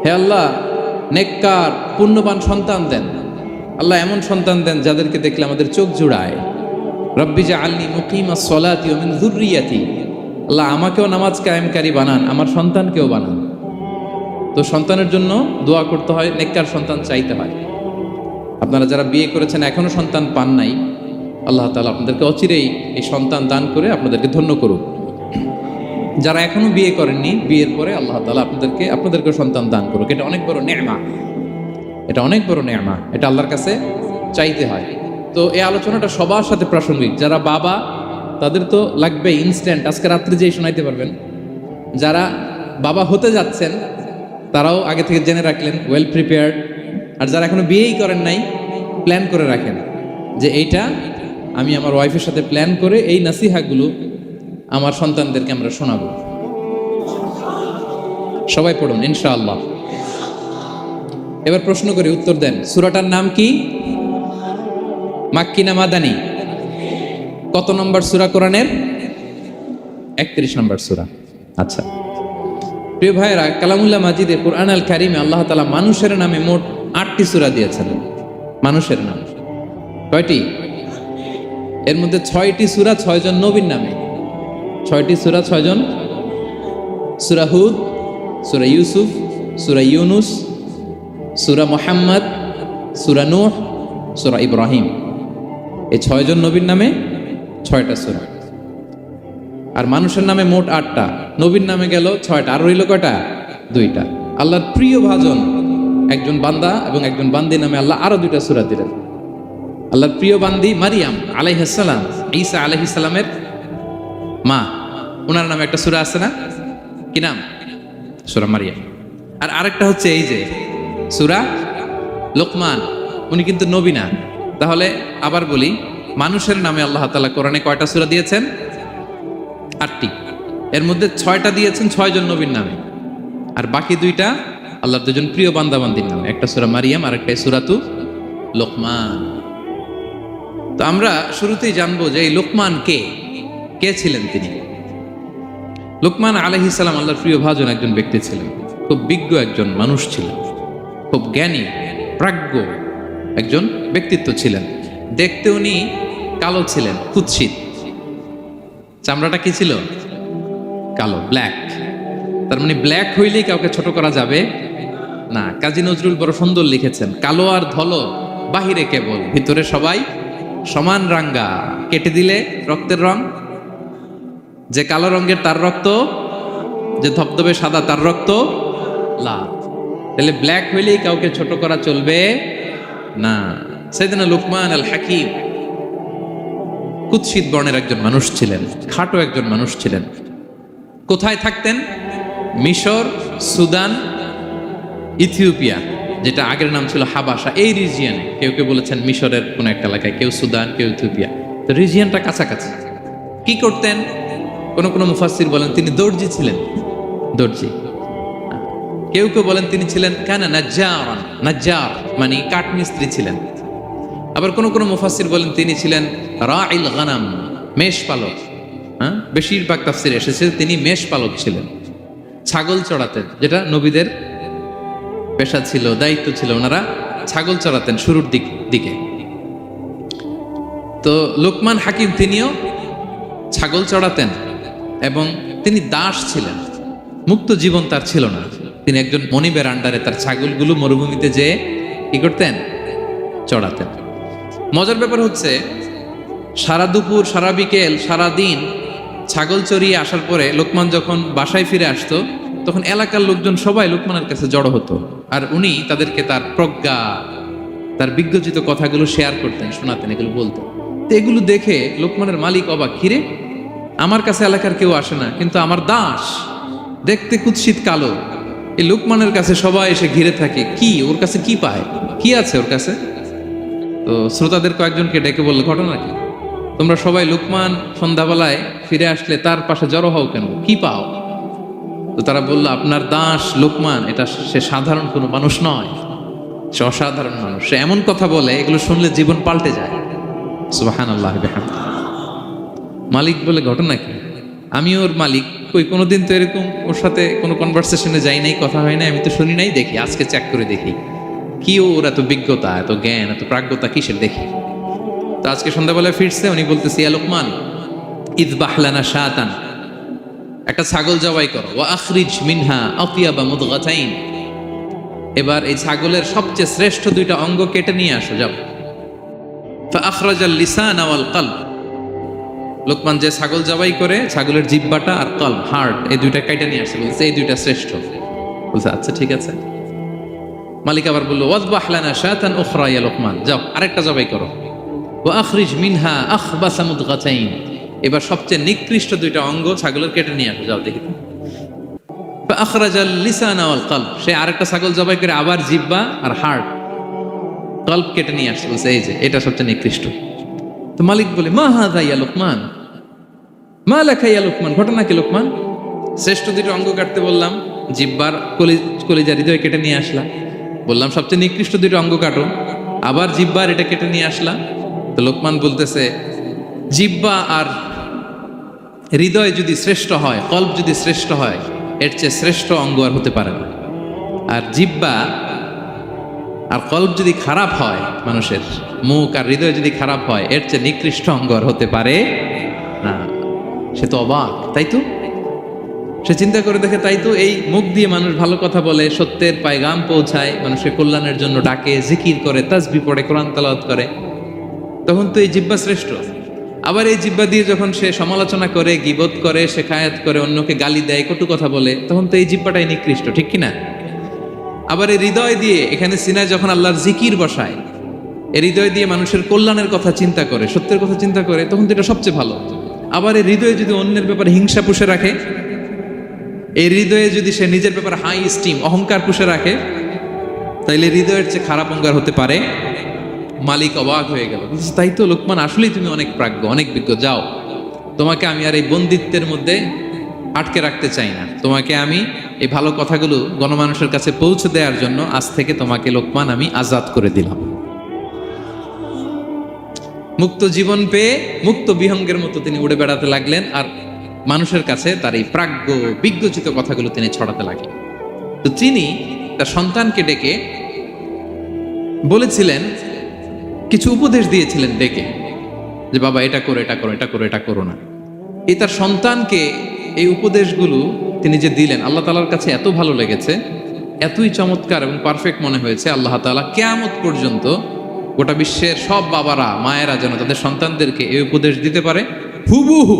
হে আল্লাহ নেককার পুণ্যবান সন্তান দেন। আল্লাহ এমন সন্তান দেন যাদেরকে দেখলে আমাদের চোখ জুড়ায়। রব্বি জাআলনি মুকিমাস সলাতি ওয়া মিন যুররিয়াতি, আল্লাহ আমাকেও নামাজ কায়েমকারী বানান, আমার সন্তানকেও বানান। তো সন্তানের জন্য দোয়া করতে হয়, নেককার সন্তান চাইতে হয়। আপনারা যারা বিয়ে করেছেন এখনো সন্তান পান নাই, আল্লাহ তাআলা আপনাদেরকে অচিরেই এই সন্তান দান করে আপনাদেরকে ধন্য করুক। যারা এখনো বিয়ে করেননি, বিয়ের পরে আল্লাহ তাআলা আপনাদেরকে সন্তান দান করুক। এটা অনেক বড় নেয়ামা, এটা অনেক বড় নেয়ামা, এটা আল্লাহর কাছে চাইতে হয়। তো এই আলোচনাটা সবার সাথে প্রাসঙ্গিক। যারা বাবা তাদের তো লাগবে ইনস্ট্যান্ট, আজকে রাত্রে যেই শোনাইতে পারবেন। যারা বাবা হতে যাচ্ছেন তারাও আগে থেকে জেনে রাখলেন, ওয়েল প্রিপেয়ার্ড। আর যারা এখনো বিয়েই করেন নাই, প্ল্যান করে রাখেন যে এইটা আমি আমার ওয়াইফের সাথে প্ল্যান করে এই নাসিহাগুলো আমার সন্তানদেরকে আমরা শোনাবো। সবাই পড়ুন ইনশাআল্লাহ। এবার প্রশ্ন করি, উত্তর দেন। সূরাটার নাম কি? মাক্কি না মাদানী? কত নম্বর সূরা কোরআনের? 31 নম্বর সূরা। আচ্ছা প্রিয় ভাইয়েরা, কালামুল্লাহ মাজিদে কুরআন আল কারিমে আল্লাহ তাআলা মানুষের নামে মোট 8টি সূরা দিয়েছেন। মানুষের নাম কয়টি? এর মধ্যে 6টি সূরা 6 জন নবীর নামে। 6টি সূরা 6 জন। সূরা হুদ, সূরা ইউসুফ, সূরা ইউনুস, সূরা মুহাম্মদ, সূরা নূহ, সূরা ইব্রাহিম। এই 6 জন নবীর নামে 6টা সূরা। আর মানুষের নামে মোট 8টা, নবীর নামে গেল 6টা, আর রইল কয়টা? 2টা। আল্লাহর প্রিয় ভাজন একজন বান্দা এবং একজন বান্দি নামে আল্লাহ আরো 2টা সূরা দিলেন। আল্লাহর প্রিয় বান্দি মারিয়াম আলাইহিস সালাম, ঈসা আলাইহিস সালামের মা, ওনার নামে একটা সূরা আছে না? কি নাম? সূরা মারিয়াম। আর আরেকটা হচ্ছে এই যে সূরা লোকমান, উনি কিন্তু নবী না। তাহলে আবার বলি, মানুষের নামে আল্লাহ তাআলা কোরআনে কয়টা সূরা দিয়েছেন? 8টি। এর মধ্যে 6টা দিয়েছেন 6 জন নবীর নামে, আর বাকি 2টা আল্লাহর 2জন প্রিয় বান্দা বান্দির নামে। একটা সূরা মারিয়াম আর একটা সূরাতু লোকমান। তো আমরা শুরুতেই জানবো যে এই লোকমান কে ছিলেন তিনি। লোকমান আলাইহিস সালাম আল্লাহর প্রিয় ভাজন একজন ব্যক্তি ছিলেন, খুব বিজ্ঞ একজন মানুষ ছিলেন, খুব জ্ঞানী প্রাজ্ঞ একজন ব্যক্তিত্ব ছিলেন। দেখতে উনি কালো ছিলেন, কুৎসিত। চামড়াটা কি ছিল? কালো, ব্ল্যাক। তার মানে ব্ল্যাক হইলেই কাউকে ছোট করা যাবে না। কাজী নজরুল বড় সুন্দর লিখেছেন, কালো আর ধলো বাহিরে কেবল, ভিতরে সবাই সমান রাঙ্গা। কেটে দিলে রক্তের রং, যে কালো রঙের তার রক্ত, যে ধবধবে সাদা তার রক্ত লাল। তাহলে ব্ল্যাক হইলেই কাউকে ছোট করা চলবে না। সাইয়েদনা লুকমান আল হাকিম কুৎসিত বর্ণের একজন মানুষ ছিলেন, খাটো একজন মানুষ ছিলেন। কোথায় থাকতেন? মিশর, সুদান, ইথিওপিয়া, যেটা আগের নাম ছিল হাবাসা, এই রিজিয়নে। কেউ কেউ বলেছেন মিশরের কোন একটা এলাকায়, কেউ সুদান, কেউ ইথিওপিয়া। তো রিজিয়নটা কাছাকাছি। কি করতেন? কোন মুফাসসির বলেন তিনি দর্জি ছিলেন, দর্জি। কেউ কেউ বলেন তিনি ছিলেন কানা নাজ্জারান, নাজ্জার মানে কাঠমিস্ত্রি ছিলেন। আবার কোন মুফাসসির বলেন তিনি ছিলেন রাইল গানাম, মেষ পালক। বেশিরভাগ তাফসিরে এসেছে তিনি মেষ পালক ছিলেন, ছাগল চড়াতেন, যেটা নবীদের পেশা ছিল, দায়িত্ব ছিল। ওনারা ছাগল চড়াতেন শুরুর দিকে। তো লোকমান হাকিম তিনিও ছাগল চড়াতেন এবং তিনি দাস ছিলেন, মুক্ত জীবন তার ছিল না। তিনি একজন মনিবের আন্ডারে তার ছাগলগুলো মরুভূমিতে যেয়ে কি করতেন? চড়াতেন। মজার ব্যাপার হচ্ছে, সারা দুপুর, সারা বিকেল, সারা দিন ছাগল চড়িয়ে আসার পরে লোকমান যখন বাসায় ফিরে আসতো, তখন এলাকার লোকজন সবাই লোকমানের কাছে জড়ো হতো, আর উনি তাদেরকে তার প্রজ্ঞা, তার বিজ্ঞচিত কথাগুলো শেয়ার করতেন, শোনাতেন, এগুলো বলতেন। তো এগুলো দেখে লোকমানের মালিক অবাক, কিরে আমার কাছে এলাকার কেউ আসে না, কিন্তু আমার দাস দেখতে কুৎসিত কালো, এই লোকমানের কাছে সবাই এসে ঘিরে থাকে, কি ওর কাছে কি পায়, কি আছে ওর কাছে? তো শ্রোতাদের কয়েকজনকে ডেকে বলল, ঘটনা কি? তোমরা সবাই লোকমান সন্ধ্যাবেলায় ফিরে আসলে তার পাশে জড়ো হও কেন, কি পাও? তো তারা বলল, আপনার দাস লোকমান, এটা সে সাধারণ কোনো মানুষ নয়, সে অসাধারণ মানুষ। সে এমন কথা বলে, এগুলো শুনলে জীবন পাল্টে যায়। সুবহানাল্লাহ বিহামদিহি। মালিক বলে, ঘটনা কি? আমি ওর মালিক, কই কোনোদিন তো এরকম ওর সাথে কোনো কনভারসেশনে যাই নাই, কথা হয় নাই, আমি তো শুনি নাই, দেখি আজকে চেক করে দেখি কি ওর এত বিজ্ঞতা, এত জ্ঞান, এত প্রাজ্ঞতা কিসের, দেখি। তো আজকে সন্ধ্যাবেলায় ফিরছে, উনি বলতেছি, ইয়া লোকমান ইযবাহ লানা শাতান, একটা ছাগল জবাই করো, ওয়া আখরিজ মিনহা আতিয়াবা মুদগাতাইন, এবার এই ছাগলের সবচেয়ে শ্রেষ্ঠ 2টা অঙ্গ কেটে নিয়ে আসো, যাও। ফা আখরাজাল লিসান ওয়াল কলব, লোকমান যে ছাগল জবাই করে, ছাগলের জিহ্বাটা আর কলব, হার্ট, এই 2টা কেটে নিয়ে আসছে, বলছে এই 2টা শ্রেষ্ঠ। বলছে আচ্ছা ঠিক আছে। মালিক আবার বললো, ওয়াযবাহ লানা শাতান উখরা ইয়া লোকমান, যাও আরেকটা জবাই করো, ওয়া আখরিজ মিনহা আখবাসা মুদগাতাইন, এবার সবচেয়ে নিকৃষ্ট 2টা অঙ্গ ছাগলের কেটে নিয়ে আসো, যাও দেখি। ফাআখরাজাল লিসানা ওয়াল কলব, সে আরেকটা ছাগল জবাই করে আবার জিহ্বা আর হার্ট কলব কেটে নিয়ে আসছে, বলছে এই যে এটা সবচেয়ে নিকৃষ্ট। তো মালিক বলে মা হাযা ইয়া লুকমান, মা লাকা ইয়া লুকমান, ঘটনা কি লোকমান? শ্রেষ্ঠ দুটো অঙ্গ কাটতে বললাম, জিহ্বার কলিজা হৃদয় কেটে নিয়ে আসলাম, বললাম সবচেয়ে নিকৃষ্ট দুটো অঙ্গ কাটো, আবার জিহ্বার এটা কেটে নিয়ে আসলাম। তো লোকমান বলতেছে জিহ্বা আর হৃদয় যদি শ্রেষ্ঠ হয়, কলব যদি শ্রেষ্ঠ হয়, এর চেয়ে শ্রেষ্ঠ অঙ্গ আর হতে পারে না। আর জিহ্বা আর কলব যদি খারাপ হয়, মানুষের মুখ আর হৃদয় যদি খারাপ হয়, এর চেয়ে নিকৃষ্ট অঙ্গ আর হতে পারে না। সে তো অবাক, তাই তো? সে চিন্তা করে দেখে, তাই তো, এই মুখ দিয়ে মানুষ ভালো কথা বলে, সত্যের পায়গাম পৌঁছায়, মানুষের কল্যাণের জন্য ডাকে, জিকির করে, তাসবিহ পড়ে, কোরআন তেলাওয়াত করে, তখন তো এই জিহ্বা শ্রেষ্ঠ। আবার এই জিহ্বা দিয়ে যখন সে সমালোচনা করে, গীবত করে, শেখায়াত করে, অন্যকে গালি দেয়, কটু কথা বলে, তখন তো এই জিহ্বাটাই নিকৃষ্ট, ঠিক কিনা? আবার এই হৃদয় দিয়ে, এখানে সিনায় যখন আল্লাহর জিকির বসায়, এই হৃদয় দিয়ে মানুষের কল্যাণের কথা চিন্তা করে, সত্যের কথা চিন্তা করে, তখন তো এটা সবচেয়ে ভালো। আবার এই হৃদয়ে যদি অন্যের ব্যাপারে হিংসা পুষে রাখে, এই হৃদয়ে যদি সে নিজের ব্যাপারে হাই স্টিম, অহংকার পুষে রাখে, তাইলে হৃদয়ের চেয়ে খারাপ অঙ্গার হতে পারে? মালিক অবাক হয়ে গেল, তাই তো লোকমান, আসলেই তুমি অনেক প্রাজ্ঞ, অনেক বিজ্ঞ, যাও, তোমাকে আমি আর এই বন্দিত্বের মধ্যে আটকে রাখতে চাই না, তোমাকে আমি এই ভালো কথাগুলো গণমানুষের কাছে পৌঁছে দেওয়ার জন্য আজ থেকে তোমাকে লোকমান আমি আজাদ করে দিলাম। মুক্ত জীবন পেয়ে মুক্ত বিহঙ্গের মতো তিনি উড়ে বেড়াতে লাগলেন, আর মানুষের কাছে তার এই প্রাজ্ঞ বিজ্ঞচিত কথাগুলো তিনি ছড়াতে লাগলেন। তো তিনি তার সন্তানকে ডেকে বলেছিলেন, কিছু উপদেশ দিয়েছিলেন ডেকে, যে বাবা এটা করো, এটা করো, এটা করো, এটা করো না। এই তার সন্তানকে এই উপদেশগুলো তিনি যে দিলেন, আল্লাহ তাআলার কাছে এত ভালো লেগেছে, এতই চমৎকার এবং পারফেক্ট মনে হয়েছে, আল্লাহ তাআলা কিয়ামত পর্যন্ত গোটা বিশ্বের সব বাবারা মায়েরা যেন তাদের সন্তানদেরকে এই উপদেশ দিতে পারে, হুবহু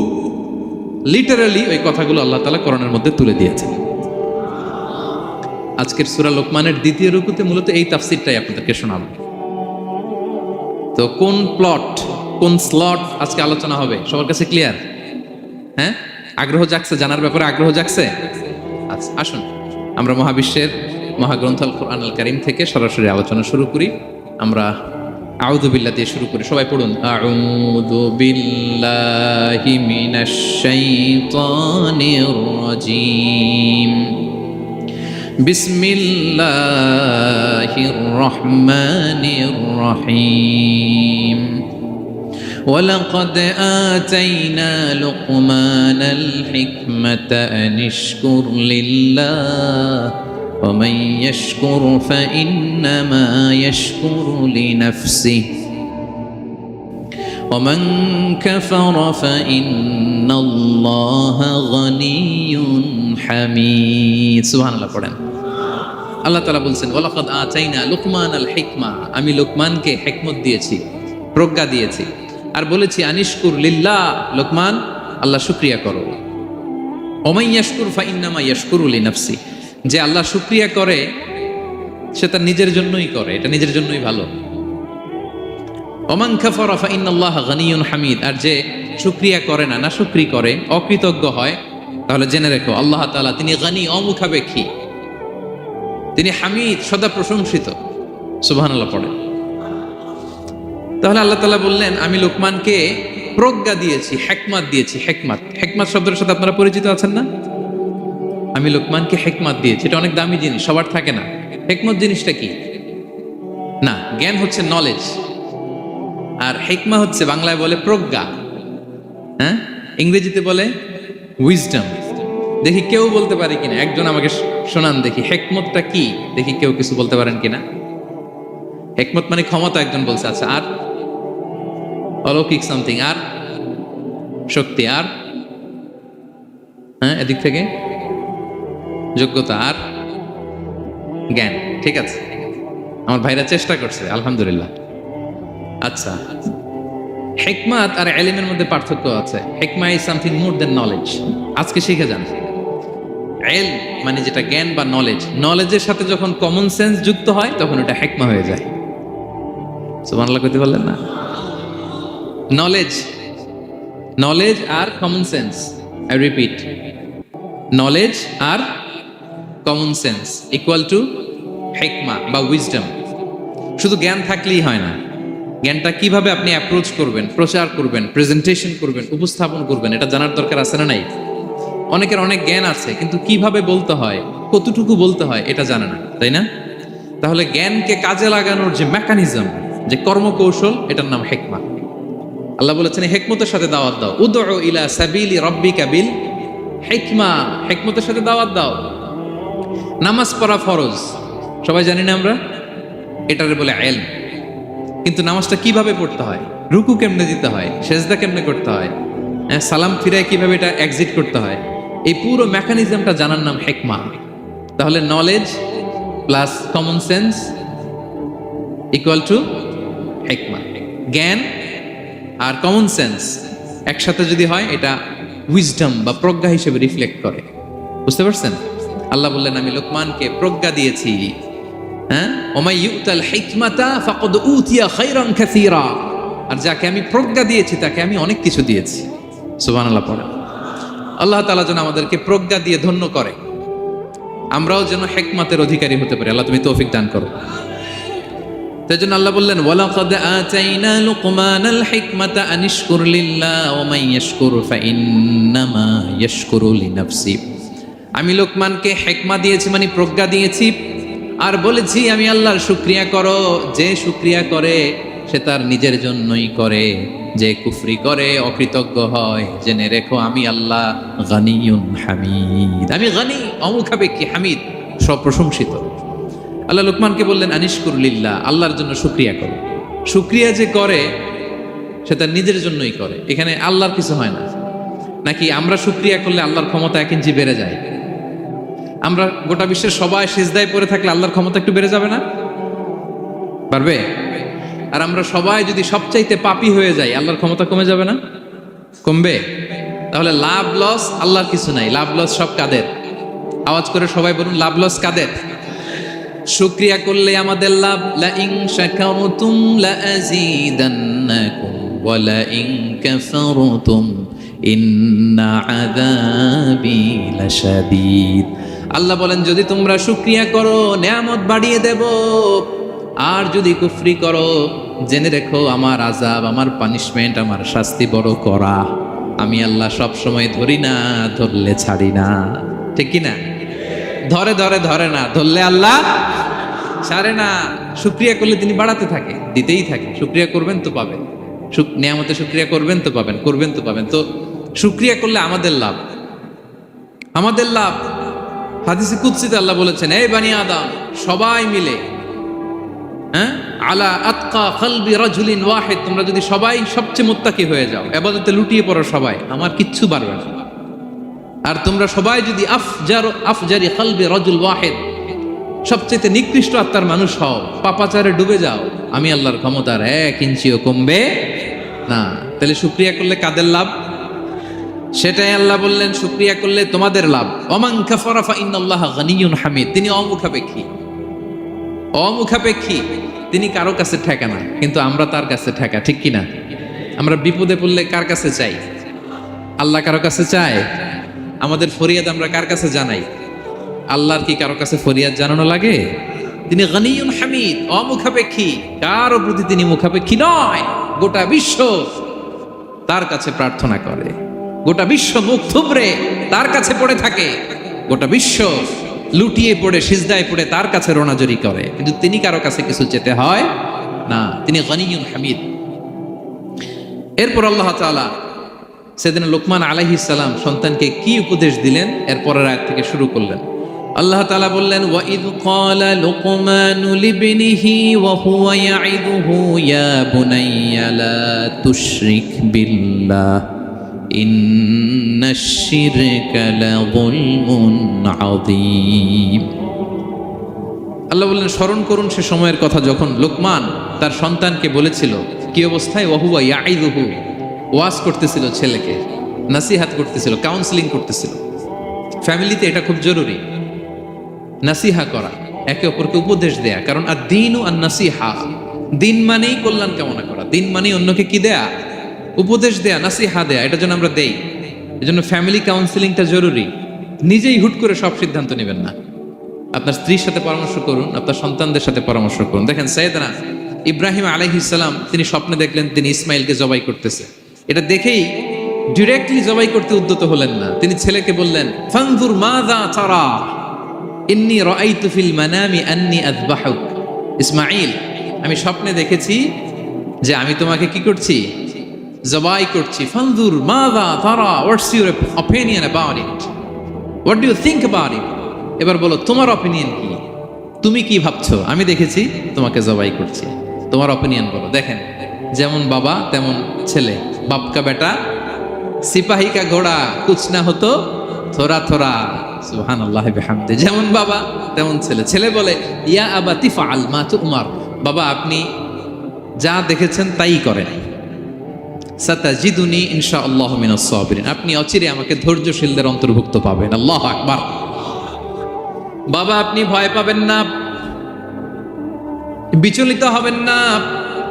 লিটারালি ওই কথাগুলো আল্লাহ তাআলা কোরআনের মধ্যে তুলে দিয়েছেন। আজকের সূরা লোকমানের দ্বিতীয় রুকুতে মূলত এই তাফসীরটাই আপনাদেরকে শোনাবো। তো কোন প্লট, কোন স্লট আজকে আলোচনা হবে, সবার কাছে ক্লিয়ার? হ্যাঁ, আগ্রহ জাগছে, জানার ব্যাপারে আগ্রহ জাগছে? আচ্ছা, আসুন আমরা মহাবিশ্বের মহাগ্রন্থ আল কোরআন আল কারীম থেকে সরাসরি আলোচনা শুরু করি। আমরা আউযু বিল্লাহ দিয়ে শুরু করি, সবাই পড়ুন, আউযু বিল্লাহি মিনাশ শাইতানির রাজীম, বিসমিল্লাহির রহমানির রহিম। ولقد آتينا لقمان الحكمة أن اشكر لله ومن يشكر فإنما يشكر لنفسه ومن كفر فإن الله غني حميد। সুবহান আল্লাহ পড়েন। আল্লাহ তাআলা বলছেন, ওয়ালাকাদ আতাইনা লুকমানাল হিকমা, আমি লোকমানকে হিকমত দিয়েছি, প্রজ্ঞা দিয়েছি, আর বলেছি আনিশকুর লিল্লাহ, লোকমান আল্লাহ শুকরিয়া করো। ওমাই ইয়াশকুর ফাইন্নামা ইয়াশকুরু লিনাফসি, যে আল্লাহ শুকরিয়া করে সে তার নিজের জন্যই করে, এটা নিজের জন্যই ভালো। ওমান কাফারা ফাইন্নাল্লাহা গানিয়ুন হামিদ, আর যে শুকরিয়া করে না, না শুকরি করে, অকৃতজ্ঞ হয়, তাহলে জেনে রেখো আল্লাহ তাআলা তিনি গানি, অমুখাপেক্ষী, তিনি হামিদ, সদা প্রশংসিত। সুবহানাল্লাহ পড়ে। তাহলে আল্লাহ তাআলা বললেন, আমি লোকমানকে প্রজ্ঞা দিয়েছি, হিকমত দিয়েছি। হিকমত, হিকমত শব্দের সাথে আপনারা পরিচিত আছেন না? আমি লোকমানকে হিকমত দিয়েছি, এটা অনেক দামি জিনিস, সবার থাকে না। হিকমত জিনিসটা কি? না, জ্ঞান হচ্ছে নলেজ, আর হিকমা হচ্ছে বাংলায় বলে প্রজ্ঞা, হ্যাঁ, ইংরেজিতে বলে উইজডম। দেখি কেউ বলতে পারে কিনা, একজন আমাকে শোনান দেখি হিকমতটা কি, দেখি কেউ কিছু বলতে পারেন কিনা। হিকমত মানে ক্ষমতা, একজন বলছে। আচ্ছা, আর অলৌকিক সামথিং, আর শক্তি, আর হ্যাঁ, এদিক থেকে যোগ্যতা, আর জ্ঞান। ঠিক আছে, আমার ভাইরা চেষ্টা করছে, আলহামদুলিল্লাহ। আচ্ছা, হিকমত আর ইলমের মধ্যে পার্থক্য আছে। হিকমা is something more than knowledge. আজকে শিখে যান, ইলম মানে যেটা জ্ঞান বা নলেজ, নলেজের সাথে যখন কমন সেন্স যুক্ত হয় তখন ওটা হিকমা হয়ে যায়। সুবহানাল্লাহ কইতে পারলেন না? নলেজ, নলেজ আর common sense, I repeat, knowledge আর কমন সেন্স ইকুয়াল টু হিকমা বা উইজডম। শুধু জ্ঞান থাকলেই হয় না, জ্ঞানটা কিভাবে আপনি অ্যাপ্রোচ করবেন, প্রচার করবেন, প্রেজেন্টেশন করবেন, উপস্থাপন করবেন, এটা জানার দরকার আছে না নাই? অনেকের অনেক জ্ঞান আছে কিন্তু কিভাবে বলতে হয়, কতটুকু বলতে হয় এটা জানে না, তাই না? তাহলে জ্ঞানকে কাজে লাগানোর যে মেকানিজম, যে কর্মকৌশল, এটার নাম হিকমা। আল্লাহ বলেছেন হিকমতের সাথে দাওয়াত দাও, উদউ ইলা সাবিলি রাব্বিকা বিল হিকমা, হিকমতের সাথে দাওয়াত দাও। নামাজ পড়া ফরজ, সবাই জানি না আমরা? এটারে বলে ইলম। কিন্তু নামাজটা কিভাবে পড়তে হয়, রুকু কেমনে দিতে হয়, সেজদা কেমনে করতে হয়, সালাম ফিরায় কিভাবে এটা এক্সিট করতে হয়, এই পুরো মেকানিজমটা জানার নাম হিকমা। তাহলে knowledge plus common sense equal to হিকমা। জ্ঞান আর কমন সেন্স একসাথে যদি হয় এটা উইজডম বা প্রজ্ঞা হিসেবে রিফ্লেক্ট করে। বুঝতে পারছেন? আল্লাহ বললেন আমি লোকমানকে প্রজ্ঞা দিয়েছি। হ্যাঁ, ওমাই ইউতাল হিকমাতা ফাকাদ উতিয়া খায়রান কাসীরা, আর যাকে আমি প্রজ্ঞা দিয়েছি তাকে আমি অনেক কিছু দিয়েছি। সুবহানাল্লাহ পড়া। আল্লাহ তাআলা যেন আমাদেরকে প্রজ্ঞা দিয়ে ধন্য করে, আমরাও যেন হিকমতের অধিকারী হতে পারি। আল্লাহ তুমি তৌফিক দান করো। তাই জন্য আল্লাহ বললেন ওয়ালাকাদ আতাইনা লুকমানাল হিকমাতা আনিশকুর লিল্লাহ ওয়া মান ইয়াশকুর ফাইন্নামা ইয়াশকুরু লিনাফসি। আমি লোকমানকে হিকমা দিয়েছি মানে প্রজ্ঞা দিয়েছি, আর বলেছি আমি আল্লাহর শুকরিয়া করো। যে শুকরিয়া করে সে তার নিজের জন্যই করে, যে কুফরি করে অকৃতজ্ঞ হয় জেনে রেখো আমি আল্লাহ গানিয়ুন হামিদ। আমি গানি, অমুখাপেক্ষী, হামিদ, সপ্রশংসিত। আল্লাহ লোকমানকে বললেন আনিশকুর লিল্লাহ, আল্লাহর জন্য শুকরিয়া করো। শুকরিয়া যে করে সে তার নিজের জন্যই করে, এখানে আল্লাহর কিছু হয় না। নাকি আমরা শুকরিয়া করলে আল্লাহর ক্ষমতা 1 ইঞ্চি বেড়ে যায়? আমরা গোটা বিশ্বের সবাই সিজদায় পড়ে থাকলে আল্লাহর ক্ষমতা একটু বেড়ে যাবে না? পারবে? আর আমরা সবাই যদি সবচাইতে পাপী হয়ে যাই আল্লাহর ক্ষমতা কমে যাবে না? কমবে? তাহলে লাভ লস আল্লাহর কিছু নাই, লাভ লস সব কাদের? আওয়াজ করে সবাই বলুন, লাভ লস কাদের? শুকরিয়া করলে আমাদের লাভ। লা ইন শাকারতুম লা আযীদান্নাকুম ওয়া লা ইন কাফারতুম ইন্না আযাবি লাশাদীদ। আল্লাহ বলেন যদি তোমরা শুকরিয়া করো নিয়ামত বাড়িয়ে দেব, আর যদি কুফরি করো জেনে রেখো আমার আযাব, আমার পানিশমেন্ট, আমার শাস্তি বড় কড়া। আমি আল্লাহ সব সময় ধরি না, ধরলে ছাড়ি না। ঠিক কি না? ধরে ধরে ধরে না, ধরলে আল্লাহ ছাড়ে না। শুকরিয়া করলে তিনি বাড়াতে থাকে, দিতেই থাকে। শুকরিয়া করবেন তো পাবেন, নিয়ামতে শুকরিয়া করবেন তো পাবেন, করবেন তো পাবেন। তো শুকরিয়া করলে আমাদের লাভ, আমাদের লাভ। হাদিসে কুদসিতে আল্লাহ বলেছেন এই বানি আদম সবাই মিলে, হ্যাঁ, আলা আতকা কলবি রাজুলিন ওয়াহিদ, তোমরা যদি সবাই সবচেয়ে মুত্তাকি হয়ে যাও, ইবাদতে লুটিয়ে পড়ো সবাই, আমার কিচ্ছু পারবে না। আর তোমরা সবাই যদি আফজারি কলবি রাজুল ওয়াহিদ, সবচেয়ে নিকৃষ্ট আত্মার মানুষ হও, পাপাচারে ডুবে যাও, আমি আল্লাহর ক্ষমতার 1 ইঞ্চিও কমবে না। তাহলে শুকরিয়া করলে কাদের লাভ? সেটাই আল্লাহ বললেন শুকরিয়া করলে তোমাদের লাভ। ওমান কাফারা ফাইন্নাল্লাহা গানিয়ুন হামিদ। তিনি অমুখাপেক্ষী, অমুখাপেক্ষী, তিনি কারো কাছে ঠেকা না, কিন্তু আমরা তার কাছে ঠেকা। ঠিক কিনা? আমরা বিপদে পড়লে কার কাছে চাই? আল্লাহ কারো কাছে চায়? আমাদের ফরিয়াদ আমরা কার কাছে জানাই? আল্লাহর কি কারো কাছে ফরিয়াদ জানানো লাগে? তিনি গানিয়ুন হামিদ, অমুখাপেক্ষী, কারো প্রতি তিনি মুখাপেক্ষী নয়। গোটা বিশ্ব তার কাছে প্রার্থনা করে, গোটা বিশ্ব মুখ থুবড়ে তার কাছে পড়ে থাকে, গোটা বিশ্ব লুটিয়ে পড়ে সিজদায় পড়ে তার কাছে রোনাজরি করে, কিন্তু তিনি কারো কাছে কিছু চেতে হয় না। তিনি গানিয়ুন হামিদ। এরপর আল্লাহ তাআলা সেদিন লোকমান আলাইহিস সালাম সন্তানকে কি উপদেশ দিলেন এর পরের আয়াত থেকে শুরু করলেন। আল্লাহ তাআলা বললেন ওয়া ইয ক্বালা লুকমানু লিবনিহি ওয়া হুয়া ইয়াইদুহু ইয়া বুনাইয়া লা তুশরিক বিল্লাহ ইন্নাশ শিরকা লাযুলমুন আযীম। আল্লাহ বললেন স্মরণ করুন সে সময়ের কথা যখন লোকমান তার সন্তানকে বলেছিল, কি অবস্থায়? ওয়া হুয়া ইয়াইদুহু, ওয়াজ করতেছিল, ছেলেকে নাসিহাত করতেছিল, কাউন্সেলিং করতেছিল। ফ্যামিলিতে এটা খুব জরুরি, নাসিহা করা, একে অপরকে উপদেশ দেয়া। কারণ আর দিন ও নাসিহা, দিন মানেই কল্যাণ কামনা করা, দিন মানেই অন্যকে কি দেয়া? উপদেশ দেয়া, নাসিহা দেয়া। এটা যেন আমরা দেই। এজন্য ফ্যামিলি কাউন্সেলিংটা জরুরি। নিজেই হুট করে সব সিদ্ধান্ত নেবেন না, আপনার স্ত্রীর সাথে পরামর্শ করুন, আপনার সন্তানদের সাথে পরামর্শ করুন। দেখেন সাইয়েদনা ইব্রাহিম আলাইহিস সালাম তিনি স্বপ্নে দেখলেন তিনি ইসমাইলকে জবাই করতেছে। এটা দেখেই ডিরেক্টলি জবাই করতে উদ্যত হলেন না, তিনি ছেলেকে বললেন ফানজুর মাযা তারা ইন্নী রাআইতু ফিল মানামি আন্নী আযবাহুক। ইসমাইল, আমি স্বপ্নে দেখেছি যে আমি তোমাকে কি করছি, জবাই করছি। ফানজুর মাযা তারা, what's your opinion about it, what do you think about it. এবার বলো তোমার অপিনিয়ন কি, তুমি কি ভাবছো, আমি দেখেছি তোমাকে জবাই করছি, তোমার অপিনিয়ন বলো। দেখেন যেমন বাবা তেমন ছেলে, বাপ কা বেটা সিপাহী কা ঘোড়া কুছ না হতো থোড়া থোড়া, সুবহানাল্লাহ বিহামদি। যেমন বাবা তেমন ছেলে। ছেলে বলে ইয়া আবাতি ফাআল মা তুমার, বাবা আপনি যা দেখেছেন তাই করেন। সাতাজিদুনি ইনশাআল্লাহু মিনাস সাবিরিন, আপনি অচিরে আমাকে ধৈর্যশীলদের অন্তর্ভুক্ত পাবেন। আল্লাহু আকবার। বাবা আপনি ভয় পাবেন না, বিচলিত হবেন না,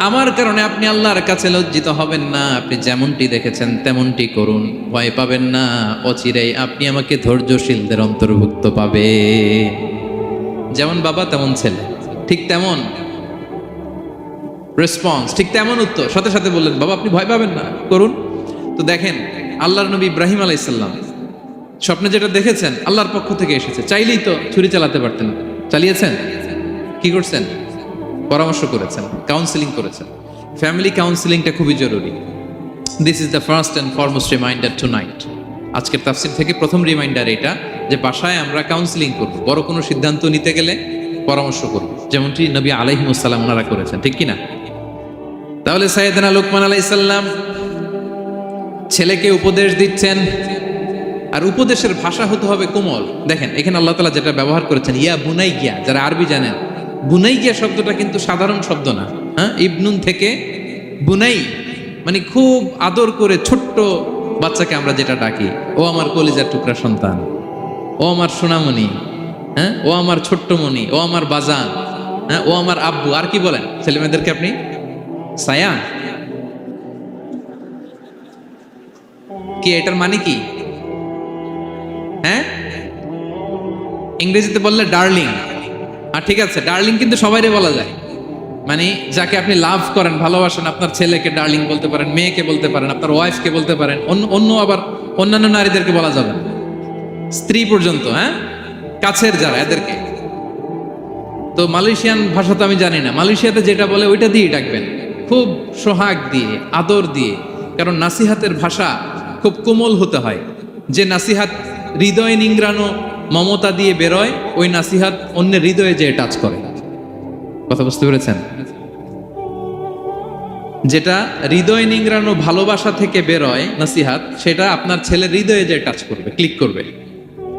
আমার কারণে আপনি আল্লাহর কাছে লজ্জিত হবেন না, আপনি যেমনটি দেখেছেন তেমনটি করুন, ভয় পাবেন না, অচিরেই আপনি আমাকে ধৈর্যশীলদের অন্তর্ভুক্ত পাবে। যেমন বাবা তেমন ছেলে, ঠিক তেমন রেসপন্স, ঠিক তেমন উত্তর। সাথে সাথে বললেন বাবা আপনি ভয় পাবেন না, করুন। তো দেখেন আল্লাহর নবী ইব্রাহিম আলাইহিস সালাম স্বপ্নে যেটা দেখেছেন আল্লাহর পক্ষ থেকে এসেছে, চাইলেই তো ছুরি চালাতে পারতেন, চালিয়েছেন? কি করছেন? পরামর্শ করেছেন, কাউন্সিলিং করেছেন। ফ্যামিলি কাউন্সিলিংটা খুবই জরুরি। This is the first and foremost reminder tonight. আজকের তাফসীর থেকে প্রথম রিমাইন্ডার এটা যে বাসায় আমরা কাউন্সিলিং করব, বড় কোনো সিদ্ধান্ত নিতে গেলে পরামর্শ করব, যেমনটি নবী আলাইহিস সালাম ওনারা করেছেন, ঠিক কিনা? তাহলে সাইয়েদনা লুকমান আলাইহিস সালাম ছেলেকে উপদেশ দিচ্ছেন, আর উপদেশের ভাষা হতে হবে কোমল। দেখেন এখানে আল্লাহ তাআলা যেটা ব্যবহার করেছেন ইয়া বুনাইয়া, যারা আরবি জানেন, বুনাইয়া শব্দটা কিন্তু সাধারণ শব্দ না। হ্যাঁ, ইবনুন থেকে বুনাই মানে খুব আদর করে ছোট্ট বাচ্চাকে আমরা যেটা ডাকি, ও আমার কলিজার টুকরা সন্তান, ও আমার সোনামণি, হ্যাঁ, ও আমার ছোট্ট মণি, ও আমার বাজান, হ্যাঁ, ও আমার আব্বু। আর কি বলেন ছেলেমেয়েদেরকে আপনি? সায়া। কি এটার মানে কি? হ্যাঁ, ইংরেজিতে বললে ডার্লিং। আর ঠিক আছে, ডার্লিং কিন্তু সবাইরে বলা যায়, মানে যাকে আপনি লাভ করেন, ভালোবাসেন, আপনার ছেলেকে ডার্লিং বলতে পারেন, মেয়েকে বলতে পারেন, আপনার ওয়াইফকে বলতে পারেন, অন্য আবার অন্যান্য নারীদেরকে বলা যাবে না, স্ত্রী পর্যন্ত, হ্যাঁ, কাছের যারা এদেরকে। তো মালয়েশিয়ান ভাষা তো আমি জানি না, মালয়েশিয়াতে যেটা বলে ওইটা দিয়ে ডাকবেন, খুব সোহাগ দিয়ে, আদর দিয়ে, কারণ নাসিহাতের ভাষা খুব কোমল হতে হয়। যে নাসিহাত হৃদয় নিংড়ানো মমতা দিয়ে বেরোয়, ওই নাসিহাত অন্যের হৃদয়ে যে টাচ করে। কথা বুঝতে পেরেছেন? যেটা হৃদয় নিংড়ানো ভালোবাসা থেকে বেরোয় নাসিহাত, সেটা আপনার ছেলের হৃদয়ে যে টাচ করবে, ক্লিক করবে।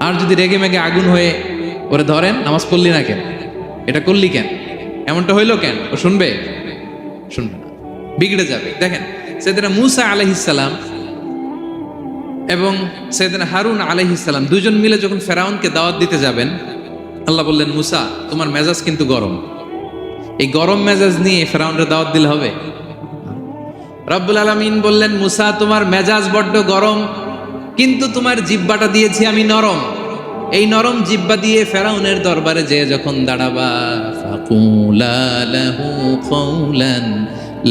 আর যদি রেগে মেগে আগুন হয়ে ওরে ধরেন, নামাজ পড়লি না কেন, এটা করলি কেন, এমনটা হইলো কেন, ও শুনবে? শুনবে না, বিগড়ে যাবে। দেখেন সাইয়েদনা মূসা আলাইহিস সালাম এবং সাইয়েদনা হারুন আলাইহিস সালাম দুজন মিলে যখন ফেরাউনকে দাওয়াত দিতে যাবেন, আল্লাহ বললেন মূসা তোমার মেজাজ কিন্তু গরম, এই গরম মেজাজ নিয়ে ফেরাউনের দাওয়াত দিলে হবে? রব্বুল আলামিন বললেন মূসা তোমার মেজাজ বড্ড গরম, কিন্তু তোমার জিহ্বাটা দিয়েছি আমি নরম, এই নরম জিহ্বা দিয়ে ফেরাউনের দরবারে যেয়ে যখন দাঁড়াবা, ফাকুলা লাহু কাওলান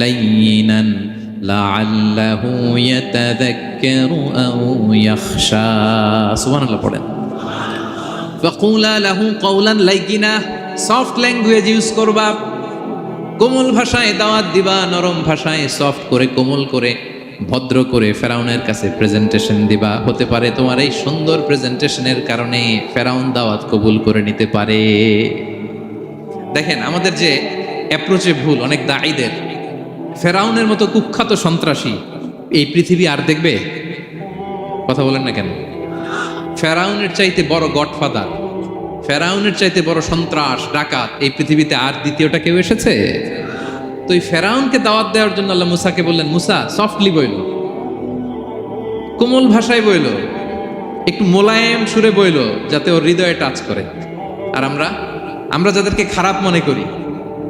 লাইয়িনান লাআল্লাহু ইয়াতাযাক্কারু আও ইয়াখশা। সুবহানাল্লাহ পড়েন। ফাকুলা লাহু কাওলান লাইয়িনা, সফট ল্যাঙ্গুয়েজ ইউজ করবা, কোমল ভাষায় দাওয়াত দিবা, নরম ভাষায় সফট করে কোমল করে ভদ্র করে ফেরাউনের কাছে প্রেজেন্টেশন দিবা। হতে পারে তোমার এই সুন্দর প্রেজেন্টেশনের কারণে ফেরাউন দাওয়াত কবুল করে নিতে পারে। দেখেন আমাদের যে অ্যাপ্রোচে ভুল অনেক দাঈদের, ফেরাউনের মতো কুখ্যাত সন্ত্রাসী এই পৃথিবী আর দেখবে? কথা বলেন না কেন? ফেরাউনের চাইতে বড় গডফাদার, ফেরাউনের চাইতে বড় সন্ত্রাস ডাকাত এই পৃথিবীতে আর দ্বিতীয়টা কেউ এসেছে? তো এই ফেরাউনকে দাওয়াত দেওয়ার জন্য আল্লাহ মুসাকে বললেন মুসা সফটলি বইল, কোমল ভাষায় বইল, একটু মোলায়েম সুরে বইল, যাতে ওর হৃদয়ে টাচ করে। আর আমরা যাদেরকে খারাপ মনে করি,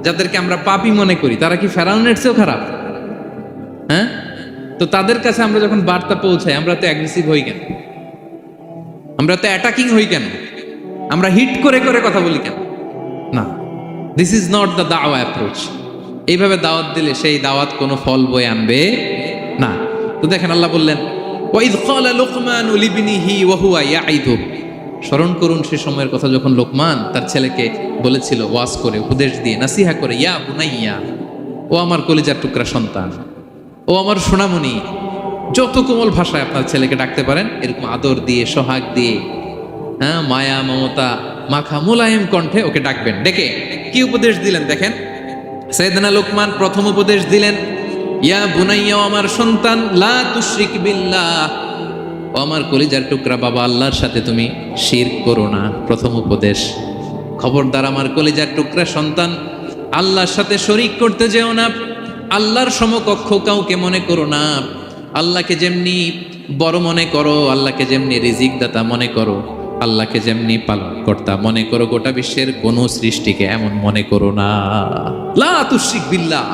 যাদেরকে আমরা পাপী মনে করি, তারা কি ফেরাউনের চেয়েও খারাপ? হ্যাঁ, তো তাদের কাছে আমরা যখন বার্তা পৌঁছাই আমরা তো অ্যাগ্রেসিভ হই কেন, আমরা তো অ্যাটাকিং হই কেন? আমরা হিট করে করে কথা বলি কেন? না, দিস ইজ নট দ্য দাওয়া অ্যাপ্রোচ। এইভাবে দাওয়াত দিলে সেই দাওয়াত কোনো ফল বয়ে আনবে না। তো দেখেন আল্লাহ বললেন, ওয়াইদ ক্বালা লুকমানু লিবনিহি ওয়া হুয়া ইয়াইদু। স্মরণ করুন সে সময়ের কথা যখন লোকমান তার ছেলেকে বলেছিল ওয়াজ করে, উপদেশ দিয়ে, নাসিহা করে, ইয়া বুনাইয়া, ও আমার কলিজার টুকরা সন্তান, ও আমার সোনামণি। যত কোমল ভাষায় আপনার ছেলেকে ডাকতে পারেন, এরকম আদর দিয়ে, সোহাগ দিয়ে, হ্যাঁ, মায়া মমতা মাখা মোলায়েম কণ্ঠে ওকে ডাকবেন। ডেকে কি উপদেশ দিলেন দেখেন। সাইয়েদনা লোকমান প্রথম উপদেশ দিলেন, ইয়া বুনাইয়া, আমার সন্তান, লা তুশরিক বিল্লাহ, ও আমার কলিজার টুকরা বাবা, আল্লাহর সাথে তুমি শিরক করো না। প্রথম উপদেশ, খবরদার আমার কলিজার টুকরা সন্তান, আল্লাহর সাথে শরিক করতে যেও না। আল্লাহর সমকক্ষ কাউকে মনে করো না। আল্লাহকে যেমনি বড় মনে করো, আল্লাহকে যেমনি রিজিক দাতা মনে করো, আল্লাহকে যেমনি পালন কর্তা মনে করো, গোটা বিশ্বের কোন সৃষ্টিকে এমন মনে করো না। লা তুশরিক বিল্লাহ,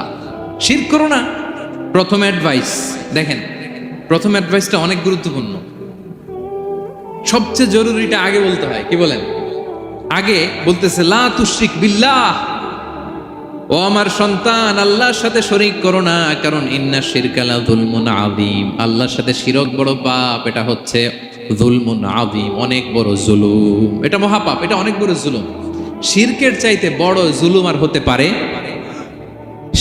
শিরক করো না। প্রথম অ্যাডভাইস দেখেন, প্রথম অ্যাডভাইসটা অনেক গুরুত্বপূর্ণ। সবচেয়ে জরুরিটা আগে বলতে হয়। কি বলেন? আগে বলতেছে লা তুশরিক বিল্লাহ, ও আমার সন্তান, আল্লাহর সাথে শরীক করো না, কারণ ইন্না শিরকা লা যুলমুন আযীম, আল্লাহর সাথে শিরক বড় পাপ। এটা হচ্ছে যুলমুন আযীম, অনেক বড় জুলুম। এটা মহাপাপ, এটা অনেক বড় জুলুম। শিরকের চাইতে বড় জুলুম আর হতে পারে?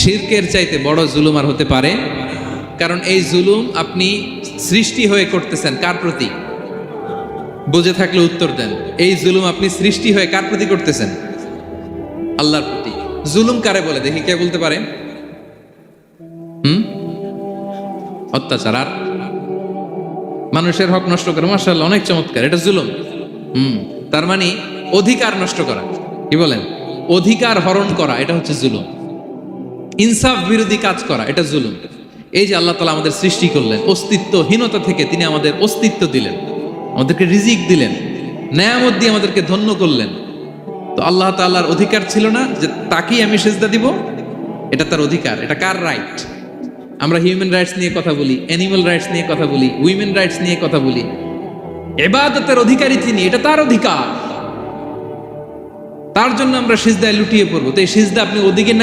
শিরকের চাইতে বড় জুলুম আর হতে পারে? কারণ এই জুলুম আপনি সৃষ্টি হয়ে করতেছেন কার প্রতি? বুঝে থাকলে উত্তর দেন। এই জুলুম আপনি সৃষ্টি হয়ে কার প্রতি করতেছেন? আল্লাহর প্রতি। জুলুম কারে বলে দেখি, কে বলতে পারে? অত্যাচার আর মানুষের হক নষ্ট করা। মাশাআল্লাহ, অনেক চমৎকার, এটা জুলুম। তার মানে অধিকার নষ্ট করা। কি বলেন? অধিকার হরণ করা, এটা হচ্ছে জুলুম। ইনসাফ বিরোধী কাজ করা, এটা জুলুম। এই যে আল্লাহ তাআলা আমাদের সৃষ্টি করলেন, অস্তিত্বহীনতা থেকে তিনি আমাদের অস্তিত্ব দিলেন, আমাদেরকে রিজিক দিলেন, নেয়ামত দিয়ে আমাদেরকে ধন্য করলেন। তো আল্লাহ তাআলার অধিকার ছিল না যে তাকেই আমি সেজদা দিব? এটা তার অধিকার। এটা কার রাইট? আমরা হিউম্যান রাইটস নিয়ে কথা বলি, অ্যানিমাল রাইটস নিয়ে কথা বলি, উইমেন রাইটস নিয়ে কথা বলি। ইবাদতের অধিকারী তিনি, এটা তার অধিকার। তার জন্য আমরা সিজদায় লুটিয়ে পড়বো। তো এই সিজদা আপনি ওদিকে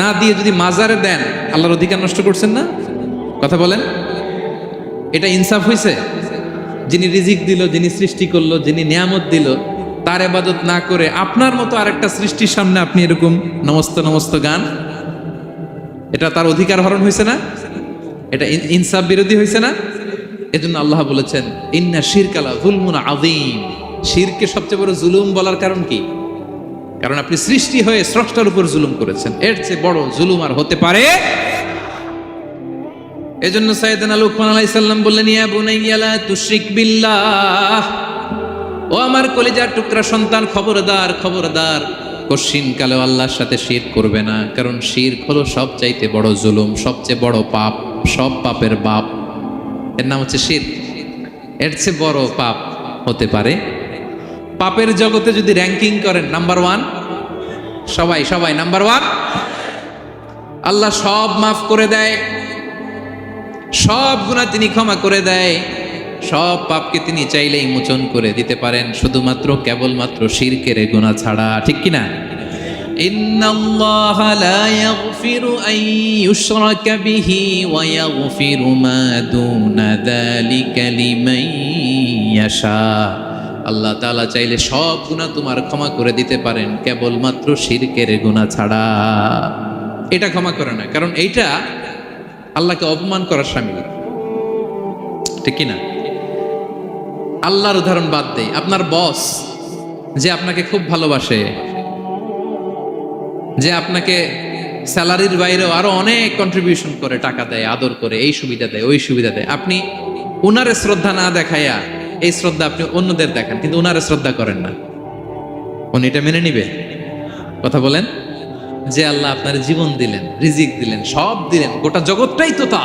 না দিয়ে যদি মাজারে দেন, আল্লাহর অধিকার নষ্ট করছেন না? কথা বলেন, এটা ইনসাফ হয়েছে? যিনি রিজিক দিল, যিনি সৃষ্টি করলো, যিনি নিয়ামত দিল, তার ইবাদত না করে আপনার মতো আরেকটা সৃষ্টির সামনে আপনি এরকম নমস্ত নমস্ত গান, এটা তার অধিকার হরণ হয়েছে না? এটা ইনসাফ বিরোধী হয়েছে না? এজন্য আল্লাহ বলেছেন, ইন্না শিরকা লা যুলমুন আযীম। শিরকে সবচেয়ে বড় জুলুম বলার কারণ কি? কারণ আপনি সৃষ্টি হয়ে স্রষ্টার উপর জুলুম করেছেন। এর চেয়ে বড় জুলুম আর হতে পারে? এজন্য সাইয়েদনা লুকমান আলাইহিস সালাম বললেন, ইয়া বুনাইয়া লা তুশরিক বিল্লাহ, ও আমার কলিজার টুকরা সন্তান, খবরদার, খবরদার, কশিন কালে আল্লাহর সাথে শিরক করবে না। কারণ শিরক হলো সবচাইতে বড় জুলুম, সবচেয়ে বড় পাপ, সব পাপের বাপ। এর নাম হচ্ছে শিরক। এর চেয়ে বড় পাপ হতে পারে? পাপের জগতে যদি র্যাঙ্কিং করেন, নাম্বার ওয়ান সবাই নাম্বার ওয়ান। আল্লাহ সব মাফ করে দেয়, সব গুনাহ তিনি ক্ষমা করে দেয়, সব পাপকে তিনি চাইলেই মোচন করে দিতে পারেন, শুধুমাত্র কেবলমাত্র শিরকের গুনাহ ছাড়া। ঠিক কিনা? ইন্নাল্লাহা লা ইয়াগফিরু আন ইউশরাকা বিহি ওয়া ইয়াগফিরু মা দুনা যালিকা লিমান ইয়াশা। আল্লাহ তাআলা চাইলে সব গুনাহ তোমার ক্ষমা করে দিতে পারেন, কেবলমাত্র শিরকের গুনাহ ছাড়া। এটা ক্ষমা করে না, কারণ এইটা আল্লাহকে অপমান করার শামিল। ঠিক কিনা? আল্লাহর উদাহরণ বাদ দেই। আপনার বস যে আপনাকে খুব ভালোবাসে, যে আপনাকে স্যালারির বাইরেও আরো অনেক কন্ট্রিবিউশন করে, টাকা দেয়, আদর করে, এই সুবিধা দেয়, ওই সুবিধা দেয়, আপনি উনারে শ্রদ্ধা না দেখাইয়া এই শ্রদ্ধা আপনি অন্যদের দেখান, কিন্তু উনারে শ্রদ্ধা করেন না, উনি এটা মেনে নিবে? কথা বলেন। যে আল্লাহ আপনার জীবন দিলেন, রিজিক দিলেন, সব দিলেন, গোটা জগৎটাই তো তা,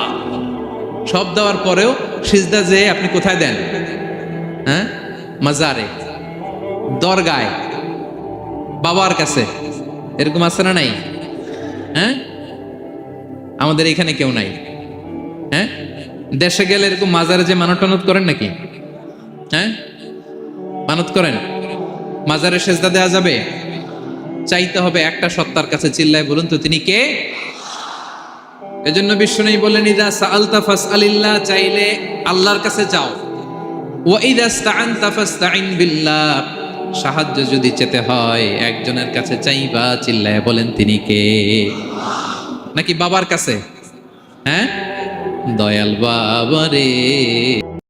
সব দেওয়ার পরেও সিজদা যে আপনি কোথায় দেন? হ্যাঁ, মাজারে, দরগায়, বাবার কাছে। এরকম আছে না নাই? হ্যাঁ, আমাদের এখানে কেউ নাই। হ্যাঁ, দেশে গেলে এরকম মাজারে যে মানত টানত করেন নাকি? হ্যাঁ, মানত করেন? মাজারে সেজদা দেওয়া যাবে? চাইতে হবে একটা সত্তার কাছে, চিল্লায় বলুন তো তিনি কে? এজন্য বিশ্বনবী বললেন, ইযা সাআলতা ফাসআলিল্লাহ, চাইলে আল্লাহর কাছে চাও। ওয়া ইযা ইসতাআনতা ফাসতাইন বিল্লাহ, সাহায্য যদি চেতে হয় একজনের কাছে চাইবা, চিল্লায় বলেন তিনি কে? নাকি বাবার কাছে? হ্যাঁ, দয়াল বাবা রে।